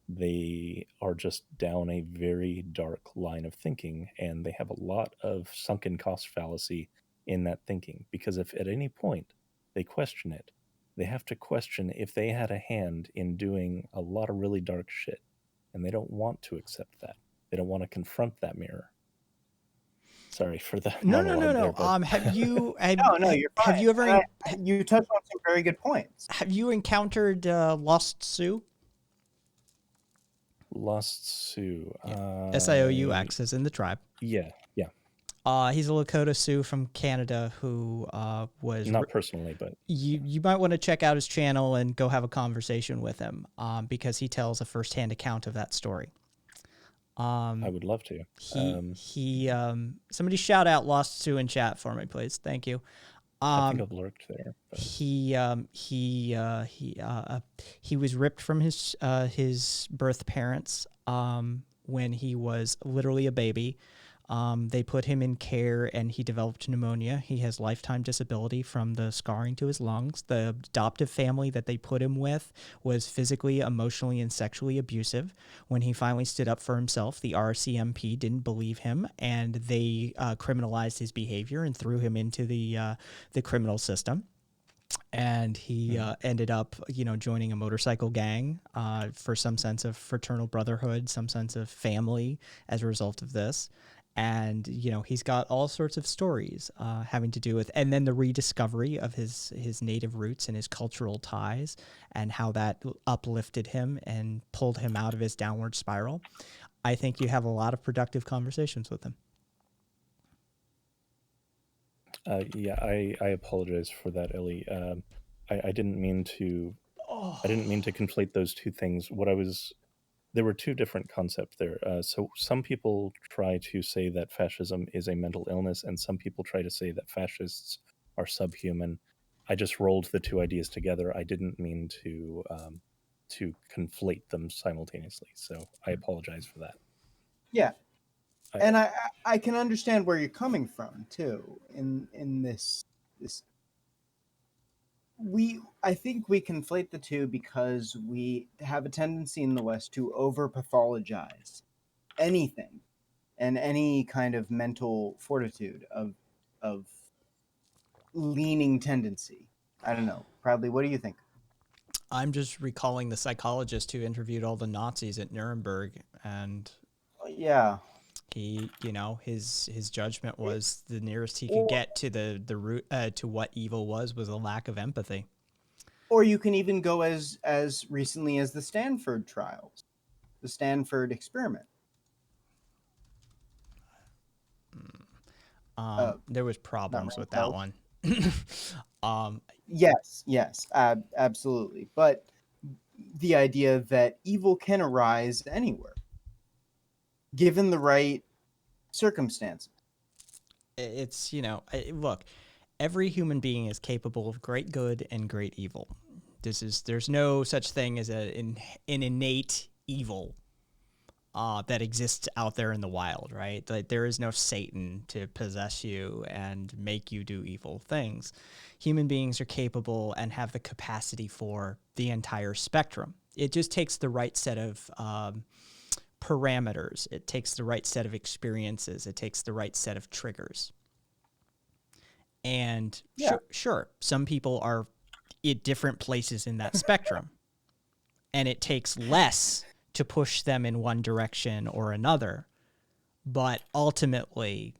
they are just down a very dark line of thinking, and they have a lot of sunken cost fallacy in that thinking because if at any point they question it, they have to question if they had a hand in doing a lot of really dark shit, and they don't want to accept that. They don't want to confront that mirror. Sorry for the No. there, but- Have you? No, you're fine. Have you ever? You touched on some very good points. Have you encountered Lost Sioux? Lost Sioux. Sioux is in the tribe. Yeah. He's a Lakota Sioux from Canada who was Not personally, but you might want to check out his channel and go have a conversation with him because he tells a firsthand account of that story. I would love to. Somebody shout out Lost Sioux in chat for me, please. Thank you. I think I've lurked there. But. He was ripped from his birth parents when he was literally a baby. They put him in care and he developed pneumonia. He has lifetime disability from the scarring to his lungs. The adoptive family that they put him with was physically, emotionally, and sexually abusive. When he finally stood up for himself, the RCMP didn't believe him and they criminalized his behavior and threw him into the criminal system. And he ended up, joining a motorcycle gang for some sense of fraternal brotherhood, some sense of family as a result of this. And, he's got all sorts of stories having to do with, and then the rediscovery of his native roots and his cultural ties and how that uplifted him and pulled him out of his downward spiral. I think you have a lot of productive conversations with him. I apologize for that, Ellie. I didn't mean to. I didn't mean to conflate those two things. There were two different concepts there. So some people try to say that fascism is a mental illness, and some people try to say that fascists are subhuman. I just rolled the two ideas together. I didn't mean to conflate them simultaneously. So I apologize for that. Yeah, and I can understand where you're coming from too. In this I think we conflate the two because we have a tendency in the West to over pathologize anything and any kind of mental fortitude of leaning tendency. I don't know. Probably. What do you think? I'm just recalling the psychologist who interviewed all the Nazis at Nuremberg, and yeah, he, his judgment was the nearest he could get to the root to what evil was a lack of empathy. Or you can even go as recently as the Stanford trials, the Stanford experiment. There was problems with that one. Yes, absolutely. But the idea that evil can arise anywhere, given the right circumstances. It's, look, every human being is capable of great good and great evil. There's no such thing as an innate evil that exists out there in the wild, right? Like, there is no Satan to possess you and make you do evil things. Human beings are capable and have the capacity for the entire spectrum. It just takes the right set of parameters. It takes the right set of experiences. It takes the right set of triggers. And sure, some people are at different places in that spectrum, and it takes less to push them in one direction or another. But ultimately,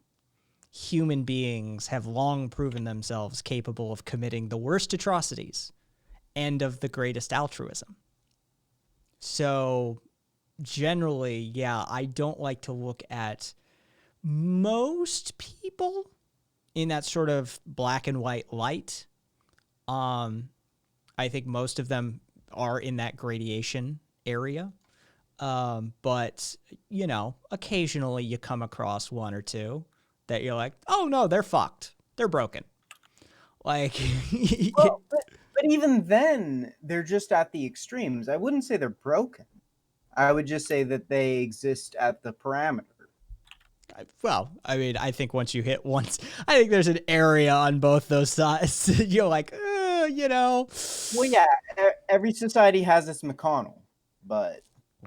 human beings have long proven themselves capable of committing the worst atrocities and of the greatest altruism. So generally, yeah, I don't like to look at most people in that sort of black and white light. I think most of them are in that gradation area. But, occasionally you come across one or two that you're like, oh no, they're fucked. They're broken. Like, well, but even then, they're just at the extremes. I wouldn't say they're broken. I would just say that they exist at the parameter. Well, I mean, I think once you hit once, I think there's an area on both those sides. You're like, Well, yeah, every society has its McConnell, but.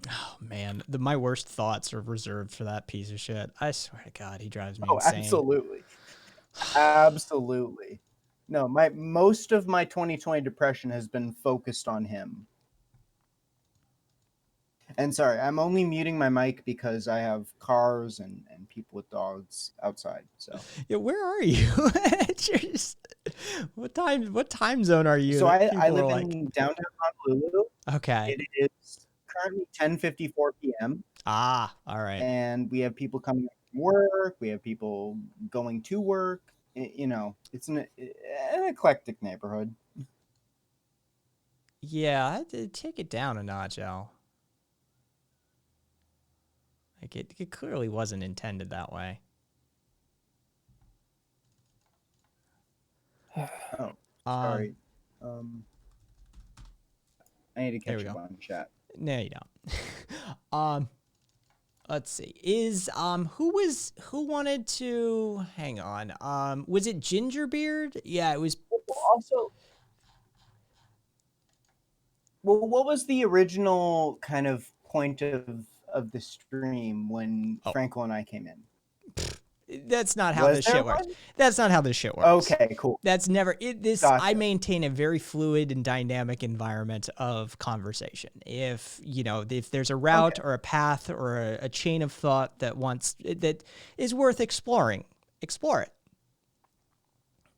Oh man, my worst thoughts are reserved for that piece of shit. I swear to God, he drives me insane. Absolutely. No, most of my 2020 depression has been focused on him. And sorry, I'm only muting my mic because I have cars and people with dogs outside. So yeah, where are you? What time zone are you? So I live in downtown Honolulu. Okay. It is currently 10:54 p.m. Ah, all right. And we have people coming from work. We have people going to work. It's an eclectic neighborhood. Yeah, take it down a notch, Al. Like it clearly wasn't intended that way. Oh, sorry. I need to catch up on chat. No, you don't. Let's see. Who wanted to hang on? Was it Gingerbeard? Yeah, it was. Also, well, what was the original kind of point of the stream when Franco and I came in? That's not how this shit works. That's not how this shit works. Okay, cool. That's never Gotcha. I maintain a very fluid and dynamic environment of conversation. If there's a route or a path or a chain of thought that is worth exploring, explore it.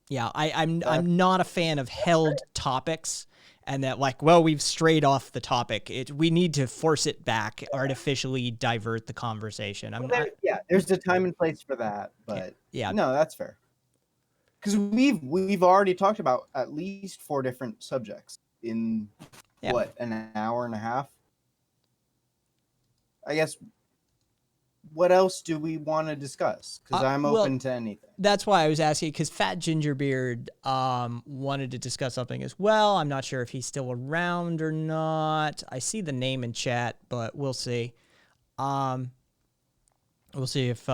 Yeah, I'm not a fan of held topics and that we've strayed off the topic. We need to force it back, artificially divert the conversation. There's a time and place for that, but yeah, no, that's fair. Because we've already talked about at least 4 different subjects in an hour and a half. I guess what else do we want to discuss? Because I'm well, open to anything. That's why I was asking, because Fat Gingerbeard wanted to discuss something as well. I'm not sure if he's still around or not. I see the name in chat, but we'll see. We'll see if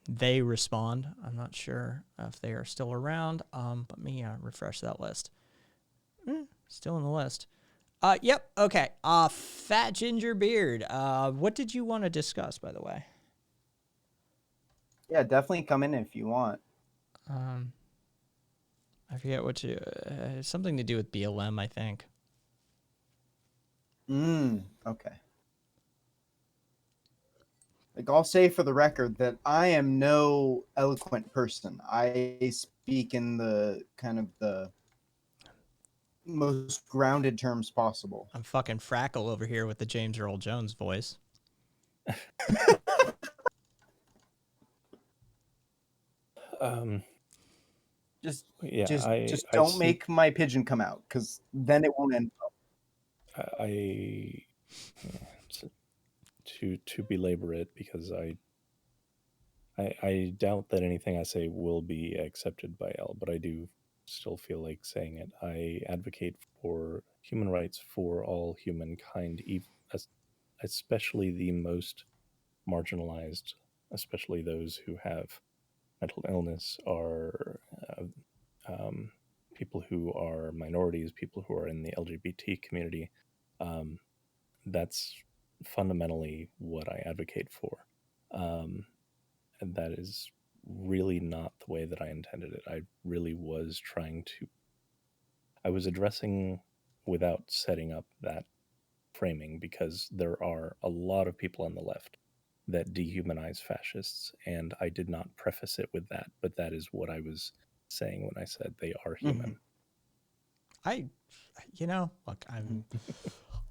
they respond. I'm not sure if they are still around. Let me refresh that list. Still in the list. Yep. Okay. Fat Gingerbeard. What did you want to discuss, by the way? Yeah, definitely come in if you want. I forget what you. Something to do with BLM, I think. Okay. Like, I'll say for the record that I am no eloquent person. I speak in the kind of the most grounded terms possible. I'm fucking Frackle over here with the James Earl Jones voice. Just Yeah, just I don't see- make my pigeon come out, because then it won't end well. To belabor it, because I doubt that anything I say will be accepted by L, but I do still feel like saying it. I advocate for human rights for all humankind, especially the most marginalized, especially those who have mental illness, are people who are minorities, people who are in the LGBT community. That's fundamentally what I advocate for. And that is really not the way that I intended it. I really was I was addressing without setting up that framing, because there are a lot of people on the left that dehumanize fascists, and I did not preface it with that, but that is what I was saying when I said they are human. Look,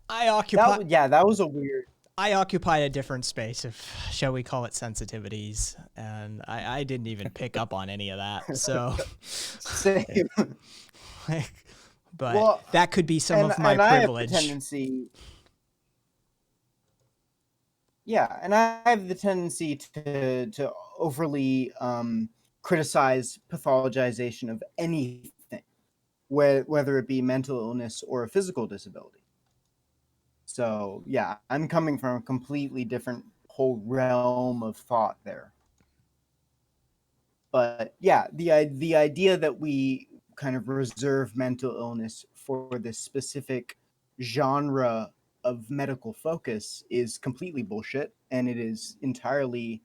I occupy. That was a weird. I occupy a different space of, shall we call it, sensitivities, and I didn't even pick up on any of that. So, Same. but that could be some of my privilege. I have the tendency. Yeah, and I have the tendency to overly criticize pathologization of anything, whether it be mental illness or a physical disability. So yeah, I'm coming from a completely different whole realm of thought there. But yeah, the idea that we kind of reserve mental illness for this specific genre of medical focus is completely bullshit, and it is entirely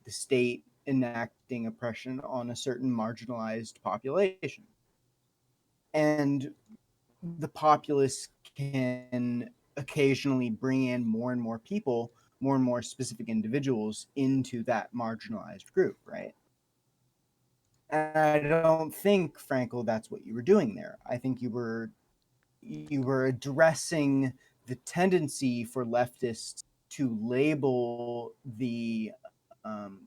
the state enacting oppression on a certain marginalized population. And the populace can occasionally bring in more and more people, more and more specific individuals into that marginalized group, right? And I don't think, Frankel, that's what you were doing there. I think you were addressing the tendency for leftists to label the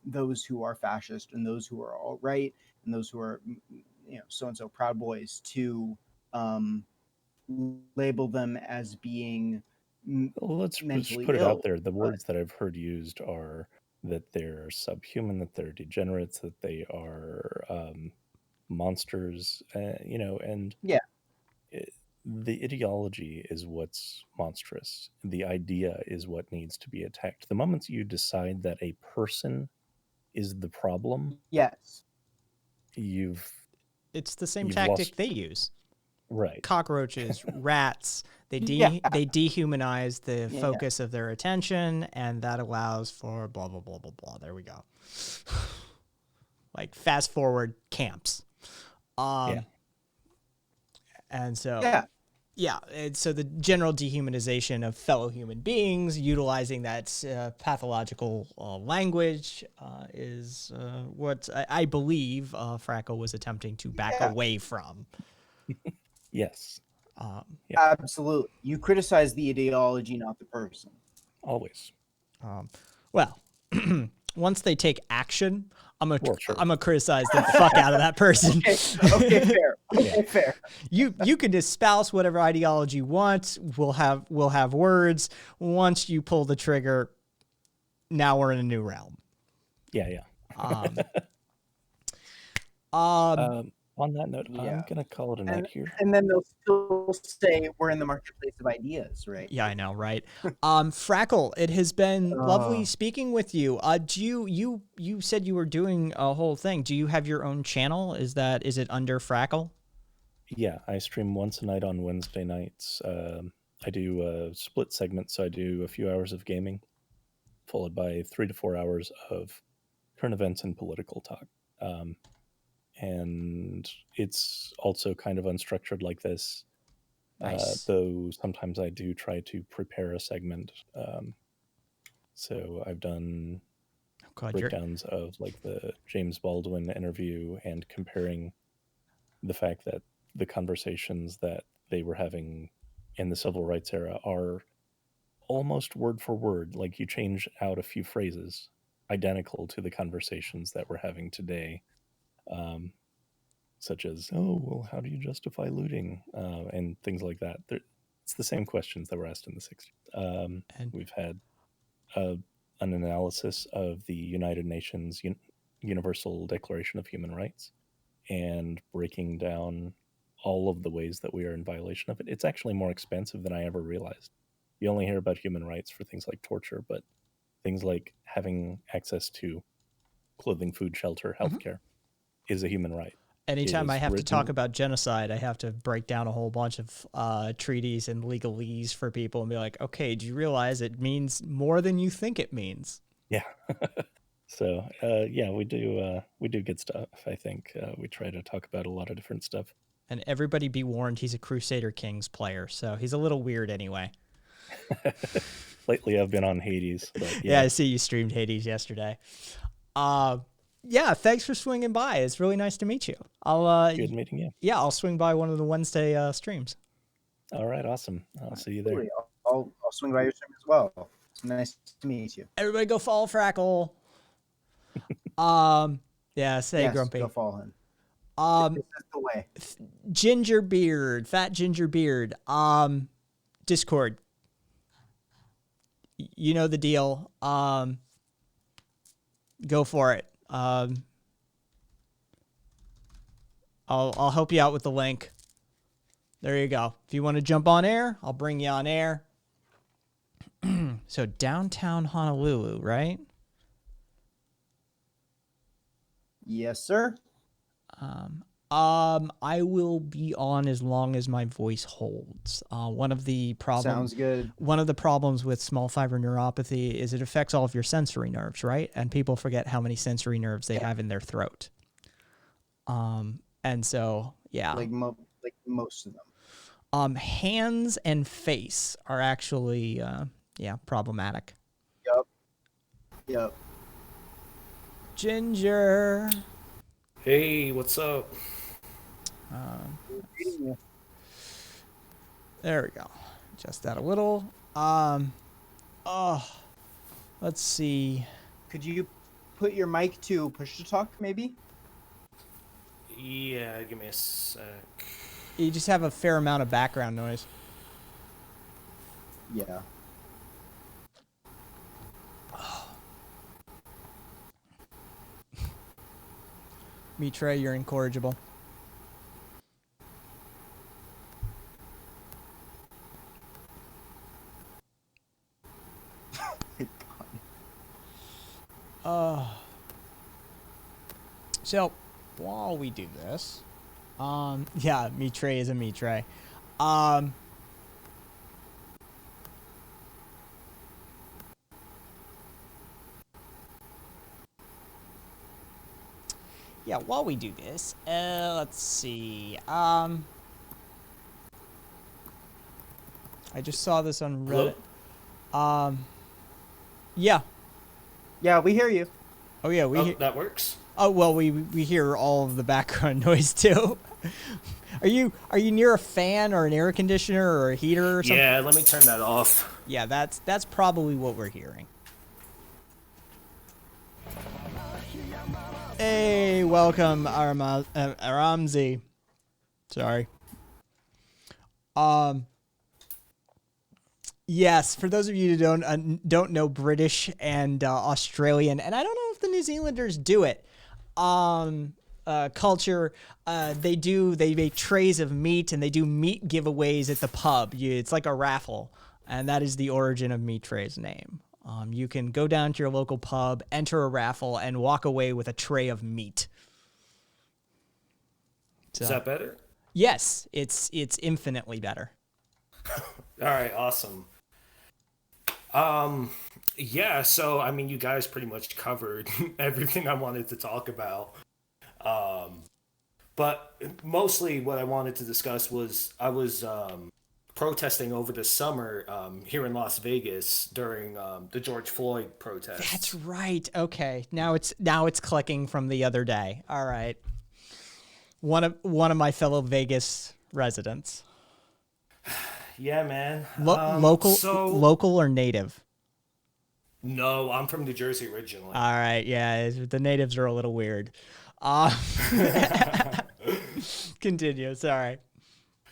those who are fascist and those who are alt-right and those who are, so-and-so Proud Boys, to label them as being let's mentally put it ill. out there. The words that I've heard used are that they're subhuman, that they're degenerates, that they are monsters, and yeah. The ideology is what's monstrous. The idea is what needs to be attacked. The moment you decide that a person is the problem, yes, it's the same tactic they use. Right. Cockroaches, rats, they dehumanize the focus of their attention, and that allows for blah, blah, blah, blah, blah. There we go. Like fast forward camps. And so, and so the general dehumanization of fellow human beings, utilizing that pathological language, is what I believe Frackle was attempting to back away from. Yes. Absolutely. You criticize the ideology, not the person. Always. Well, once they take action, I'm gonna criticize the fuck out of that person. Okay, fair. Okay, fair. You can espouse whatever ideology you want. We'll have words. Once you pull the trigger, now we're in a new realm. Yeah. On that note, I'm gonna call it a night here. And then they'll still say we're in the marketplace of ideas, right? Yeah, I know, right? Frackle, it has been lovely speaking with you. Do you said you were doing a whole thing? Do you have your own channel? Is it under Frackle? Yeah, I stream once a night on Wednesday nights. I do a split segment, so I do a few hours of gaming, followed by 3 to 4 hours of current events and political talk. And it's also kind of unstructured like this. Nice. Though sometimes I do try to prepare a segment. So I've done breakdowns of like the James Baldwin interview and comparing the fact that the conversations that they were having in the civil rights era are almost word for word. Like you change out a few phrases, identical to the conversations that we're having today. Such as, oh, well, how do you justify looting? And things like that. It's the same questions that were asked in the 60s. We've had an analysis of the United Nations Universal Declaration of Human Rights and breaking down all of the ways that we are in violation of it. It's actually more expansive than I ever realized. You only hear about human rights for things like torture, but things like having access to clothing, food, shelter, healthcare is a human right. Anytime I have to talk about genocide, I have to break down a whole bunch of treaties and legalese for people and be like, okay, do you realize it means more than you think it means? Yeah. So, yeah, we do good stuff, I think. We try to talk about a lot of different stuff. And everybody be warned, he's a Crusader Kings player, so he's a little weird anyway. Lately, I've been on Hades. But yeah, I see you streamed Hades yesterday. Yeah, thanks for swinging by. It's really nice to meet you. Good meeting you. Yeah, I'll swing by one of the Wednesday streams. All right, awesome. I'll see you there. I'll swing by your stream as well. It's nice to meet you. Everybody go follow Frackle. Yeah, say yes, Grumpy. Go follow him. This is the way. Gingerbeard, Fat Gingerbeard. Discord. You know the deal. Go for it. I'll help you out with the link. There you go. If you want to jump on air, I'll bring you on air. So downtown Honolulu, right? Yes, sir. I will be on as long as my voice holds. One of the problems. Sounds good. One of the problems with small fiber neuropathy is it affects all of your sensory nerves, right? And people forget how many sensory nerves they have in their throat. And so, yeah. Like most of them. Hands and face are actually, problematic. Yep. Ginger. Hey, what's up? There we go. Adjust that a little. Let's see. Could you put your mic to push to talk, maybe? Yeah, give me a sec. You just have a fair amount of background noise. Yeah. Mitre, you're incorrigible. So while we do this, yeah, Mitre is a Mitre. Yeah, while we do this, let's see. I just saw this on Reddit. Yeah. Yeah, we hear you. Oh yeah, that works. Oh well, we hear all of the background noise too. Are you near a fan or an air conditioner or a heater or something? Yeah, let me turn that off. Yeah, that's probably what we're hearing. Hey, welcome, Aramzi. Sorry. Yes, for those of you who don't know British and Australian, and I don't know of the New Zealanders do it. Culture, they make trays of meat and they do meat giveaways at the pub. It's like a raffle, and that is the origin of Meat Tray's name. You can go down to your local pub, enter a raffle, and walk away with a tray of meat. So, is that better? Yes, it's infinitely better. All right, awesome. Yeah, so I mean, you guys pretty much covered everything I wanted to talk about. But mostly what I wanted to discuss was I was protesting over the summer here in Las Vegas during the George Floyd protests. That's right. Okay, now it's clicking from the other day. All right, one of my fellow Vegas residents. Yeah, man. Local or native? No, I'm from New Jersey originally. All right, yeah, the natives are a little weird. Continue. Sorry.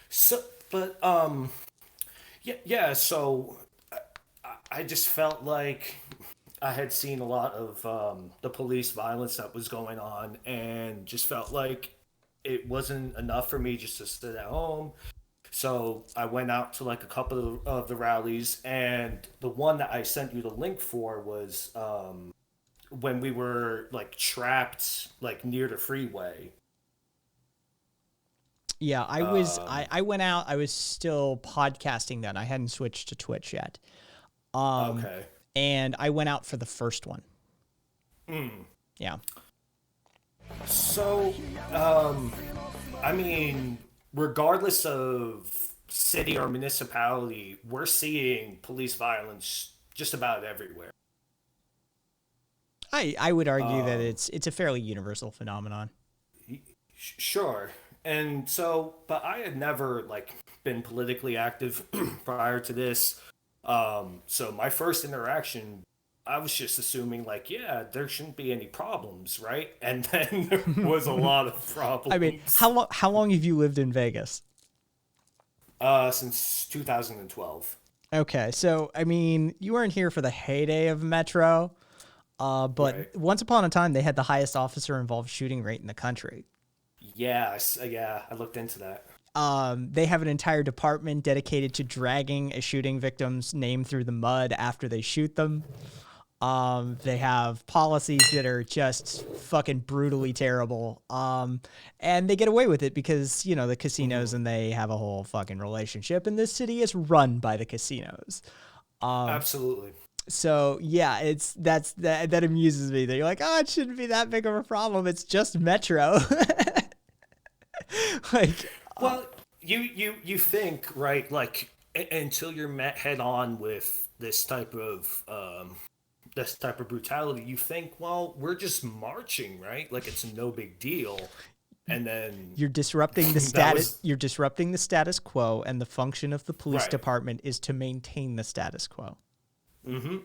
So, but yeah. So, I just felt like I had seen a lot of the police violence that was going on, and just felt like it wasn't enough for me just to sit at home. So I went out to like a couple of the rallies, and the one that I sent you the link for was when we were like trapped like near the freeway. Yeah, I went out. I was still podcasting then. I hadn't switched to Twitch yet. Okay. And I went out for the first one. Yeah. So, I mean, regardless of city or municipality, we're seeing police violence just about everywhere. I would argue that it's a fairly universal phenomenon. Sure. And so, but I had never like been politically active prior to this. So my first interaction, I was just assuming like, yeah, there shouldn't be any problems, right? And then there was a lot of problems. I mean, how long have you lived in Vegas? Since 2012. Okay, so I mean, you weren't here for the heyday of Metro, but Right. once upon a time they had the highest officer-involved shooting rate in the country. Yeah, I looked into that. They have an entire department dedicated to dragging a shooting victim's name through the mud after they shoot them. They have policies that are just fucking brutally terrible. And they get away with it because, you know, the casinos and they have a whole fucking relationship, and this city is run by the casinos. Absolutely. So yeah, that amuses me that you're like, oh, it shouldn't be that big of a problem. It's just Metro. Like, well, you think, right, like until you're met head on with this type of brutality, you think, well, we're just marching, right? Like it's no big deal. And then you're disrupting the status. You're disrupting the status quo, and the function of the police department is to maintain the status quo. Mm-hmm.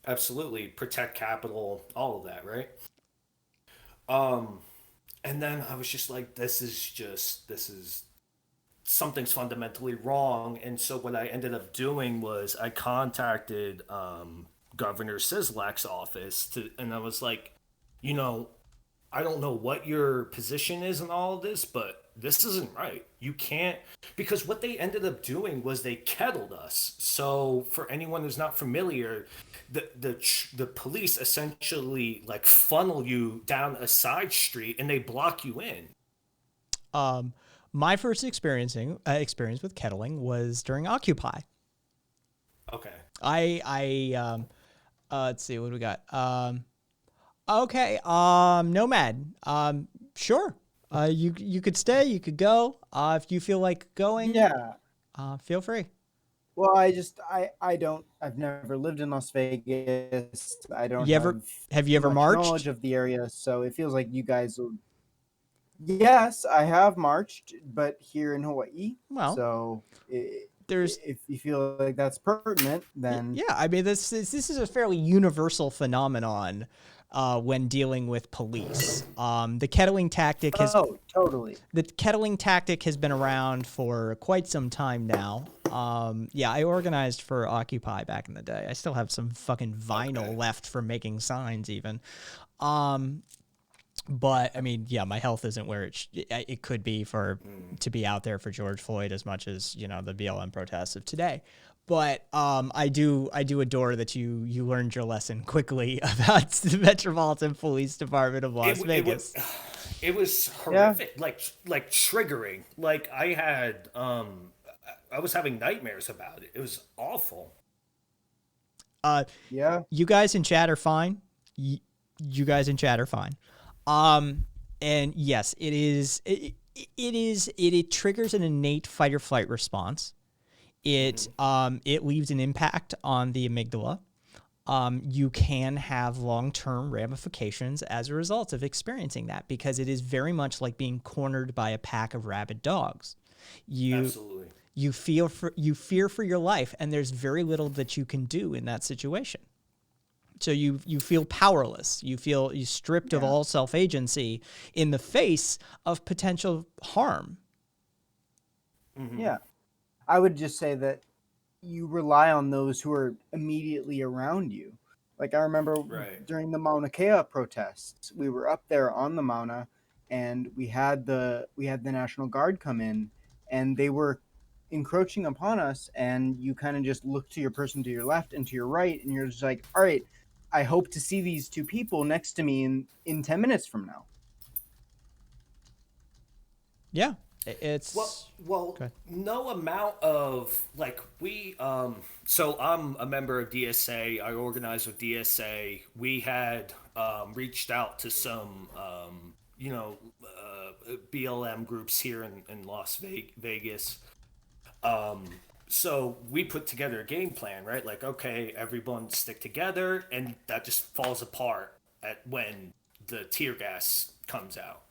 Absolutely. Protect capital, all of that, right? And then I was just like, this is something's fundamentally wrong. And so what I ended up doing was I contacted Governor Sisolak's office and I was like, you know, I don't know what your position is in all of this, but this isn't right. You can't, because what they ended up doing was they kettled us. So for anyone who's not familiar, the police essentially like funnel you down a side street and they block you in. My first experience with kettling was during Occupy. Okay. Let's see what we got. Okay. Nomad. Sure. You could stay, you could go. If you feel like going, Yeah. Feel free. Well, I've never lived in Las Vegas. I don't have you ever much marched? knowledge of the area, so it feels like you guys will. Yes, I have marched, but here in Hawaii. Well, so if you feel like that's pertinent, then yeah. I mean, this is a fairly universal phenomenon when dealing with police. The kettling tactic has the kettling tactic has been around for quite some time now. Yeah, I organized for Occupy back in the day. I still have some fucking vinyl left from making signs even. But I mean, yeah, my health isn't where it could be to be out there for George Floyd as much as, you know, the BLM protests of today. But I do adore that you learned your lesson quickly about the Metropolitan Police Department of Las Vegas. It was horrific, like triggering. Like I had, I was having nightmares about it. It was awful. Yeah. You guys in chat are fine. You guys in chat are fine. And yes, it triggers an innate fight or flight response. It leaves an impact on the amygdala. You can have long-term ramifications as a result of experiencing that, because it is very much like being cornered by a pack of rabid dogs. Absolutely. You fear for your life, and there's very little that you can do in that situation. So you feel powerless. You feel stripped of all self-agency in the face of potential harm. Yeah. I would just say that you rely on those who are immediately around you. Like I remember during the Mauna Kea protests, we were up there on the Mauna, and we had the National Guard come in, and they were encroaching upon us, and you kind of just look to your person to your left and to your right, and you're just like, all right, I hope to see these two people next to me in 10 minutes from now. Yeah. It's well no amount of like so I'm a member of DSA. I organized with DSA. We had reached out to some BLM groups here in Las Vegas. So we put together a game plan, right? Like, okay, everyone stick together, and that just falls apart when the tear gas comes out.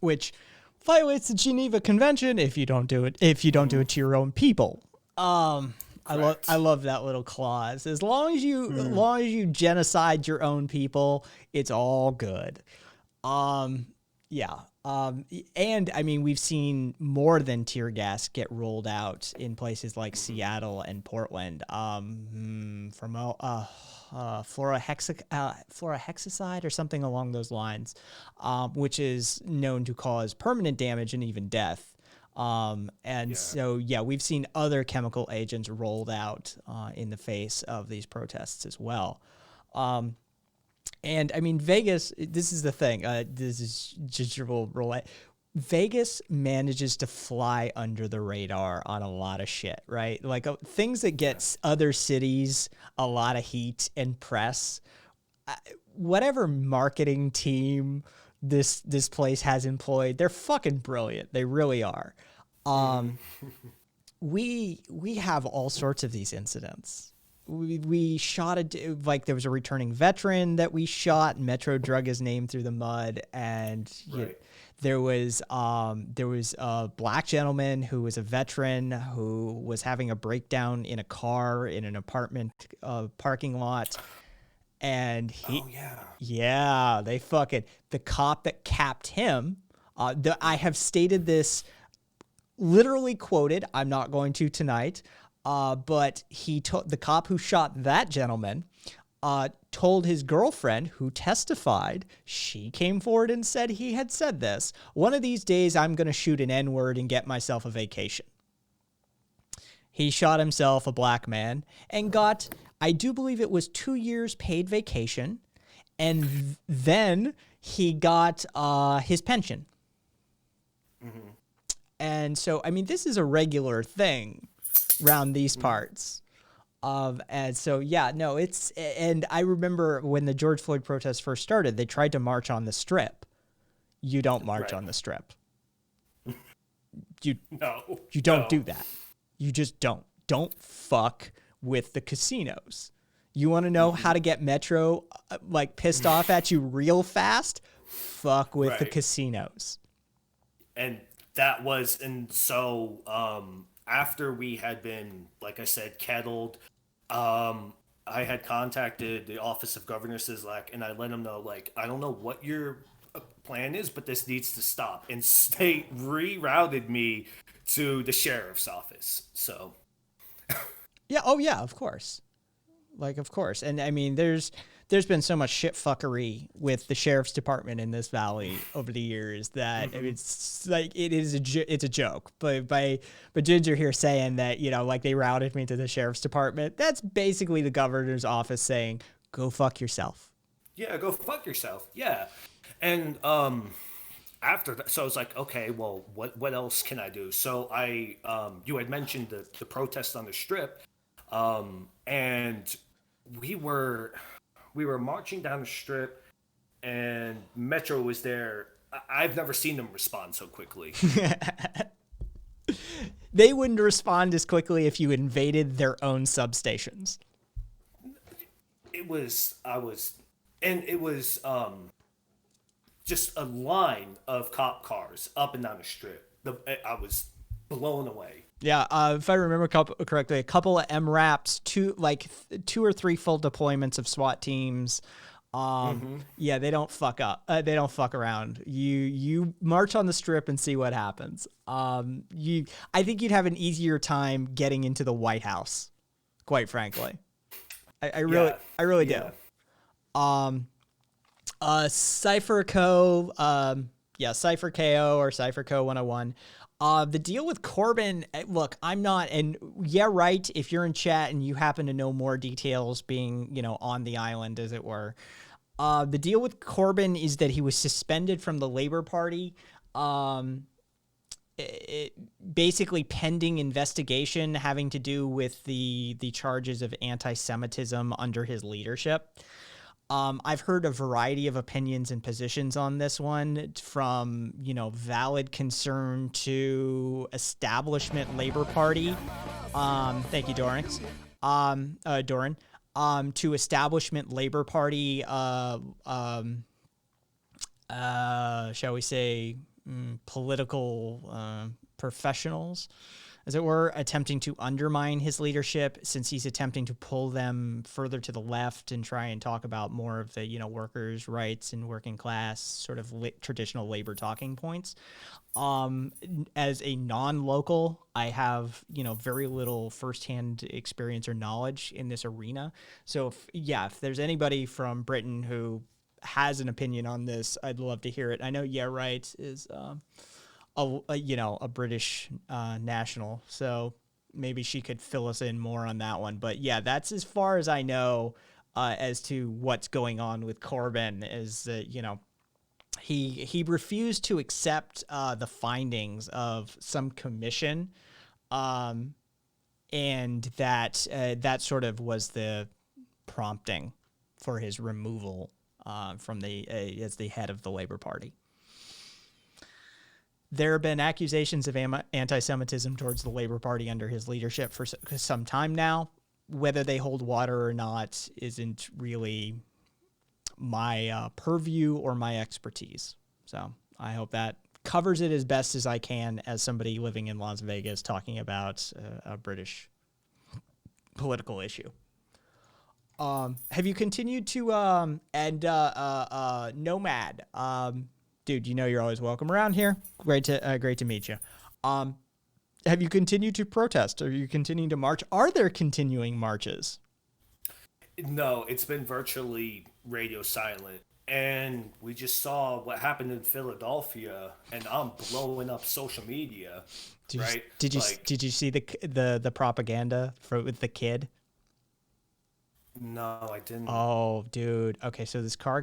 Which violates the Geneva Convention if you don't do it to your own people. I love that little clause. As long as you genocide your own people, it's all good. Yeah. And I mean, we've seen more than tear gas get rolled out in places like Seattle and Portland. From fluorohexicide or something along those lines, which is known to cause permanent damage and even death. So we've seen other chemical agents rolled out in the face of these protests as well. And I mean, Vegas, this is the thing. This is just your role. Vegas manages to fly under the radar on a lot of shit, right? Like things that gets other cities a lot of heat and press. Whatever marketing team this place has employed, they're fucking brilliant. They really are. We have all sorts of these incidents. We shot like there was a returning veteran that we shot. Metro drug his name through the mud, and there was a black gentleman who was a veteran who was having a breakdown in a car in an apartment parking lot, and the cop that capped him. I have stated this, literally quoted. I'm not going to tonight. But the cop who shot that gentleman told his girlfriend, who testified, she came forward and said he had said this: one of these days I'm going to shoot an N-word and get myself a vacation. He shot himself, a black man, and got, I do believe it was 2 years paid vacation, and then he got his pension. Mm-hmm. And so, I mean, this is a regular thing around these parts. And so, and I remember when the George Floyd protests first started, they tried to march on the Strip. You don't march on the Strip. You don't do that. You just don't. Don't fuck with the casinos. You want to know how to get Metro pissed off at you real fast? Fuck with the casinos. And so after we had been, like I said, kettled, I had contacted the office of Governor Sisolak, and I let him know, like, I don't know what your plan is, but this needs to stop. And they rerouted me to the sheriff's office. So, yeah, oh yeah, of course, like of course, and I mean, there's been so much shit fuckery with the sheriff's department in this valley over the years that it's like it's a joke. But Ginger here saying that, you know, like they routed me to the sheriff's department, that's basically the governor's office saying, go fuck yourself. Yeah, go fuck yourself. Yeah. And after that, so I was like, okay, well, what else can I do? So I you had mentioned the protest on the Strip, and we were marching down the Strip, and Metro was there. I've never seen them respond so quickly. They wouldn't respond as quickly if you invaded their own substations. It was just a line of cop cars up and down the Strip. I was blown away. Yeah, if I remember correctly, a couple of MRAPs, two or three full deployments of SWAT teams. Yeah, they don't fuck up. They don't fuck around. You march on the Strip and see what happens. I think you'd have an easier time getting into the White House, quite frankly. I really do. Cypher Co. Cypher KO or Cypher Co 101. The deal with Corbin, look, I'm not, and yeah, right, if you're in chat and you happen to know more details being, you know, on the island, as it were, the deal with Corbin is that he was suspended from the Labor Party, basically pending investigation having to do with the charges of anti-Semitism under his leadership. I've heard a variety of opinions and positions on this one, from, you know, valid concern to establishment Labor Party. Thank you, Doran. To establishment Labor Party, shall we say, political professionals, as it were, attempting to undermine his leadership, since he's attempting to pull them further to the left and try and talk about more of the, you know, workers' rights and working class sort of traditional labor talking points. As a non-local, I have, you know, very little firsthand experience or knowledge in this arena. So if there's anybody from Britain who has an opinion on this, I'd love to hear it. I know Yeah Right is a British national, so maybe she could fill us in more on that one. But yeah, that's as far as I know as to what's going on with Corbin. Is that, you know, he refused to accept the findings of some commission, and that sort of was the prompting for his removal from as the head of the Labor Party. There have been accusations of anti-Semitism towards the Labor Party under his leadership for some time now. Whether they hold water or not isn't really my purview or my expertise. So I hope that covers it as best as I can as somebody living in Las Vegas talking about a British political issue. Have you continued to Nomad? Dude, you know you're always welcome around here. Great to meet you. Have you continued to protest? Are you continuing to march? Are there continuing marches? No, it's been virtually radio silent. And we just saw what happened in Philadelphia, and I'm blowing up social media. Did you see the propaganda with the kid? No, I didn't. Oh, dude. Okay, so this car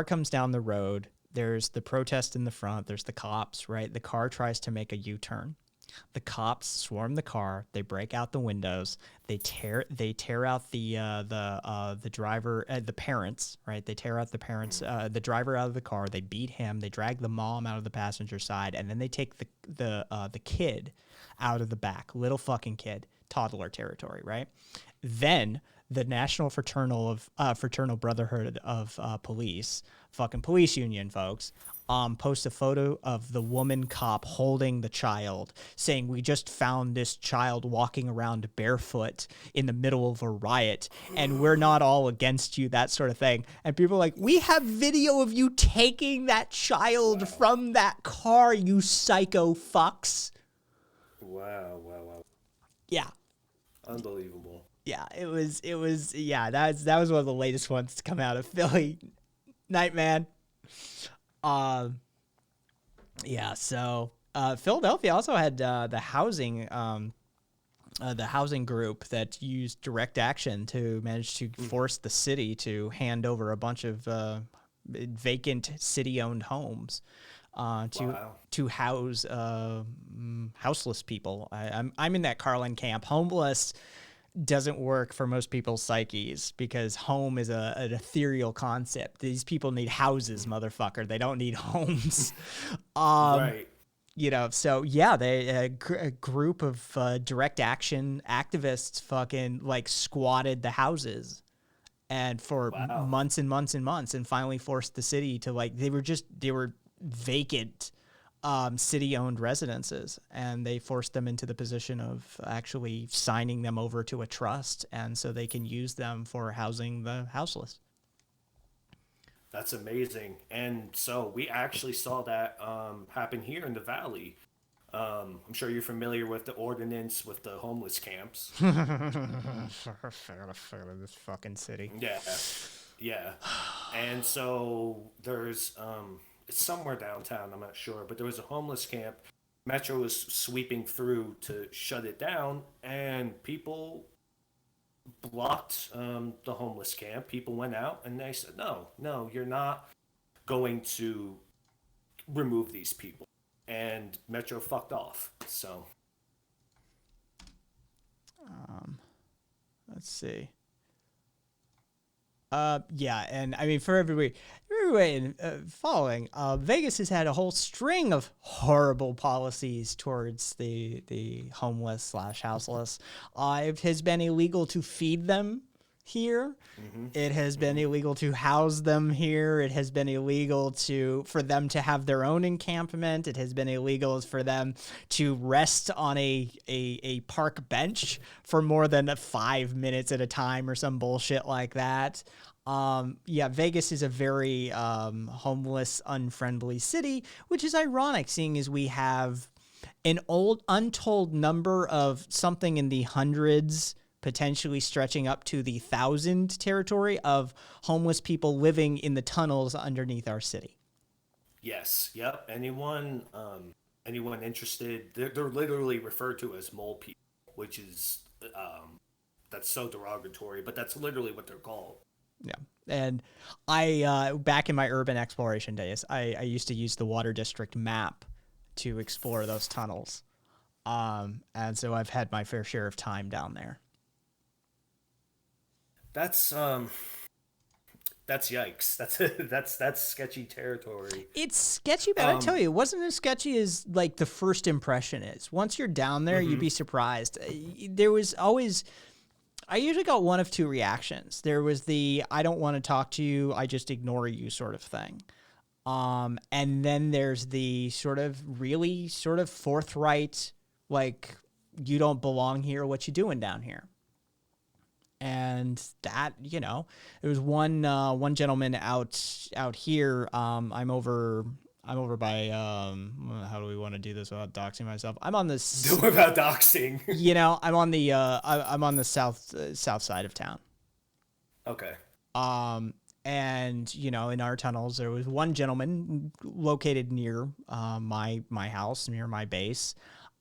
comes down the road. There's the protest in the front. There's the cops, right? The car tries to make a U-turn. The cops swarm the car. They break out the windows. They tear out the driver, the parents, right? They tear out the parents, the driver out of the car. They beat him. They drag the mom out of the passenger side, and then they take the kid out of the back, little fucking kid, toddler territory, right? Then the National Fraternal Brotherhood of Police, fucking police union folks, post a photo of the woman cop holding the child, saying, "We just found this child walking around barefoot in the middle of a riot, and we're not all against you," that sort of thing. And people are like, "We have video of you taking that child from that car, you psycho fucks." Wow. Yeah. Unbelievable. Yeah, it was that was one of the latest ones to come out of Philly. Nightman. So Philadelphia also had the housing group that used direct action to manage to force the city to hand over a bunch of vacant city-owned homes to house houseless people. I'm in that Carlin camp. Homeless doesn't work for most people's psyches because home is an ethereal concept. These people need houses, motherfucker. They don't need homes. Right. You know, so yeah, a group of direct action activists fucking like squatted the houses and for months and months and months, and finally forced the city to they were vacant city-owned residences, and they forced them into the position of actually signing them over to a trust, and so they can use them for housing the houseless. That's amazing. And so we actually saw that happen here in the Valley. I'm sure you're familiar with the ordinance with the homeless camps. This fucking city. Yeah. And so there's it's somewhere downtown, I'm not sure, but there was a homeless camp. Metro was sweeping through to shut it down, and people blocked the homeless camp. People went out and they said, no, you're not going to remove these people. And Metro fucked off. So let's see. And I mean, for everybody following, Vegas has had a whole string of horrible policies towards the homeless / houseless. It has been illegal to feed them here. It has been illegal to house them here. It has been illegal for them to have their own encampment. It has been illegal for them to rest on a park bench for more than 5 minutes at a time or some bullshit like that. Vegas is a very homeless, unfriendly city, which is ironic, seeing as we have an untold number of something in the hundreds, potentially stretching up to the 1,000 territory of homeless people living in the tunnels underneath our city. yes, yep. Anyone interested? They're literally referred to as mole people, which is that's so derogatory, but that's literally what they're called. Yeah. And I, back in my urban exploration days, I used to use the Water District map to explore those tunnels. And so I've had my fair share of time down there. That's yikes. That's sketchy territory. It's sketchy, but I tell you, it wasn't as sketchy as like the first impression is. Once you're down there, you'd be surprised. There was always, I usually got one of two reactions. There was the, I don't want to talk to you, I just ignore you sort of thing. And then there's the sort of really sort of forthright, like, you don't belong here, what you doing down here? And that, you know, there was one gentleman out here. I'm over by how do we want to do this without doxing myself? I'm on this. Don't worry about doxing. You know, I'm on the I'm on the south side of town. Okay. And you know, in our tunnels, there was one gentleman located near my house, near my base.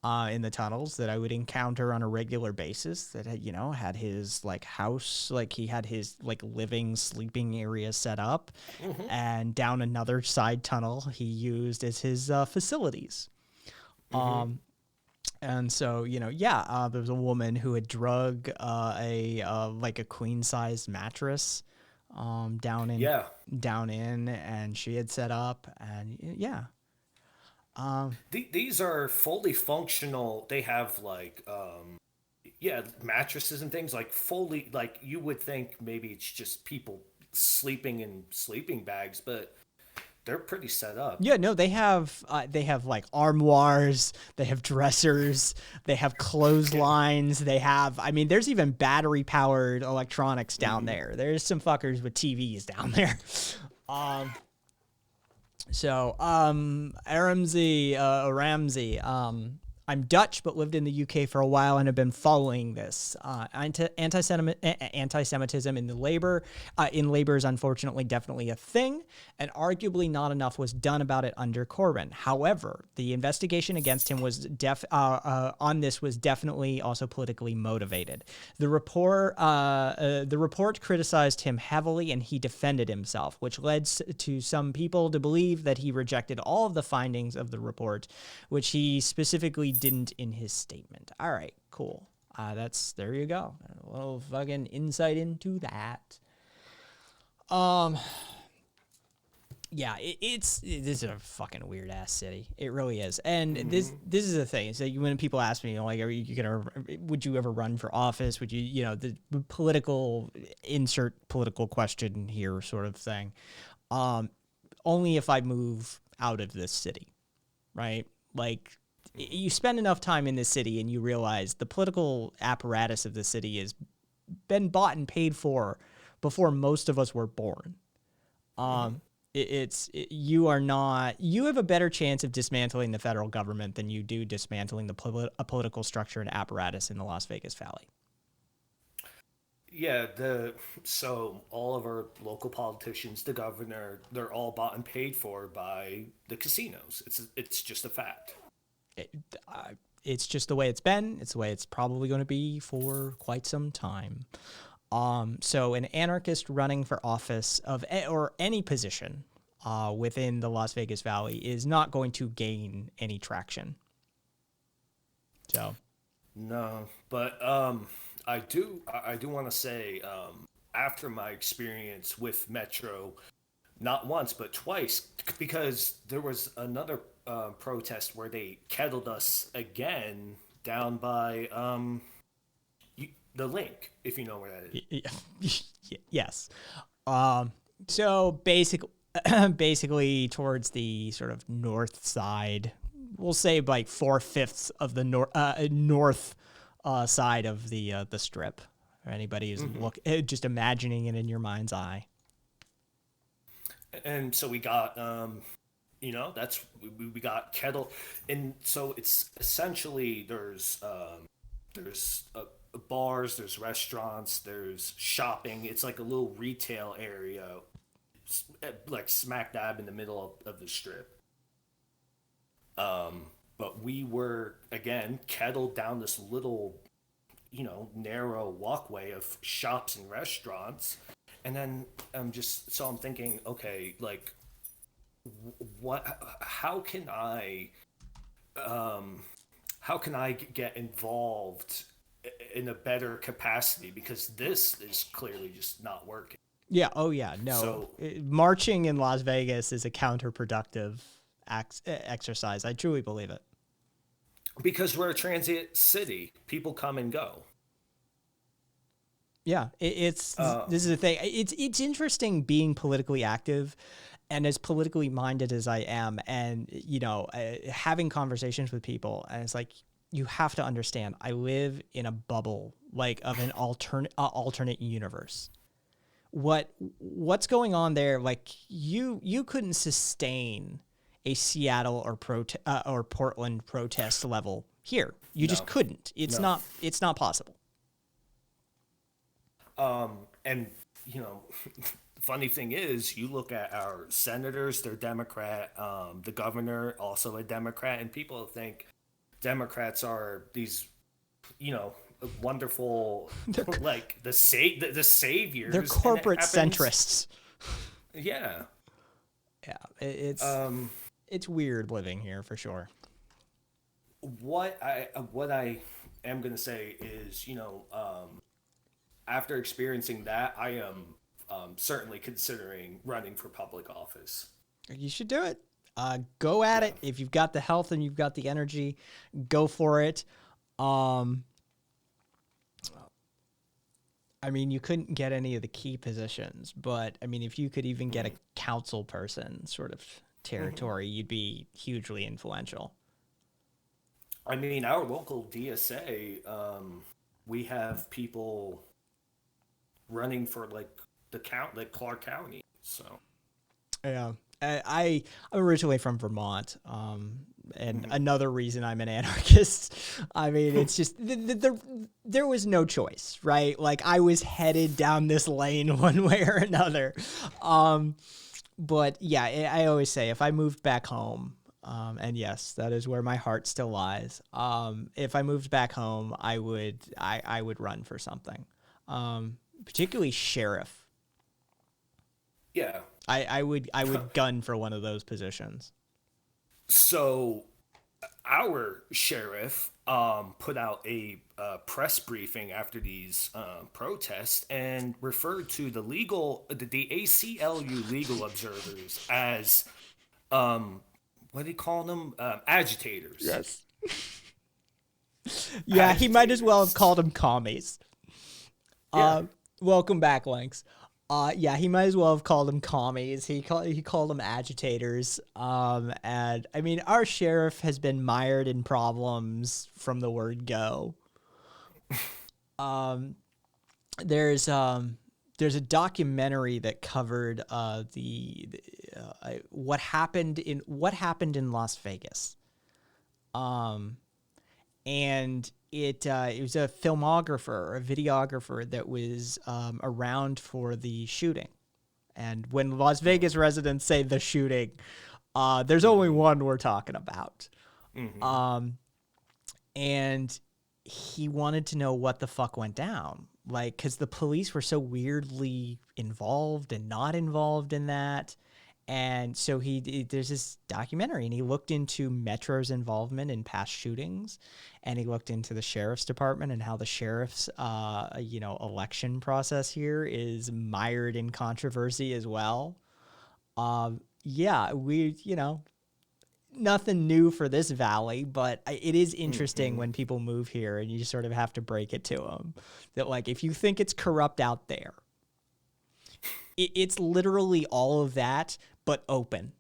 In the tunnels that I would encounter on a regular basis, that had, you know, had his like house, like he had his like living, sleeping area set up, and down another side tunnel he used as his facilities. And so, you know, there was a woman who had drug like a queen sized mattress down in, and she had set up, and these are fully functional. They have like mattresses and things, like fully, like you would think maybe it's just people sleeping in sleeping bags, but they're pretty set up. Yeah, no, they have like armoires, they have dressers, they have clotheslines, they have, I mean, there's even battery powered electronics down there. There's some fuckers with TVs down there. Ramsey, I'm Dutch, but lived in the UK for a while and have been following this. Anti-Semitism in labor is unfortunately definitely a thing, and arguably not enough was done about it under Corbyn. However, the investigation against him was on this was definitely also politically motivated. The report criticized him heavily, and he defended himself, which led to some people to believe that he rejected all of the findings of the report, which he specifically didn't in his statement. All right, cool. There you go. A little fucking insight into that. Yeah, this is a fucking weird ass city. It really is. And this is the thing. So when people ask me, like, would you ever run for office? Would you, the political question here sort of thing. Only if I move out of this city, right? Like, you spend enough time in this city and you realize the political apparatus of the city has been bought and paid for before most of us were born. You have a better chance of dismantling the federal government than you do dismantling the political structure and apparatus in the Las Vegas Valley. Yeah, so all of our local politicians, the governor, they're all bought and paid for by the casinos. It's just a fact. It's just the way it's been. It's the way it's probably going to be for quite some time. So an anarchist running for office or any position within the Las Vegas Valley is not going to gain any traction. So, no, but I do want to say after my experience with Metro, not once but twice, because there was another protest where they kettled us again down by the Link, if you know where that is. Yes. So basically towards the sort of north side, we'll say like 4/5 of the north side of the strip. Or anybody who's just imagining it in your mind's eye. And so we got we got kettle, and so it's essentially there's bars, there's restaurants, there's shopping. It's like a little retail area, like smack dab in the middle of the strip. But we were again kettled down this little, narrow walkway of shops and restaurants, and then I'm thinking, okay, like, how can I get involved in a better capacity, because this is clearly just not working. Yeah. Oh yeah. No. So, marching in Las Vegas is a counterproductive exercise. I truly believe it. Because we're a transit city, people come and go. Yeah, this is the thing. It's interesting being politically active, and as politically minded as I am, and having conversations with people, and it's like, you have to understand, I live in a bubble, like, of an alternate universe. What's going on there? Like, you couldn't sustain a Seattle or Portland protest level here. You just couldn't. It's not possible. And funny thing is, you look at our senators, they're Democrat, the governor also a Democrat, and people think Democrats are these, wonderful, like the saviors. They're corporate centrists. Yeah. Yeah, it's weird living here for sure. What I am gonna say is, after experiencing that, I am certainly considering running for public office. You should do it. Go at it. If you've got the health and you've got the energy, go for it. I mean, you couldn't get any of the key positions, but I mean, if you could even get a council person sort of territory, you'd be hugely influential. I mean, our local DSA, we have people running for like Clark County. So Yeah, I'm originally from Vermont, and another reason I'm an anarchist. I mean, it's just there was no choice, right? Like I was headed down this lane one way or another. But yeah, I always say if I moved back home, and yes, that is where my heart still lies. If I moved back home, I would run for something, particularly sheriff. yeah. I would gun for one of those positions. So our sheriff put out a press briefing after these protests and referred to the ACLU legal observers as what do you call them? Agitators. Yes. Yeah, he might as well have called them commies. Welcome back, Lynx. Yeah, he might as well have called them commies. He called them agitators. And I mean, our sheriff has been mired in problems from the word go. There's a documentary that covered what happened in Las Vegas. And it was a filmographer, a videographer that was around for the shooting. And when Las Vegas residents say the shooting, there's only one we're talking about. And he wanted to know what the fuck went down. Like, because the police were so weirdly involved and not involved in that. And so there's this documentary, and he looked into Metro's involvement in past shootings, and he looked into the sheriff's department and how the sheriff's, election process here is mired in controversy as well. Nothing new for this valley, but it is interesting when people move here, and you just sort of have to break it to them that, like, if you think it's corrupt out there, it's literally all of that, but open.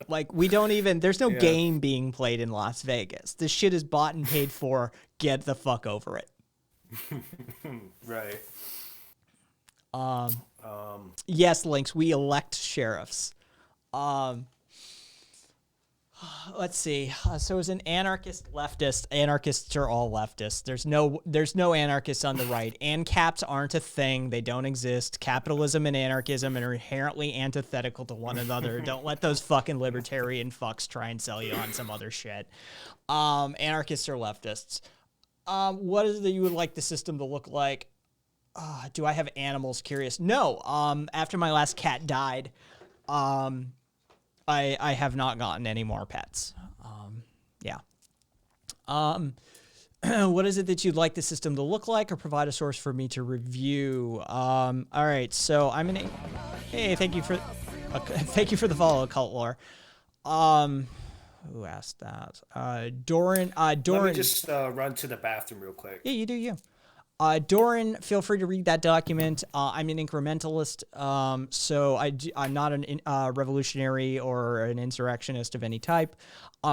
Like, there's no game being played in Las Vegas. This shit is bought and paid for. Get the fuck over it. Right. Yes, Lynx, we elect sheriffs. Let's see. So as an anarchist leftist, anarchists are all leftists. There's no anarchists on the right. ANCAPs aren't a thing. They don't exist. Capitalism and anarchism are inherently antithetical to one another. Don't let those fucking libertarian fucks try and sell you on some other shit. Anarchists are leftists. What is it that you would like the system to look like? Do I have animals? Curious. No. After my last cat died, I have not gotten any more pets. What is it that you'd like the system to look like, or provide a source for me to review? All right, so hey, thank you for the follow, Occult Lore. Who asked that? Doran. Let me just run to the bathroom real quick. Yeah, you do you. Doran, feel free to read that document. I'm an incrementalist, so I'm not a revolutionary or an insurrectionist of any type.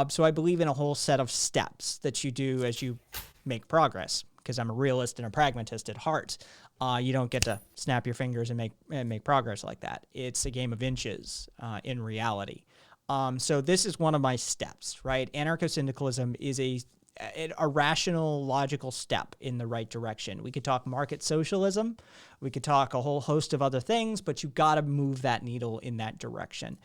So I believe in a whole set of steps that you do as you make progress, because I'm a realist and a pragmatist at heart. You don't get to snap your fingers and make progress like that. It's a game of inches in reality. So this is one of my steps, right? Anarcho-syndicalism is a rational, logical step in the right direction. We could talk market socialism. We could talk a whole host of other things, but you got to move that needle in that direction.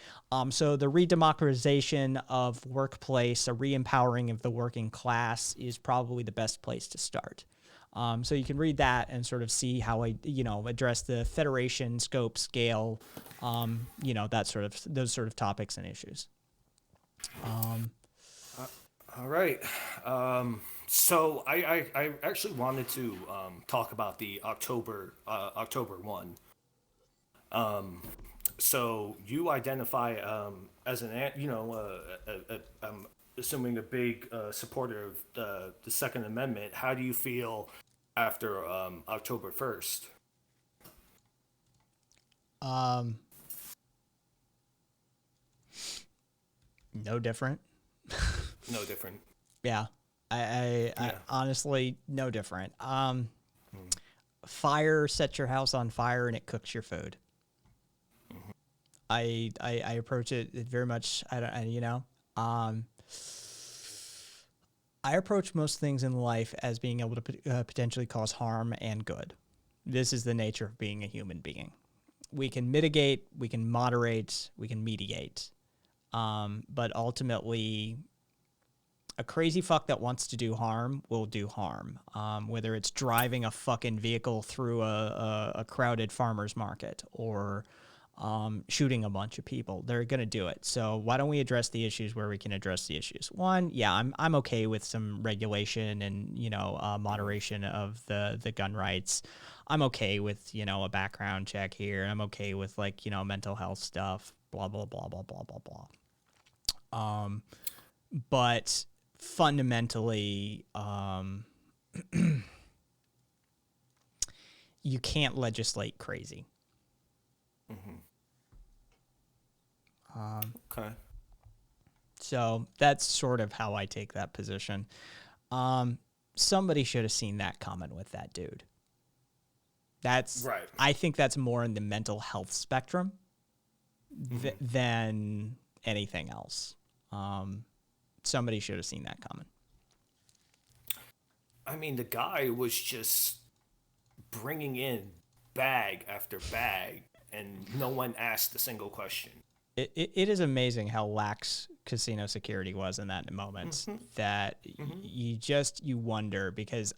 So the redemocratization of workplace, a re-empowering of the working class is probably the best place to start. So you can read that and sort of see how I, address the federation, scope, scale, those sort of topics and issues. All right. So I actually wanted to talk about the October 1. So you identify as I'm assuming a big supporter of the Second Amendment. How do you feel after October 1st? No different. No different. Yeah. I honestly, no different. Fire sets your house on fire and it cooks your food. I approach it very much. I approach most things in life as being able to potentially cause harm and good. This is the nature of being a human being. We can mitigate, we can moderate, we can mediate. But ultimately, a crazy fuck that wants to do harm will do harm. Whether it's driving a fucking vehicle through a crowded farmer's market or shooting a bunch of people, they're going to do it. So why don't we address the issues where we can address the issues? One, yeah, I'm okay with some regulation and, moderation of the gun rights. I'm okay with, a background check here. I'm okay with mental health stuff, blah, blah, blah, blah, blah, blah, blah. But fundamentally, you can't legislate crazy. Okay. So that's sort of how I take that position. Somebody should have seen that coming with that dude. That's right. I think that's more in the mental health spectrum than anything else. Somebody should have seen that coming. I mean, the guy was just bringing in bag after bag, and no one asked a single question. It is amazing how lax casino security was in that moment that you wonder, because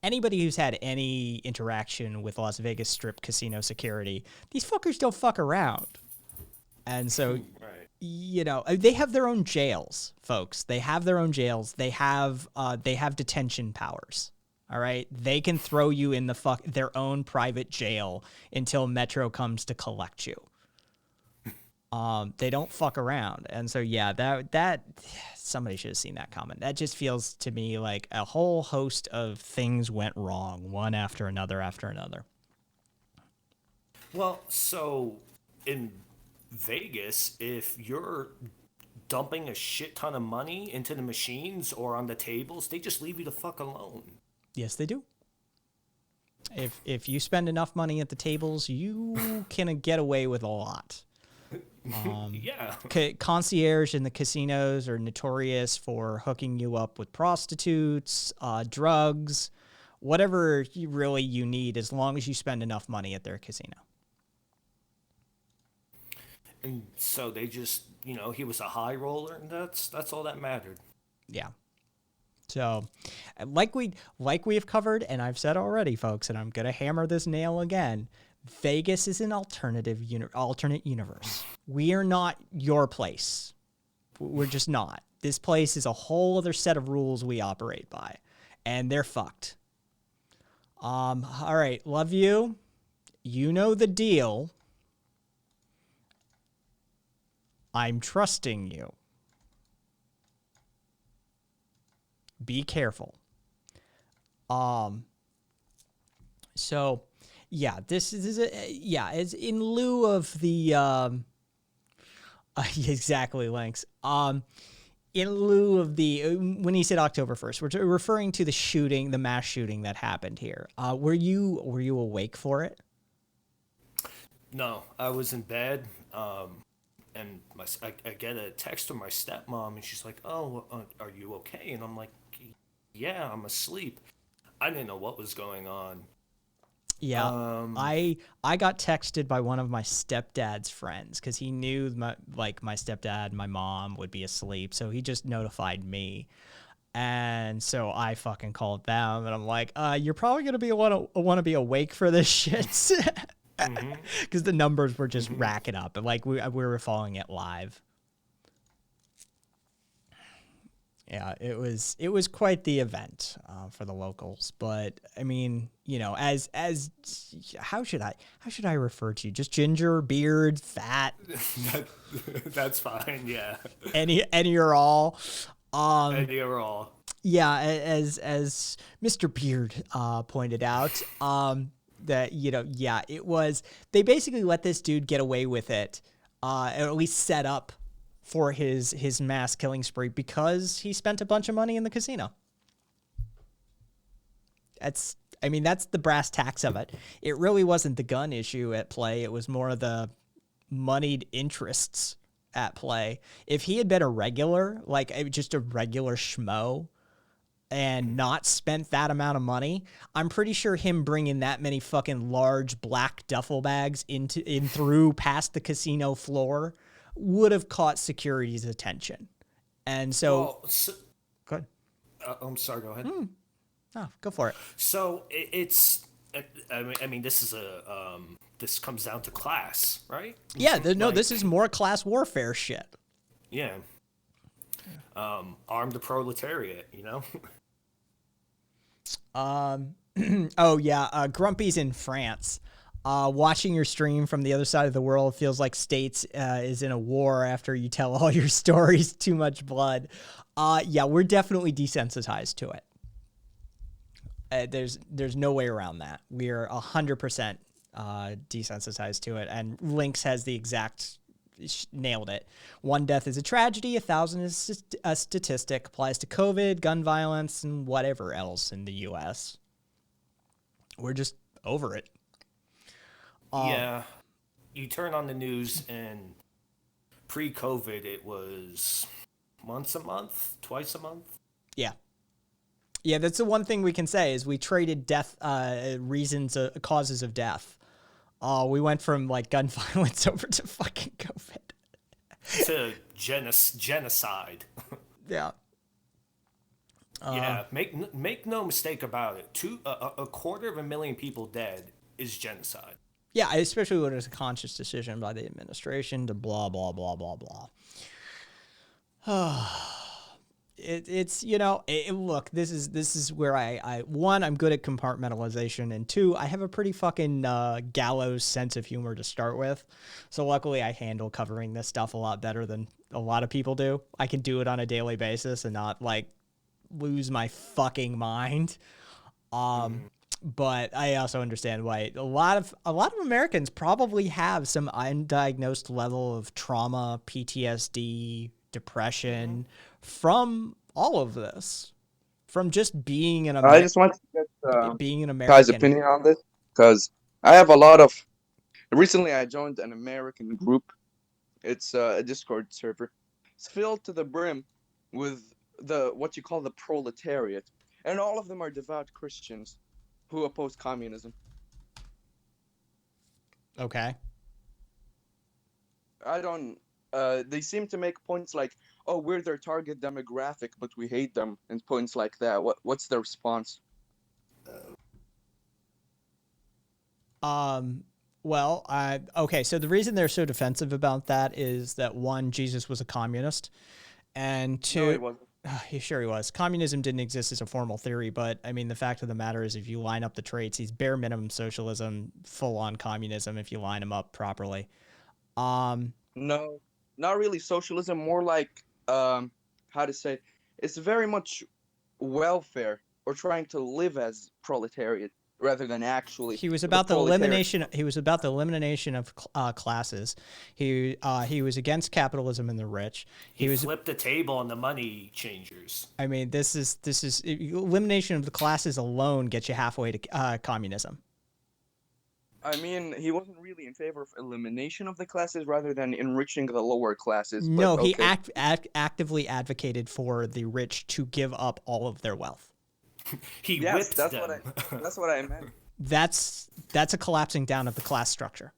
anybody who's had any interaction with Las Vegas Strip casino security, these fuckers don't fuck around. And so, they have their own jails, folks. They have their own jails. They have detention powers. All right. They can throw you in their own private jail until Metro comes to collect you. They don't fuck around. And so, yeah, that somebody should have seen that comment. That just feels to me like a whole host of things went wrong, one after another after another. Well, so in Vegas, if you're dumping a shit ton of money into the machines or on the tables, they just leave you the fuck alone. Yes, they do. If you spend enough money at the tables, you can get away with a lot. Yeah. Concierge in the casinos are notorious for hooking you up with prostitutes, drugs, whatever you need, as long as you spend enough money at their casino. And so they just, he was a high roller, and that's all that mattered. Yeah. So, like we have covered, and I've said already, folks, and I'm gonna hammer this nail again. Vegas is an alternate universe. We are not your place. We're just not. This place is a whole other set of rules we operate by, and they're fucked. All right, love you. You know the deal. I'm trusting you. Be careful. So, yeah, this is it's in lieu of the exactly, Lynx. In lieu of the when he said October 1st, we're referring to the mass shooting that happened here. Were you awake for it? No, I was in bed. And I get a text from my stepmom, and she's like, "Oh, are you okay?" And I'm like, "Yeah, I'm asleep." I didn't know what was going on. Yeah, I got texted by one of my stepdad's friends because he knew my stepdad and my mom would be asleep, so he just notified me. And so I fucking called them, and I'm like, "You're probably gonna want to be awake for this shit." Because the numbers were just racking up, and we were following it live. Yeah, it was quite the event for the locals. But I mean, as how should I refer to you? Just ginger, beard, fat. That's fine. Yeah. Any or all. Any or all. Yeah, as Mr. Beard pointed out, that it was, they basically let this dude get away with it, or at least set up for his mass killing spree because he spent a bunch of money in the casino. That's the brass tacks of it. It really wasn't the gun issue at play. It was more of the moneyed interests at play. If he had been a regular, like just a regular schmo, and not spent that amount of money, I'm pretty sure him bringing that many fucking large black duffel bags in through past the casino floor would have caught security's attention. And so, go ahead. I'm sorry. Go ahead. Oh, go for it. So it's. I mean, this is this comes down to class, right? Yeah. This is more class warfare shit. Yeah. Arm the proletariat, you know? Oh yeah, Grumpy's in France. Watching your stream from the other side of the world feels like States is in a war after you tell all your stories. Too much blood. Yeah, we're definitely desensitized to it. There's no way around that. We're 100% desensitized to it, and Lynx has the exact nailed it. 1 death is a tragedy, 1,000 is a statistic. Applies to COVID, gun violence, and whatever else in the U.S. We're just over it. Yeah, you turn on the news, and pre-COVID, it was once a month, twice a month. Yeah. Yeah, that's the one thing we can say is we traded death reasons, causes of death. We went from like gun violence over to fucking COVID. To genocide. Yeah. Yeah, make no mistake about it. A quarter of a million people dead is genocide. Yeah, especially when it's a conscious decision by the administration to blah, blah, blah, blah, blah. It's look, this is where I one, I'm good at compartmentalization, and two, I have a pretty fucking gallows sense of humor to start with. So luckily I handle covering this stuff a lot better than a lot of people do. I can do it on a daily basis and not like lose my fucking mind. But I also understand why a lot of Americans probably have some undiagnosed level of trauma, PTSD, depression from all of this, from just being an American. I just want to get being an American. Kai's opinion on this, because I have a lot of. Recently, I joined an American group. It's a Discord server. It's filled to the brim with what you call the proletariat, and all of them are devout Christians who oppose communism. Okay. I don't. They seem to make points like, "Oh, we're their target demographic, but we hate them," and points like that. What's their response? Well, okay. So the reason they're so defensive about that is that one, Jesus was a communist, and two, No, he wasn't. Sure he was. Communism didn't exist as a formal theory, but I mean, the fact of the matter is, if you line up the traits, he's bare minimum socialism, full on communism. If you line him up properly. No, not really socialism. More like, how to say, it's very much welfare or trying to live as proletariat rather than actually. He was about the elimination. He was about the elimination of classes. He was against capitalism and the rich. He flipped the table on the money changers. I mean, this is elimination of the classes alone gets you halfway to communism. I mean, he wasn't really in favor of elimination of the classes rather than enriching the lower classes. No, but, he okay. actively advocated for the rich to give up all of their wealth. Whipped that's them. That's what I meant. That's a collapsing down of the class structure.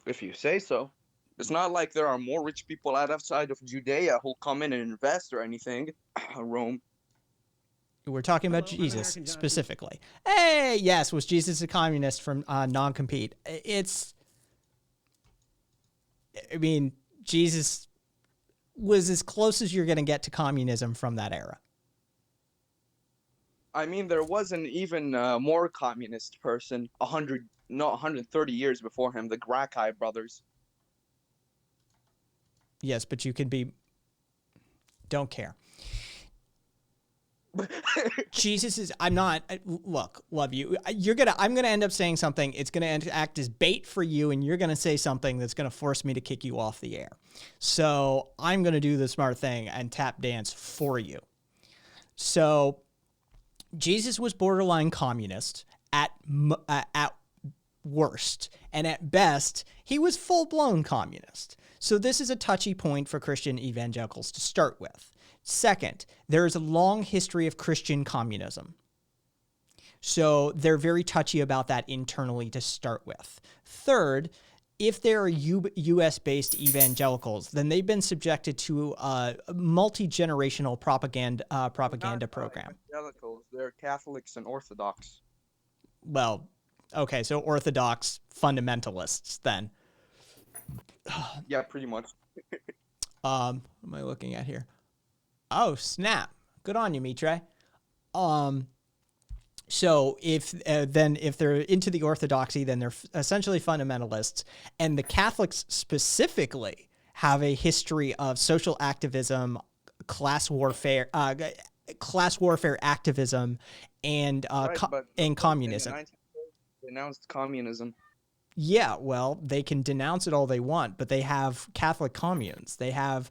If you say so. It's not like there are more rich people outside of Judea who'll come in and invest or anything. Rome. We're talking about Jesus specifically. Hey, yes, was Jesus a communist from non-compete? I mean, Jesus was as close as you're going to get to communism from that era. I mean, there was an even more communist person 130 years before him, the Gracchi brothers. Yes, but you can be... Don't care. Jesus is. I'm not. Look, love you. I'm gonna end up saying something. It's gonna act as bait for you, and you're gonna say something that's gonna force me to kick you off the air. So I'm gonna do the smart thing and tap dance for you. So Jesus was borderline communist at worst, and at best, he was full-blown communist. So this is a touchy point for Christian evangelicals to start with. Second, there is a long history of Christian communism. So they're very touchy about that internally to start with. Third, if they're U.S.-based evangelicals, then they've been subjected to a multi-generational propaganda program. Evangelicals, they're Catholics and Orthodox. Well, okay, so Orthodox fundamentalists then. Yeah, pretty much. What am I looking at here? Oh, snap. Good on you, Mitre. So if they're into the orthodoxy, then they're essentially fundamentalists. And the Catholics specifically have a history of social activism, class warfare activism, and communism. They announced communism. Yeah, well, they can denounce it all they want, but they have Catholic communes. They have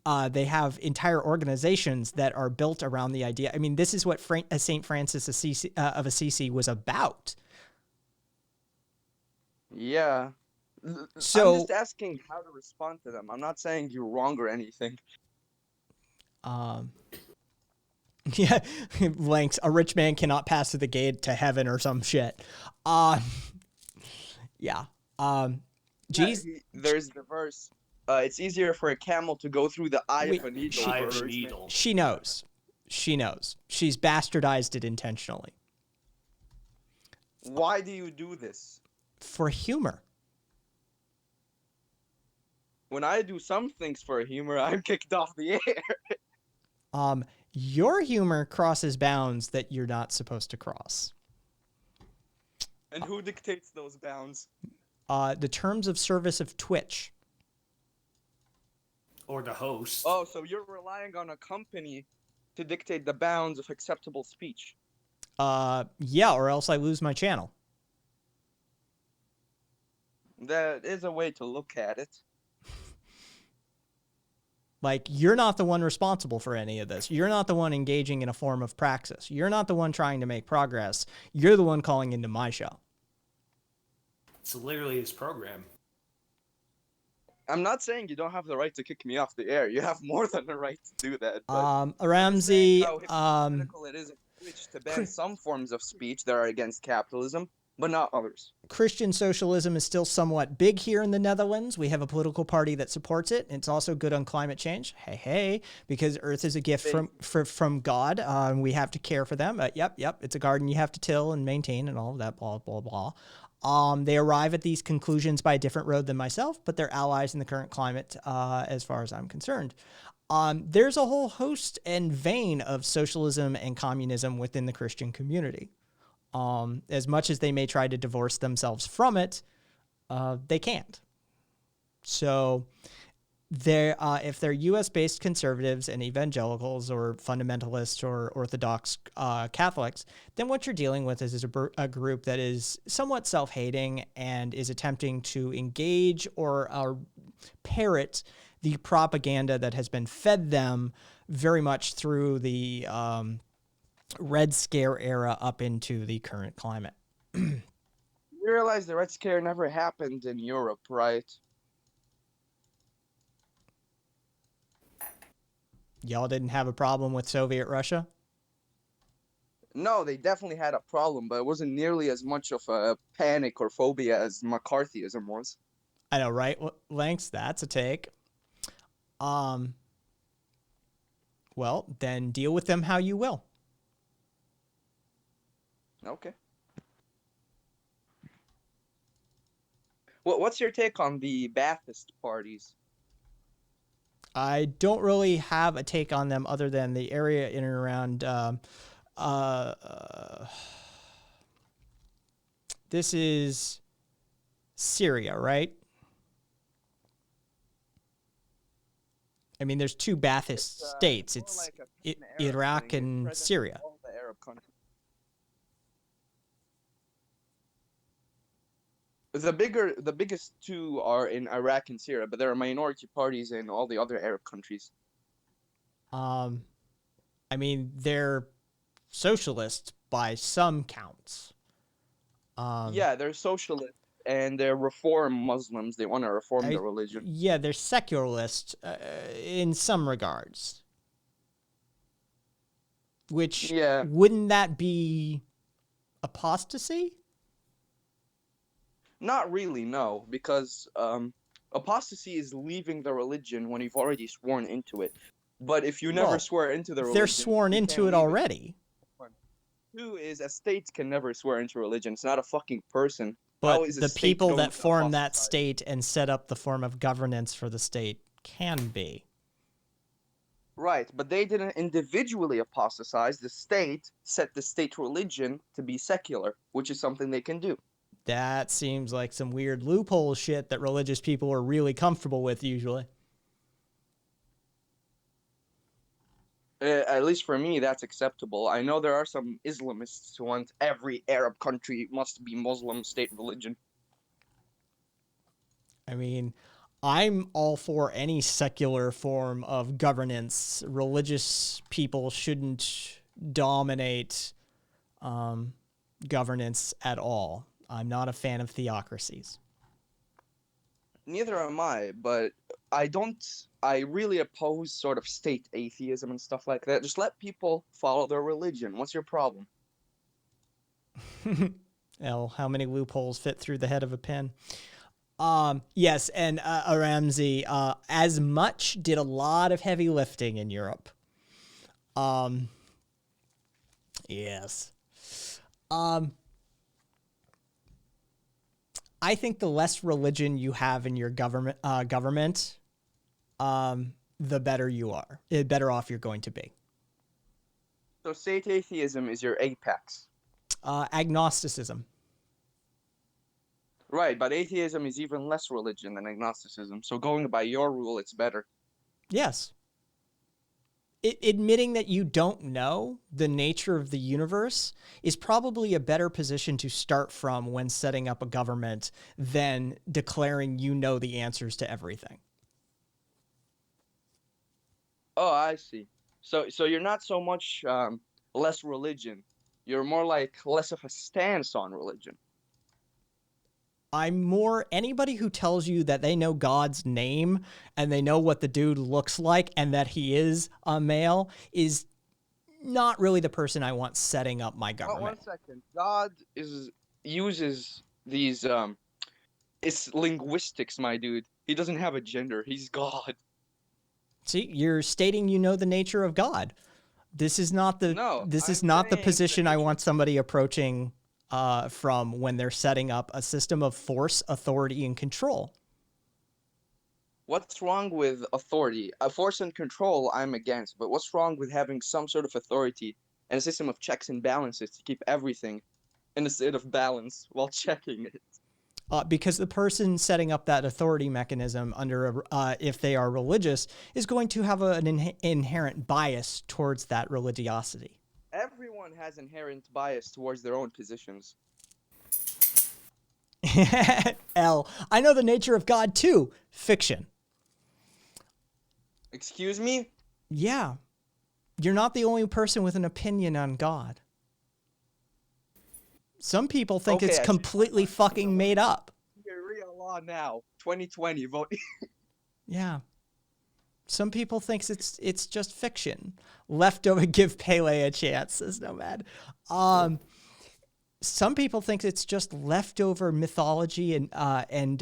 entire organizations that are built around the idea. I mean, this is what Saint Francis of Assisi was about. Yeah. So I'm just asking how to respond to them. I'm not saying you're wrong or anything. Yeah, Lanks, a rich man cannot pass through the gate to heaven or some shit. Yeah. There's the verse. It's easier for a camel to go through the eye of a needle. She knows. She knows. She's bastardized it intentionally. Why do you do this? For humor. When I do some things for humor, I'm kicked off the air. Your humor crosses bounds that you're not supposed to cross. And who dictates those bounds? The terms of service of Twitch. Or the host. Oh, so you're relying on a company to dictate the bounds of acceptable speech. Yeah, or else I lose my channel. That is a way to look at it. Like, you're not the one responsible for any of this. You're not the one engaging in a form of praxis. You're not the one trying to make progress. You're the one calling into my show. It's literally his program. I'm not saying you don't have the right to kick me off the air. You have more than the right to do that. Ramsey, how hypocritical it is in Twitch to ban some forms of speech that are against capitalism, but not others. Christian socialism is still somewhat big here in the Netherlands. We have a political party that supports it. It's also good on climate change. Hey, because Earth is a gift from God. We have to care for them. Yep. It's a garden you have to till and maintain and all of that, blah, blah, blah. They arrive at these conclusions by a different road than myself, but they're allies in the current climate, as far as I'm concerned. There's a whole host and vein of socialism and communism within the Christian community. As much as they may try to divorce themselves from it, they can't. So if they're U.S.-based conservatives and evangelicals or fundamentalists or Orthodox Catholics, then what you're dealing with is a group that is somewhat self-hating and is attempting to engage or parrot the propaganda that has been fed them very much through the Red Scare era up into the current climate. You realize the Red Scare never happened in Europe, right? Y'all didn't have a problem with Soviet Russia? No, they definitely had a problem, but it wasn't nearly as much of a panic or phobia as McCarthyism was. I know, right? Lanks, that's a take. Well, then deal with them how you will. Okay. What's your take on the Ba'athist parties? I don't really have a take on them other than the area in and around. This is Syria, right? I mean, there's two Ba'athist states. more It's like a pan-Arab Iraq thing. It's and present in Syria. all the Arab countries. The biggest two are in Iraq and Syria, but there are minority parties in all the other Arab countries. I mean, they're socialist by some counts. Yeah, they're socialist and they're reform Muslims. They want to reform their religion. Yeah, they're secularist in some regards. Which, wouldn't that be apostasy? Not really, no, because apostasy is leaving the religion when you've already sworn into it. But if you never Well, swear into the religion, they're sworn you into can't it leave already. Two is a state can never swear into religion. It's not a fucking person. But How is a the state people going that to form that state and set up the form of governance for the state can be. Right, but they didn't individually apostatize. The state set the state religion to be secular, which is something they can do. That seems like some weird loophole shit that religious people are really comfortable with usually. At least for me, that's acceptable. I know there are some Islamists who want every Arab country must be Muslim state religion. I mean, I'm all for any secular form of governance. Religious people shouldn't dominate governance at all. I'm not a fan of theocracies. Neither am I, but I really oppose sort of state atheism and stuff like that. Just let people follow their religion. What's your problem? Well, how many loopholes fit through the head of a pin? Yes, and Ramsey, as much did a lot of heavy lifting in Europe. Yes. I think the less religion you have in your government, the better you are. The better off you're going to be. So state atheism is your apex. Agnosticism. Right, but atheism is even less religion than agnosticism. So going by your rule, it's better. Yes. Admitting that you don't know the nature of the universe is probably a better position to start from when setting up a government than declaring you know the answers to everything. Oh, I see. So you're not so much less religion. You're more like less of a stance on religion. I'm more anybody who tells you that they know God's name and they know what the dude looks like and that he is a male is not really the person I want setting up my government. Oh, 1 second. God uses these it's linguistics, my dude. He doesn't have a gender. He's God. See, you're stating you know the nature of God. This is not the position I want somebody approaching from when they're setting up a system of force, authority, and control. What's wrong with authority? Force and control, I'm against. But what's wrong with having some sort of authority and a system of checks and balances to keep everything in a state of balance while checking it? Because the person setting up that authority mechanism under, if they are religious, is going to have an inherent bias towards that religiosity. Everyone has inherent bias towards their own positions. L. I know the nature of God too. Fiction. Excuse me? Yeah. You're not the only person with an opinion on God. Some people think it's completely fucking made up. Sharia law now. 2020. Vote. Yeah. Some people think it's just fiction. Leftover, give Pele a chance, says Nomad. Some people think it's just leftover mythology and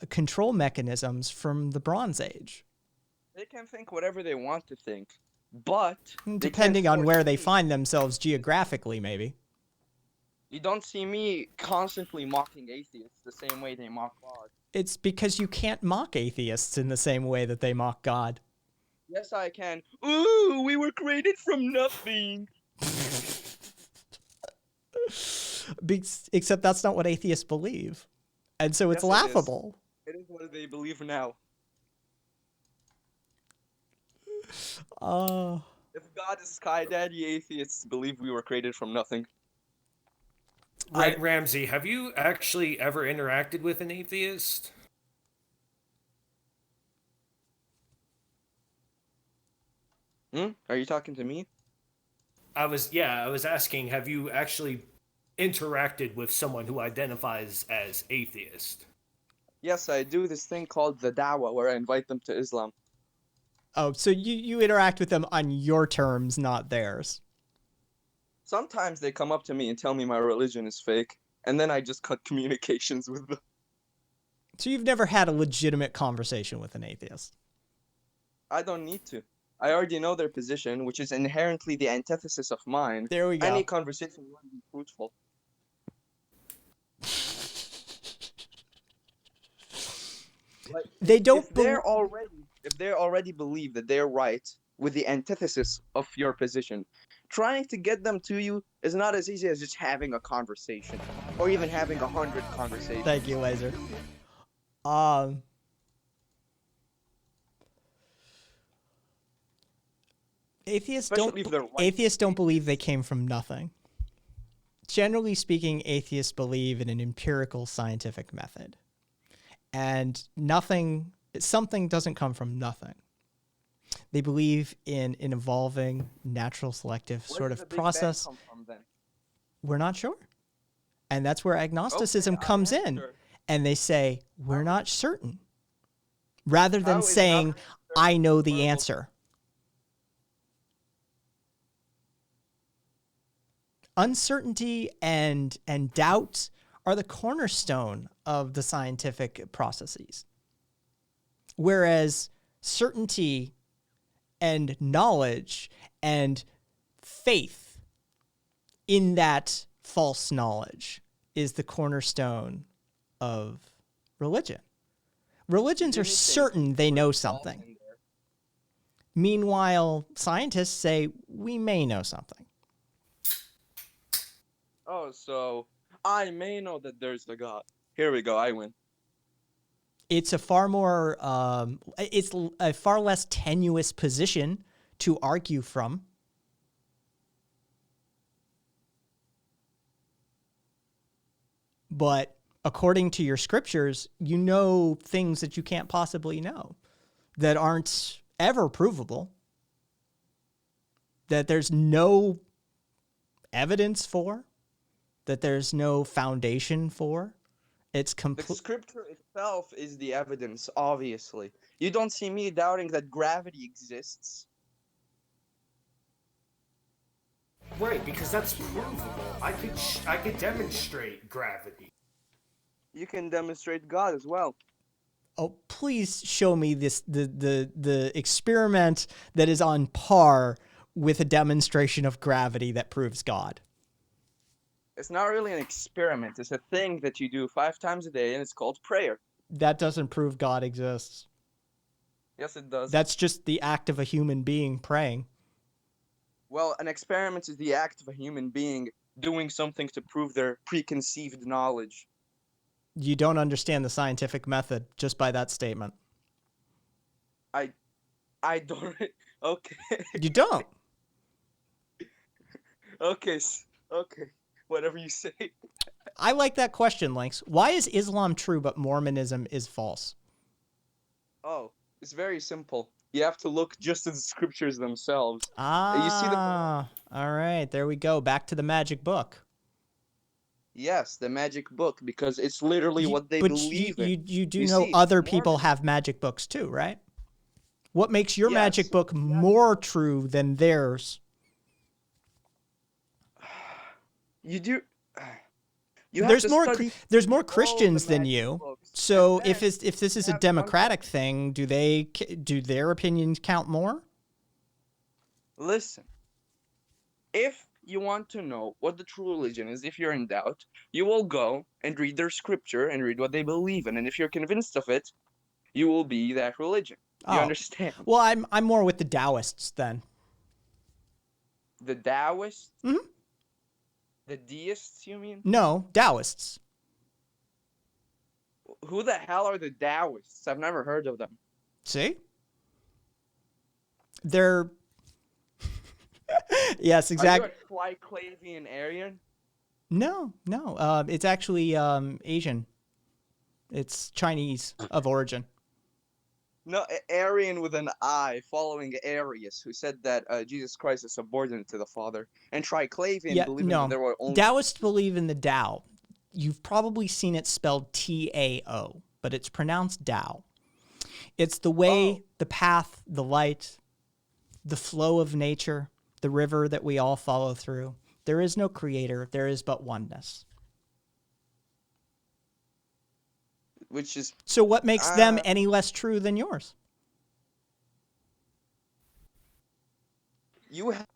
control mechanisms from the Bronze Age. They can think whatever they want to think, but depending on where they find themselves geographically, maybe. You don't see me constantly mocking atheists the same way they mock God. It's because you can't mock atheists in the same way that they mock God. Yes, I can. Ooh, we were created from nothing. Except that's not what atheists believe. And so it's laughable. It is what they believe now. Oh. If God is Sky Daddy, atheists believe we were created from nothing. Ramsey, have you actually ever interacted with an atheist? Are you talking to me? I was asking, have you actually interacted with someone who identifies as atheist? Yes, I do this thing called the Dawah, where I invite them to Islam. Oh, so you interact with them on your terms, not theirs. Sometimes they come up to me and tell me my religion is fake, and then I just cut communications with them. So you've never had a legitimate conversation with an atheist? I don't need to. I already know their position, which is inherently the antithesis of mine. There we go. Any conversation wouldn't be fruitful. Like, They don't. If they already believe that they're right with the antithesis of your position, trying to get them to you is not as easy as just having a conversation, or even having 100 conversations. Thank you, Laser. Atheists don't believe they came from nothing. Generally speaking, atheists believe in an empirical scientific method. And something doesn't come from nothing. They believe in an evolving, natural, selective sort of process. Come from, then? We're not sure. And that's where agnosticism comes in. Sure. And they say, we're not certain. Rather than saying, I know the answer. Uncertainty and doubt are the cornerstone of the scientific processes. Whereas certainty and knowledge and faith in that false knowledge is the cornerstone of religion. Religions are certain they know something. Meanwhile, scientists say we may know something. Oh, so I may know that there's a God. Here we go, I win. It's a far more, it's a far less tenuous position to argue from. But according to your scriptures, you know things that you can't possibly know, that aren't ever provable, that there's no evidence for, that there's no foundation for. It's complete. The scripture itself is the evidence, obviously. You don't see me doubting that gravity exists. Right, because that's provable. I could demonstrate gravity. You can demonstrate God as well. Oh, please show me this the experiment that is on par with a demonstration of gravity that proves God. It's not really an experiment. It's a thing that you do 5 times a day, and it's called prayer. That doesn't prove God exists. Yes, it does. That's just the act of a human being praying. Well, an experiment is the act of a human being doing something to prove their preconceived knowledge. You don't understand the scientific method just by that statement. I don't. Okay. You don't. Okay. Whatever you say. I like that question, Lynx. Why is Islam true but Mormonism is false? Oh, it's very simple. You have to look just at the scriptures themselves. Ah, you see all right. There we go. Back to the magic book. Yes, the magic book, because it's literally what they believe in. You do know other people have magic books too, right? What makes your magic book more true than theirs? You do. There's more Christians than you. So if this is a democratic thing, do their opinions count more? Listen, if you want to know what the true religion is, if you're in doubt, you will go and read their scripture and read what they believe in, and if you're convinced of it, you will be that religion. You understand? Well, I'm more with the Taoists then. The Taoists? Mm-hmm. The deists, you mean? No, Taoists. Who the hell are the Taoists? I've never heard of them. See? They're yes, exactly. Are you a Triclavian Aryan? No. It's actually Asian. It's Chinese of origin. No, Arian with an I, following Arius, who said that Jesus Christ is subordinate to the Father, and Triclavian believing that there were only Taoists believe in the Tao. You've probably seen it spelled T-A-O, but it's pronounced Tao. It's the way, the path, the light, the flow of nature, the river that we all follow through. There is no creator. There is but oneness. which is So what makes them any less true than yours? You have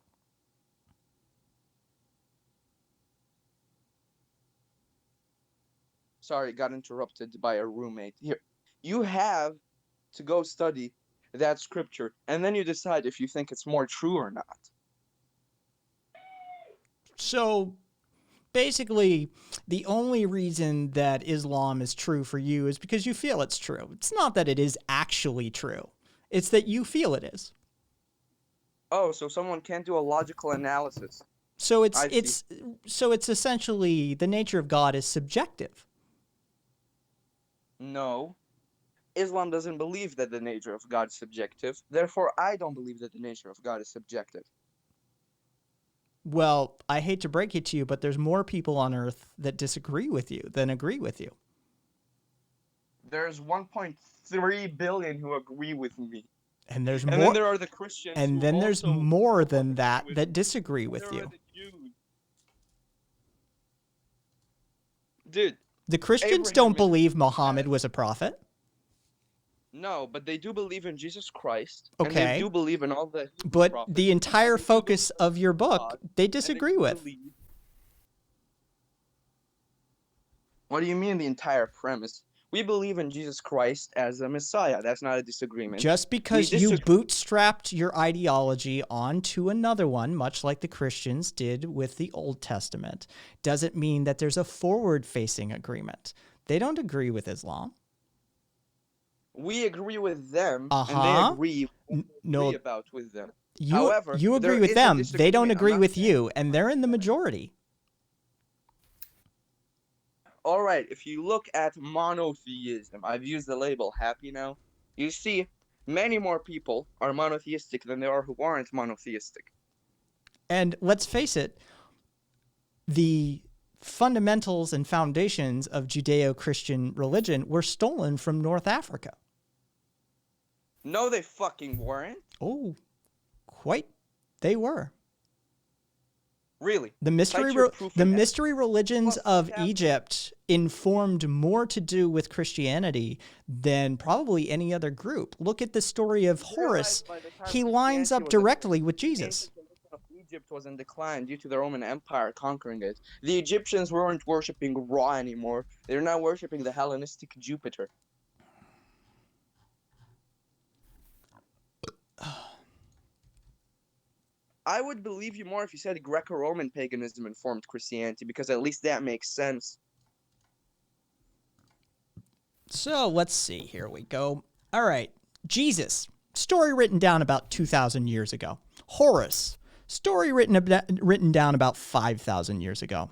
sorry, got interrupted by a roommate. Here, you have to go study that scripture, and then you decide if you think it's more true or not. So basically, the only reason that Islam is true for you is because you feel it's true. It's not that it is actually true. It's that you feel it is. Oh, so someone can't do a logical analysis. So it's essentially the nature of God is subjective. No. Islam doesn't believe that the nature of God is subjective. Therefore, I don't believe that the nature of God is subjective. Well, I hate to break it to you, but there's more people on Earth that disagree with you than agree with you. There's 1.3 billion who agree with me. And there's and more. Then there are the Christians. And then there's more than that that disagree with you. Dude. The Christians don't believe Muhammad was a prophet. No, but they do believe in Jesus Christ. Okay. And they do believe in all the But prophets. the entire focus of your book, they disagree with. What do you mean the entire premise? We believe in Jesus Christ as a Messiah. That's not a disagreement. Just because you bootstrapped your ideology onto another one, much like the Christians did with the Old Testament, doesn't mean that there's a forward-facing agreement. They don't agree with Islam. We agree with them, and they agree about with them. However, you agree there with is a them. They disagreement. don't I'm agree not with saying- you, and they're in the majority. All right, if you look at monotheism, I've used the label happy now. You see, many more people are monotheistic than there are who aren't monotheistic. And let's face it, the fundamentals and foundations of Judeo-Christian religion were stolen from North Africa. No, they fucking weren't. Oh, quite. They were. Really? The mystery religions of Egypt informed more to do with Christianity than probably any other group. Look at the story of Horus. He lines up directly with Jesus. Egypt was in decline due to the Roman Empire conquering it. The Egyptians weren't worshipping Ra anymore. They're now worshipping the Hellenistic Jupiter. I would believe you more if you said Greco-Roman paganism informed Christianity, because at least that makes sense. So let's see. Here we go. All right. Jesus. Story written down about 2,000 years ago. Horus. Story written down about 5,000 years ago.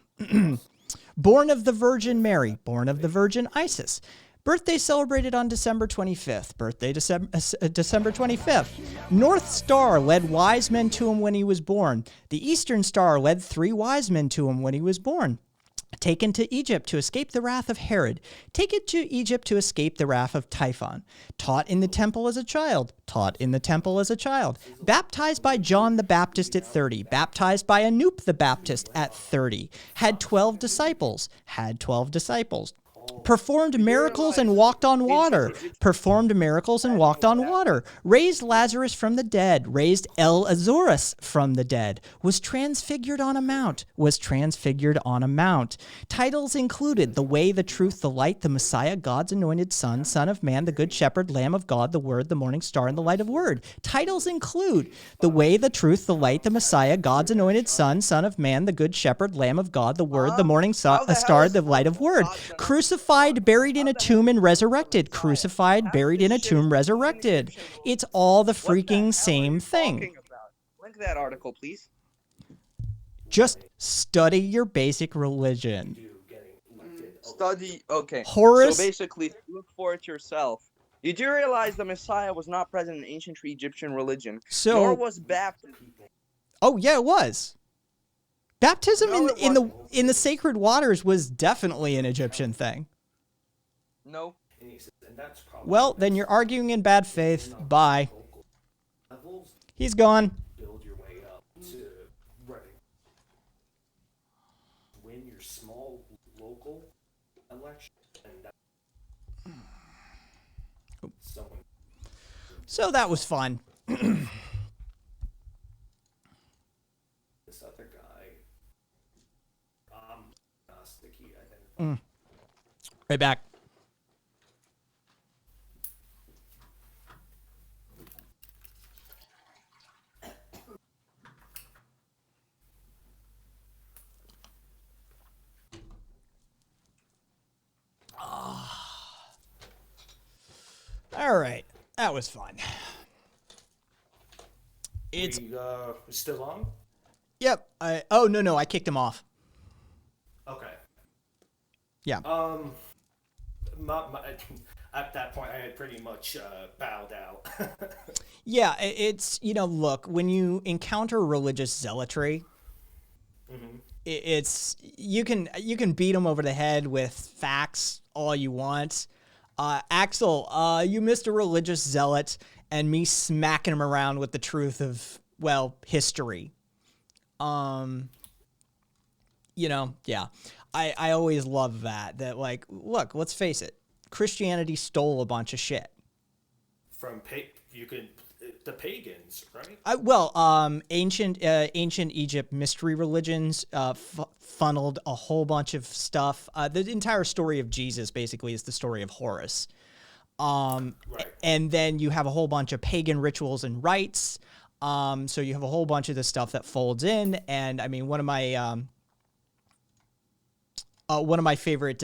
Born of the Virgin Mary. Born of the Virgin Isis. Birthday celebrated on December 25th. Birthday December 25th. North Star led wise men to him when he was born. The Eastern Star led 3 wise men to him when he was born. Taken to Egypt to escape the wrath of Herod. Taken to Egypt to escape the wrath of Typhon. Taught in the temple as a child. Taught in the temple as a child. Baptized by John the Baptist at 30. Baptized by Anup the Baptist at 30. Had 12 disciples. Had 12 disciples. Performed miracles and walked on water. Performed miracles and walked on water. Raised Lazarus from the dead. Raised Lazarus from the dead. Was transfigured on a mount. Was transfigured on a mount. Titles included the way, the truth, the light, the Messiah, God's anointed Son, Son of Man, the Good Shepherd, Lamb of God, the Word, the Morning Star, and the Light of Word. Titles include the way, the truth, the light, the Messiah, God's anointed Son, Son of Man, the Good Shepherd, Lamb of God, the Word, the Morning Star, the Light of Word. Crucified Crucified, buried in a tomb, and resurrected. Crucified, buried in a tomb, resurrected. It's all the freaking same thing. Link that article, please. Just study your basic religion. Study. Okay. Horus. So basically, look for it yourself. You do realize the Messiah was not present in ancient Egyptian religion, nor was baptism. Oh yeah, it was. Baptism in the sacred waters was definitely an Egyptian thing. No. Well, then you're arguing in bad faith. Bye. He's gone. Build your way up to win your small local election. And So that was fun. This other guy, Sticky, I think. Right back. All right, that was fun. It's still on? Yep. Oh no, I kicked him off. Okay. Yeah. At that point, I had pretty much bowed out. Yeah, it's, look, when you encounter religious zealotry, it's you can beat them over the head with facts all you want. Axel, you missed a religious zealot and me smacking him around with the truth of, history. Yeah. I always love that like, look, let's face it. Christianity stole a bunch of shit. From the pagans, right? Ancient Egypt mystery religions funneled a whole bunch of stuff. The entire story of Jesus basically is the story of Horus. Right. And then you have a whole bunch of pagan rituals and rites. So you have a whole bunch of the stuff that folds in. And I mean, one of my favorite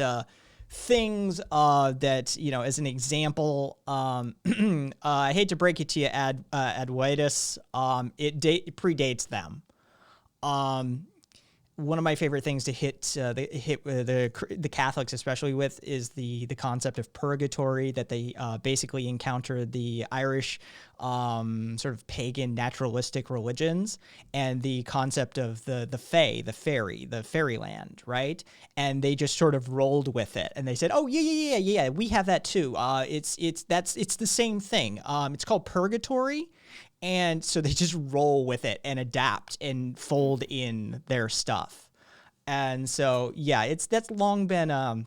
things that, as an example, I hate to break it to you, Adwaitis, it predates them. One of my favorite things to hit the Catholics especially with is the concept of purgatory, that they basically encounter the Irish sort of pagan naturalistic religions and the concept of the fae, the fairyland, right? And they just sort of rolled with it and they said, oh yeah, we have that too. It's the same thing. It's called purgatory. And so they just roll with it and adapt and fold in their stuff. And so, yeah, that's long been a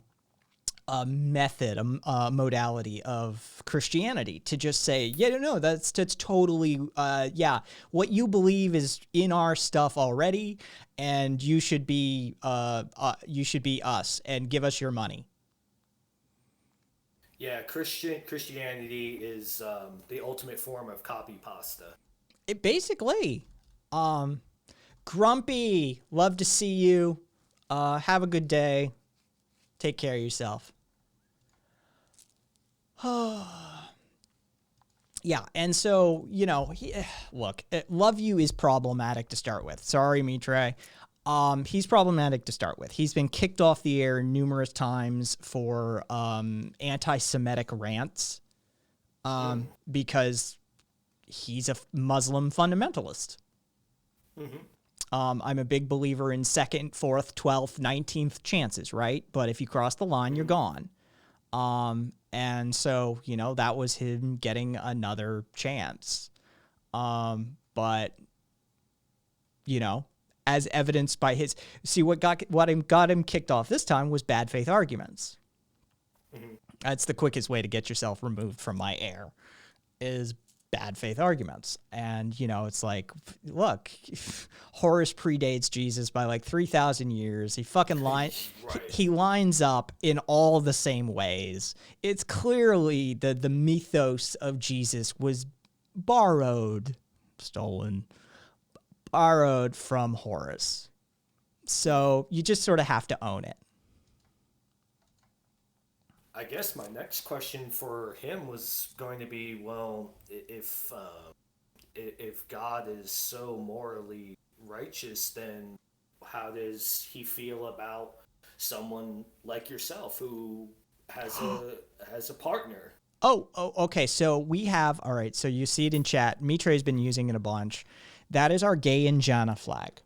method, a modality of Christianity to just say, no, that's totally, what you believe is in our stuff already, and you should be us and give us your money. Yeah, Christianity is the ultimate form of copy pasta. It basically. Grumpy, love to see you. Have a good day. Take care of yourself. Yeah, and so, look, Love You is problematic to start with. Sorry, Mitre. He's problematic to start with. He's been kicked off the air numerous times for anti-Semitic rants because he's a Muslim fundamentalist. I'm a big believer in 2nd, 4th, 12th, 19th chances, right? But if you cross the line, you're gone. And so, that was him getting another chance. But, as evidenced by what got him kicked off this time was bad faith arguments. That's the quickest way to get yourself removed from my air, is bad faith arguments. And, it's like, look, Horus predates Jesus by like 3,000 years. He fucking he lines up in all the same ways. It's clearly the mythos of Jesus was borrowed from Horus. So you just sort of have to own it. I guess my next question for him was going to be, well, if God is so morally righteous, then how does he feel about someone like yourself who has a partner? Oh, okay. So we have, all right. So you see it in chat. Mitre's been using it a bunch. That is our gay in Jannah flag.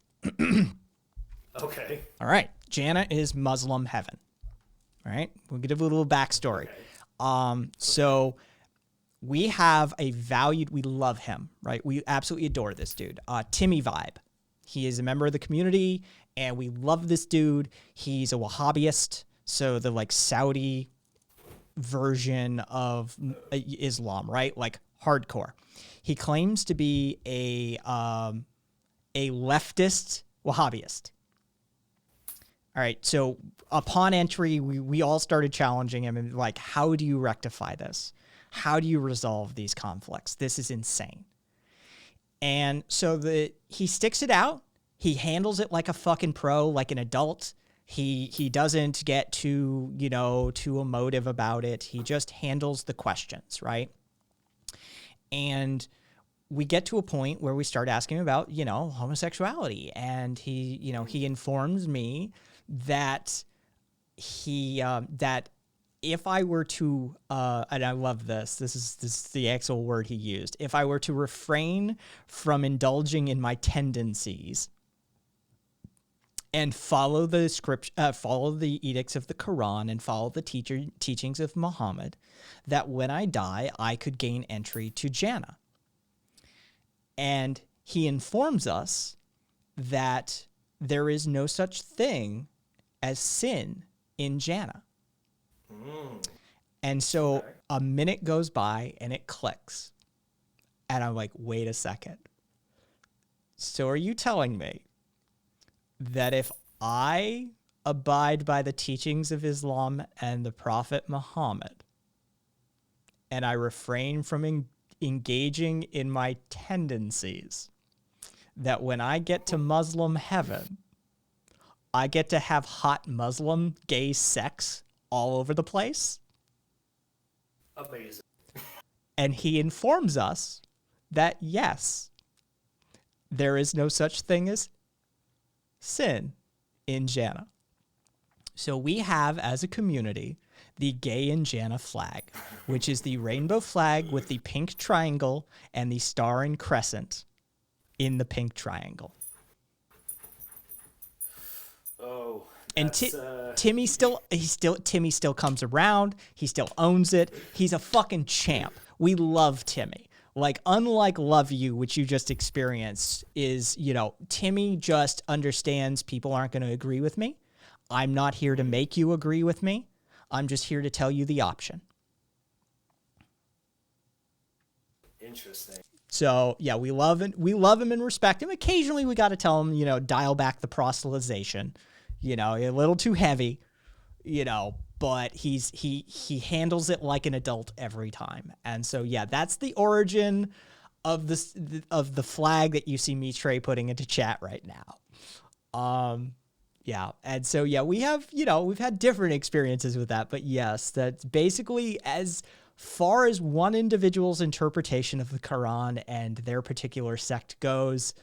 Okay. All right. Jannah is Muslim heaven. All right. We'll give a little backstory. Okay. So we have a valued, we love him, right? We absolutely adore this dude. Timmy Vibe. He is a member of the community and we love this dude. He's a Wahhabist. So the like Saudi version of Islam, right? Like hardcore. He claims to be a leftist Wahhabist. All right. So upon entry, we all started challenging him and like, how do you rectify this? How do you resolve these conflicts? This is insane. And so he sticks it out. He handles it like a fucking pro, like an adult. He doesn't get too emotive about it. He just handles the questions, right? And we get to a point where we start asking him about, homosexuality. And he informs me that that if I were to, and I love this, this is the actual word he used. If I were to refrain from indulging in my tendencies and follow the follow the edicts of the Quran and follow the teachings of Muhammad, that when I die, I could gain entry to Jannah. And he informs us that there is no such thing as sin in Jannah. And so a minute goes by and it clicks. And I'm like, wait a second. So are you telling me that if I abide by the teachings of Islam and the Prophet Muhammad, and I refrain from engaging in my tendencies, that when I get to Muslim heaven, I get to have hot Muslim gay sex all over the place? Amazing. And he informs us that, yes, there is no such thing as sin in Jannah. So we have, as a community, the Gay in Jannah flag, which is the rainbow flag with the pink triangle and the star and crescent in the pink triangle. Oh, and Timmy still comes around. He still owns it. He's a fucking champ. We love Timmy. Like, unlike Love You, which you just experienced, is, Timmy just understands people aren't going to agree with me. I'm not here to make you agree with me. I'm just here to tell you the option. Interesting. So, yeah, we love him and respect him. Occasionally we got to tell him, dial back the proselytization. A little too heavy, but he handles it like an adult every time. And so, yeah, that's the origin of the flag that you see Mitre putting into chat right now. Yeah. And so, yeah, we have, we've had different experiences with that, but yes, that's basically as far as one individual's interpretation of the Quran and their particular sect goes.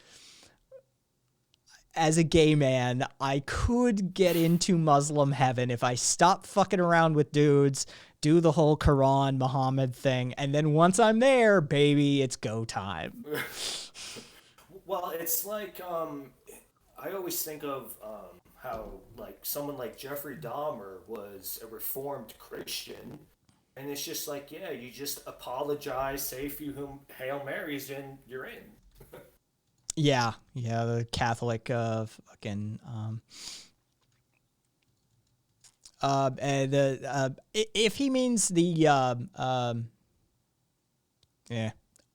As a gay man, I could get into Muslim heaven if I stop fucking around with dudes, do the whole Quran Muhammad thing, and then once I'm there, baby, it's go time. Well, it's like, I always think of how, like, someone like Jeffrey Dahmer was a reformed Christian, and it's just like, yeah, you just apologize, say a few Hail Marys, and you're in. Yeah, the Catholic fucking if he means the yeah,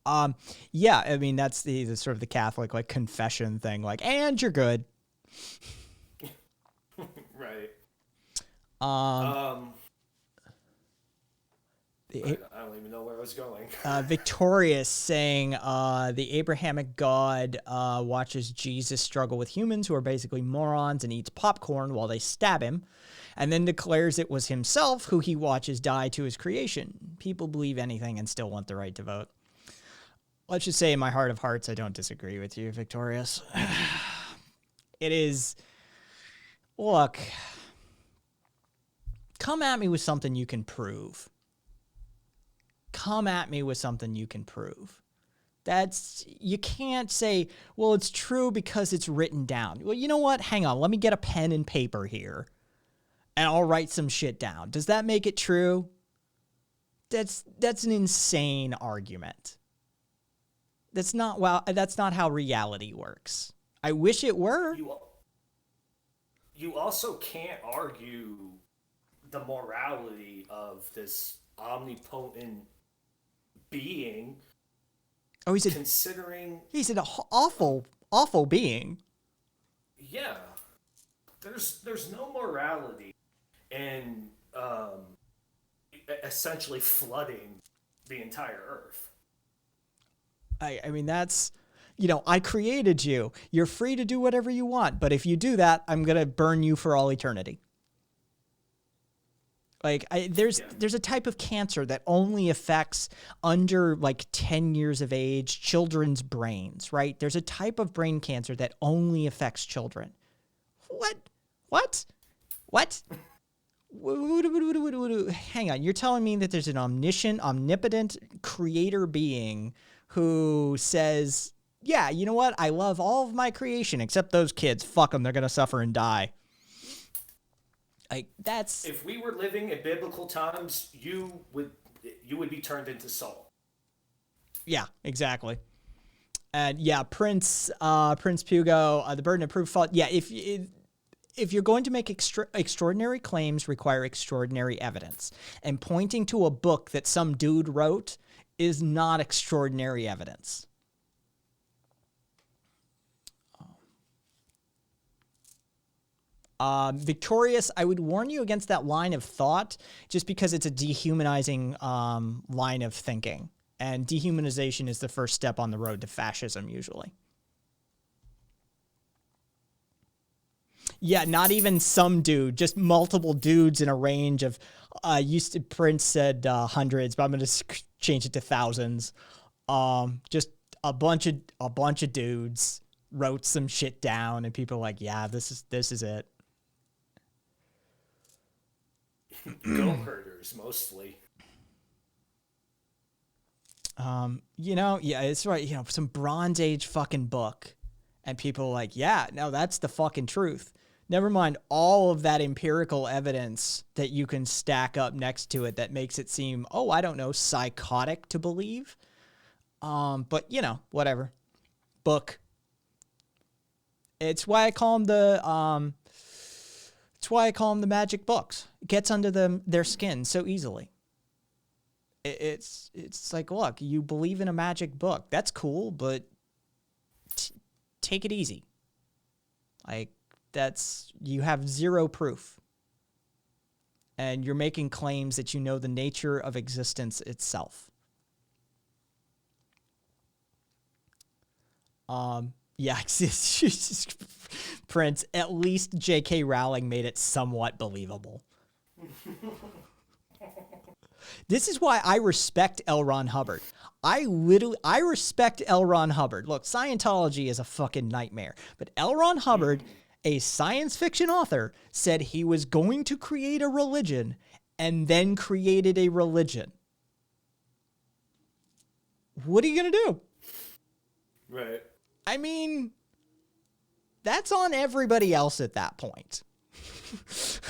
I mean that's the sort of the Catholic like confession thing, like, and you're good. Right. I don't even know where I was going. Victorious saying the Abrahamic God watches Jesus struggle with humans who are basically morons and eats popcorn while they stab him. and then declares it was himself who he watches die to his creation. People believe anything and still want the right to vote. Let's just say in my heart of hearts, I don't disagree with you, Victorious. It is, look, come at me with something you can prove. Come at me with something you can prove. You can't say, well, it's true because it's written down. Well, you know what? Hang on. Let me get a pen and paper here and I'll write some shit down. Does that make it true? That's an insane argument. That's not how reality works. I wish it were. You also can't argue the morality of this omnipotent being. Oh, he's an awful being. Yeah, there's no morality in essentially flooding the entire earth. I mean, that's, I created you. You're free to do whatever you want, but if you do that, I'm gonna burn you for all eternity. Like, there's a type of cancer that only affects under like 10 years of age children's brains, right? There's a type of brain cancer that only affects children. What? Hang on, you're telling me that there's an omnipotent creator being who says, yeah, you know what? I love all of my creation except those kids. Fuck them. They're going to suffer and die. Like, that's... If we were living in biblical times, you would be turned into Saul. Yeah, exactly. And yeah, Prince Pugo, the burden of proof fault. Yeah, if you're going to make extraordinary claims, require extraordinary evidence. And pointing to a book that some dude wrote is not extraordinary evidence. Victorious, I would warn you against that line of thought just because it's a dehumanizing line of thinking. And dehumanization is the first step on the road to fascism, usually. Yeah, not even some dude, just multiple dudes in a range of, Prince said hundreds, but I'm going to change it to thousands. Just a bunch of dudes wrote some shit down and people are like, yeah, this is it. Goat herders, mostly. Yeah, it's right. Some Bronze Age fucking book. And people are like, yeah, no, that's the fucking truth. Never mind all of that empirical evidence that you can stack up next to it that makes it seem, I don't know, psychotic to believe. But, whatever. Book. It's why I call them the magic books. It gets under their skin so easily. It's like, look, you believe in a magic book. That's cool, but take it easy. Like, you have zero proof. And you're making claims that you know the nature of existence itself. Yeah, Prince, at least J.K. Rowling made it somewhat believable. This is why I respect L. Ron Hubbard. I respect L. Ron Hubbard. Look, Scientology is a fucking nightmare. But L. Ron Hubbard, a science fiction author, said he was going to create a religion and then created a religion. What are you going to do? Right. I mean, that's on everybody else at that point.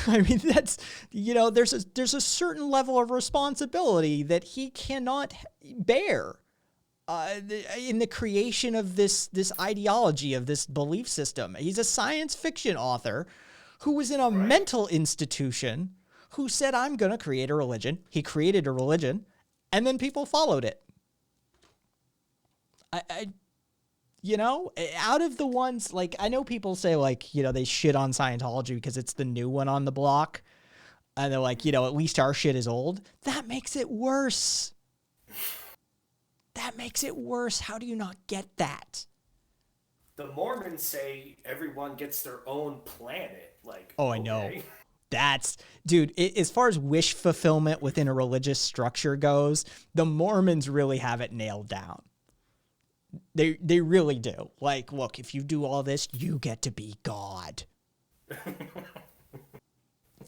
I mean, that's, there's a certain level of responsibility that he cannot bear in the creation of this ideology, of this belief system. He's a science fiction author who was in a mental institution who said, I'm going to create a religion. He created a religion, and then people followed it. Out of the ones, like, I know people say, like, they shit on Scientology because it's the new one on the block. And they're like, at least our shit is old. That makes it worse. That makes it worse. How do you not get that? The Mormons say everyone gets their own planet. Like, I know. That's, dude, as far as wish fulfillment within a religious structure goes, the Mormons really have it nailed down. They really do. Like, look, if you do all this, you get to be God.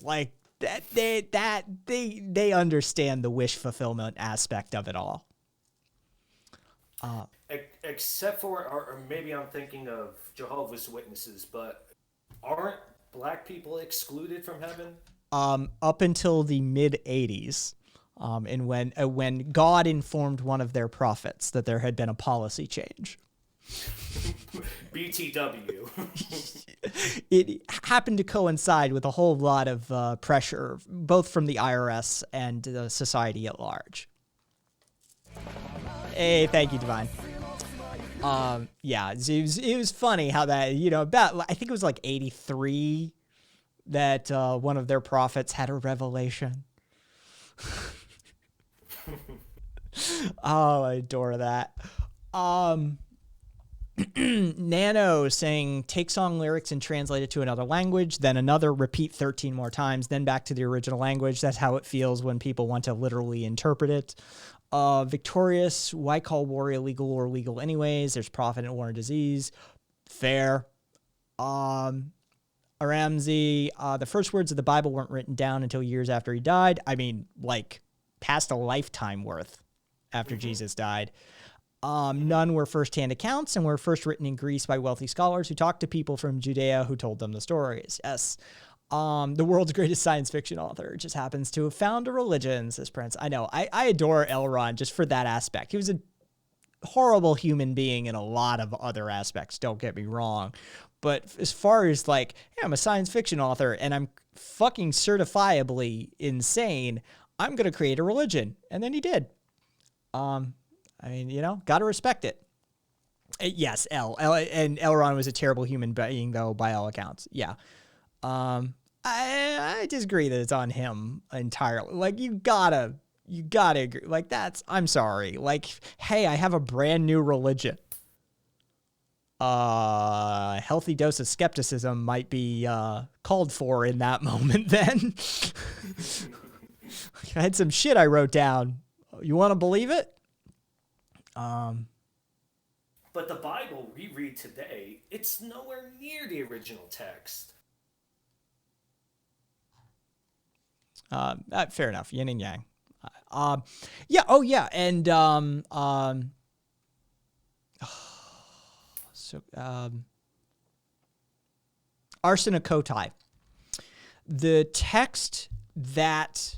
Like that, they understand the wish fulfillment aspect of it all. Except for, or maybe I'm thinking of Jehovah's Witnesses, but aren't black people excluded from heaven? Up until the mid 80s, and when God informed one of their prophets that there had been a policy change. BTW. It happened to coincide with a whole lot of pressure, both from the IRS and the society at large. Hey, thank you, Divine. Yeah, it was funny how that, about, I think it was like 83 that one of their prophets had a revelation. Oh, I adore that. Nano saying, take song lyrics and translate it to another language, then another, repeat 13 more times, then back to the original language. That's how it feels when people want to literally interpret it. Victorious, why call war illegal or legal anyways? There's profit in war and disease. Fair. Aramzi, the first words of the Bible weren't written down until years after he died. I mean, like, past a lifetime worth after Jesus died. None were first-hand accounts and were first written in Greece by wealthy scholars who talked to people from Judea who told them the stories. Yes. The world's greatest science fiction author just happens to have found a religion, says Prince. I know. I adore L. Ron just for that aspect. He was a horrible human being in a lot of other aspects, don't get me wrong. But as far as like, hey, I'm a science fiction author and I'm fucking certifiably insane, I'm going to create a religion. And then he did. I mean, got to respect it. Yes, and Elrond was a terrible human being, though, by all accounts. Yeah. I disagree that it's on him entirely. Like, you gotta agree. Like, I'm sorry. Like, hey, I have a brand new religion. Healthy dose of skepticism might be, called for in that moment then. I had some shit I wrote down. You want to believe it? But the Bible we read today, it's nowhere near the original text. Fair enough. Yin and yang. Yeah. Oh, yeah. And Arsena Kotai, the text that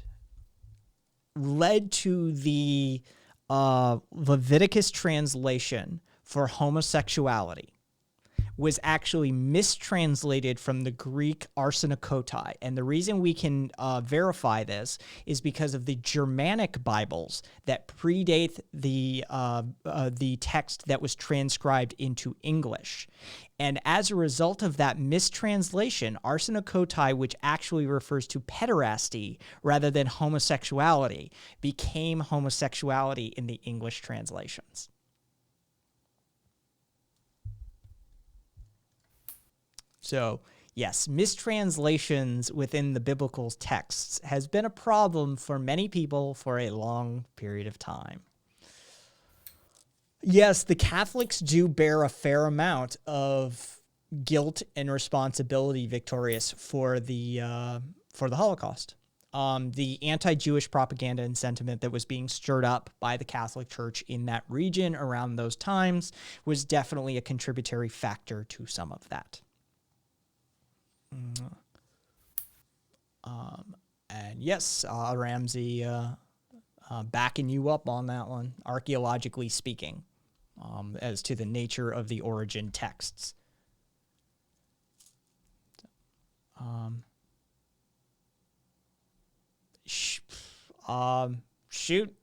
led to the Leviticus translation for homosexuality was actually mistranslated from the Greek Arsena Kotai. And the reason we can verify this is because of the Germanic Bibles that predate the text that was transcribed into English. And as a result of that mistranslation, Arsena Kotai, which actually refers to pederasty rather than homosexuality, became homosexuality in the English translations. So, yes, mistranslations within the biblical texts has been a problem for many people for a long period of time. Yes, the Catholics do bear a fair amount of guilt and responsibility, Victorious, for the Holocaust. The anti-Jewish propaganda and sentiment that was being stirred up by the Catholic Church in that region around those times was definitely a contributory factor to some of that. And yes, Ramsey, backing you up on that one, archaeologically speaking, as to the nature of the origin texts. Shoot.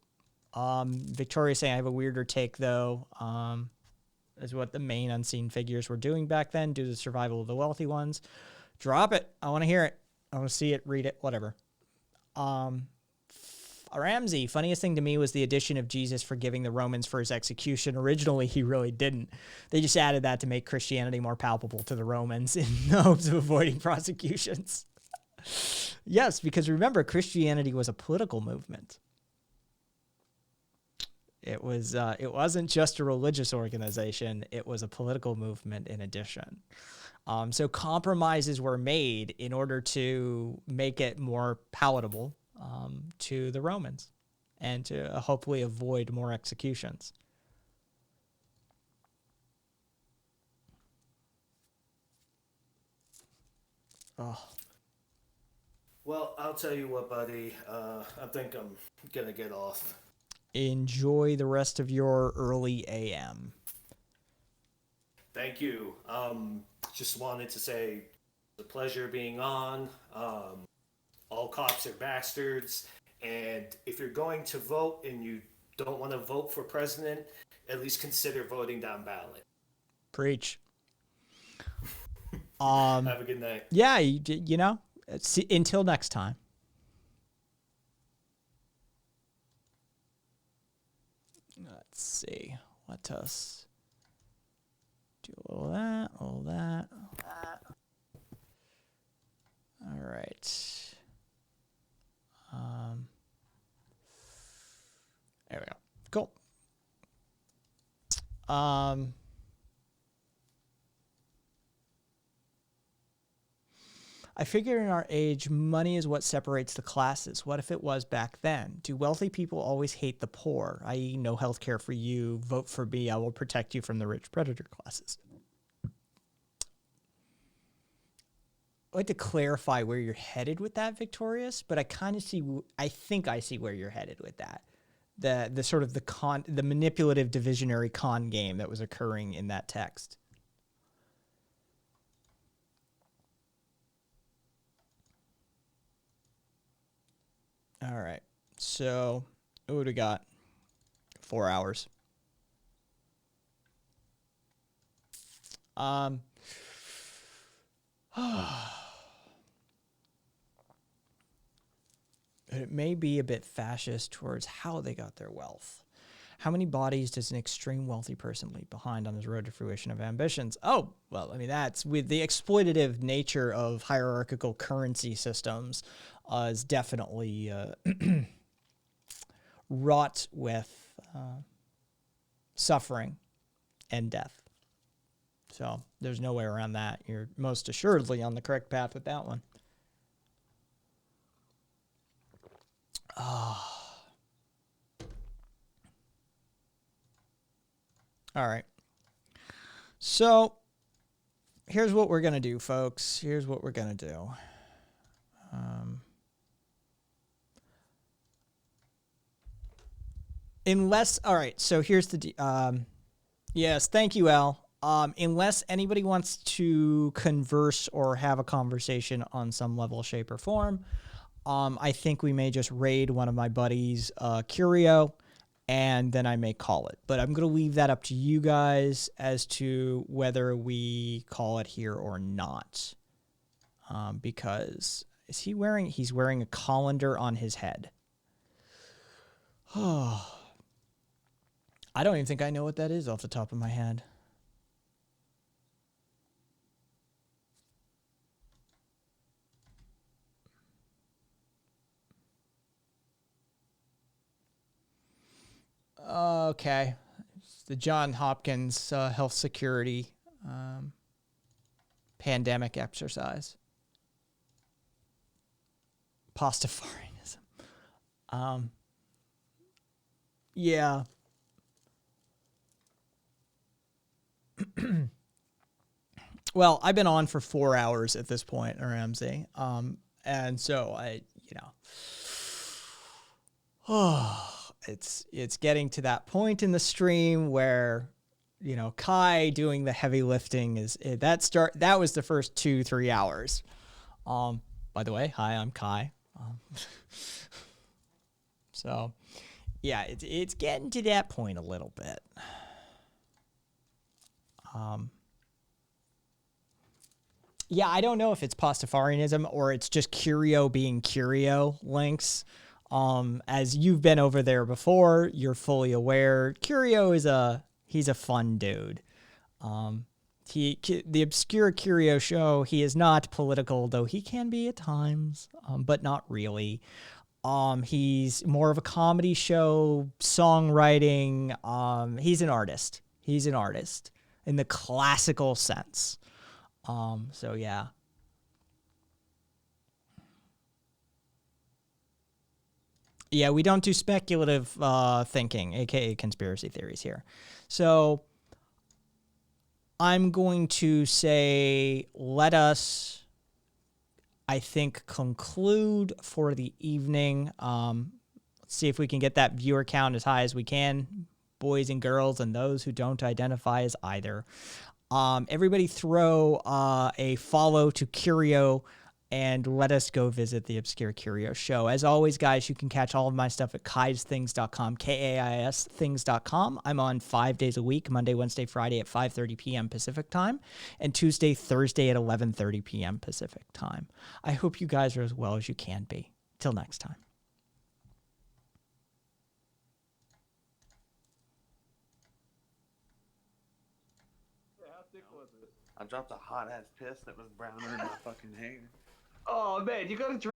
Victoria saying I have a weirder take though. Is what the main unseen figures were doing back then due to the survival of the wealthy ones. Drop it. I want to hear it. I want to see it, read it, whatever. Ramsey, funniest thing to me was the addition of Jesus forgiving the Romans for his execution. Originally, he really didn't. They just added that to make Christianity more palpable to the Romans in the hopes of avoiding prosecutions. Yes, because remember, Christianity was a political movement. It wasn't just a religious organization. It was a political movement in addition. So compromises were made in order to make it more palatable to the Romans and to hopefully avoid more executions. Oh. Well, I'll tell you what, buddy. I think I'm gonna get off. Enjoy the rest of your early AM. Thank you. Just wanted to say it's a pleasure being on. All cops are bastards. And if you're going to vote and you don't want to vote for president, at least consider voting down ballot. Preach. Have a good night. Yeah, until next time. Let's see. Let us do all that, all that, all that. All right. There we go. Cool. I figure in our age, money is what separates the classes. What if it was back then? Do wealthy people always hate the poor, i.e. no health care for you, vote for me, I will protect you from the rich predator classes? I'd like to clarify where you're headed with that, Victorious, but I think I see where you're headed with that. The sort of the manipulative divisionary con game that was occurring in that text. All right. So, what do we got? 4 hours. It may be a bit fascist towards how they got their wealth. How many bodies does an extreme wealthy person leave behind on his road to fruition of ambitions? Oh, well, I mean, that's with the exploitative nature of hierarchical currency systems is definitely wrought with suffering and death. So there's no way around that. You're most assuredly on the correct path with that one. Oh. All right. So here's what we're going to do, folks. Here's what we're going to do. All right, so here's the, yes, thank you, Al. Unless anybody wants to converse or have a conversation on some level, shape, or form, I think we may just raid one of my buddies, Curio, and then I may call it. But I'm going to leave that up to you guys as to whether we call it here or not. Because he's wearing a colander on his head. Oh. I don't even think I know what that is off the top of my head. Okay. It's the John Hopkins Health Security pandemic exercise. Pastafarianism. Yeah. Well, I've been on for 4 hours at this point, Ramsey. And so it's getting to that point in the stream where, Kai doing the heavy lifting that was the first 2-3 hours. By the way, hi, I'm Kai. So yeah, it's getting to that point a little bit. Yeah, I don't know if it's Pastafarianism or it's just Curio being Curio links. As you've been over there before, you're fully aware. Curio he's a fun dude. The Obscure Curio Show, he is not political, though he can be at times, but not really. He's more of a comedy show, songwriting. He's an artist. He's an artist in the classical sense. So yeah. Yeah, we don't do speculative thinking, aka conspiracy theories here. So I'm going to say, let us, I think, conclude for the evening. Let's see if we can get that viewer count as high as we can, boys and girls, and those who don't identify as either. Everybody throw a follow to Curio, and let us go visit the Obscure Curio Show. As always, guys, you can catch all of my stuff at kaisthings.com, K-A-I-S things.com. I'm on 5 days a week, Monday, Wednesday, Friday at 5:30 p.m. Pacific time, and Tuesday, Thursday at 11:30 p.m. Pacific time. I hope you guys are as well as you can be. Till next time. How thick was it? I dropped a hot ass piss that was browner in my fucking hair. Oh man, you gotta drink.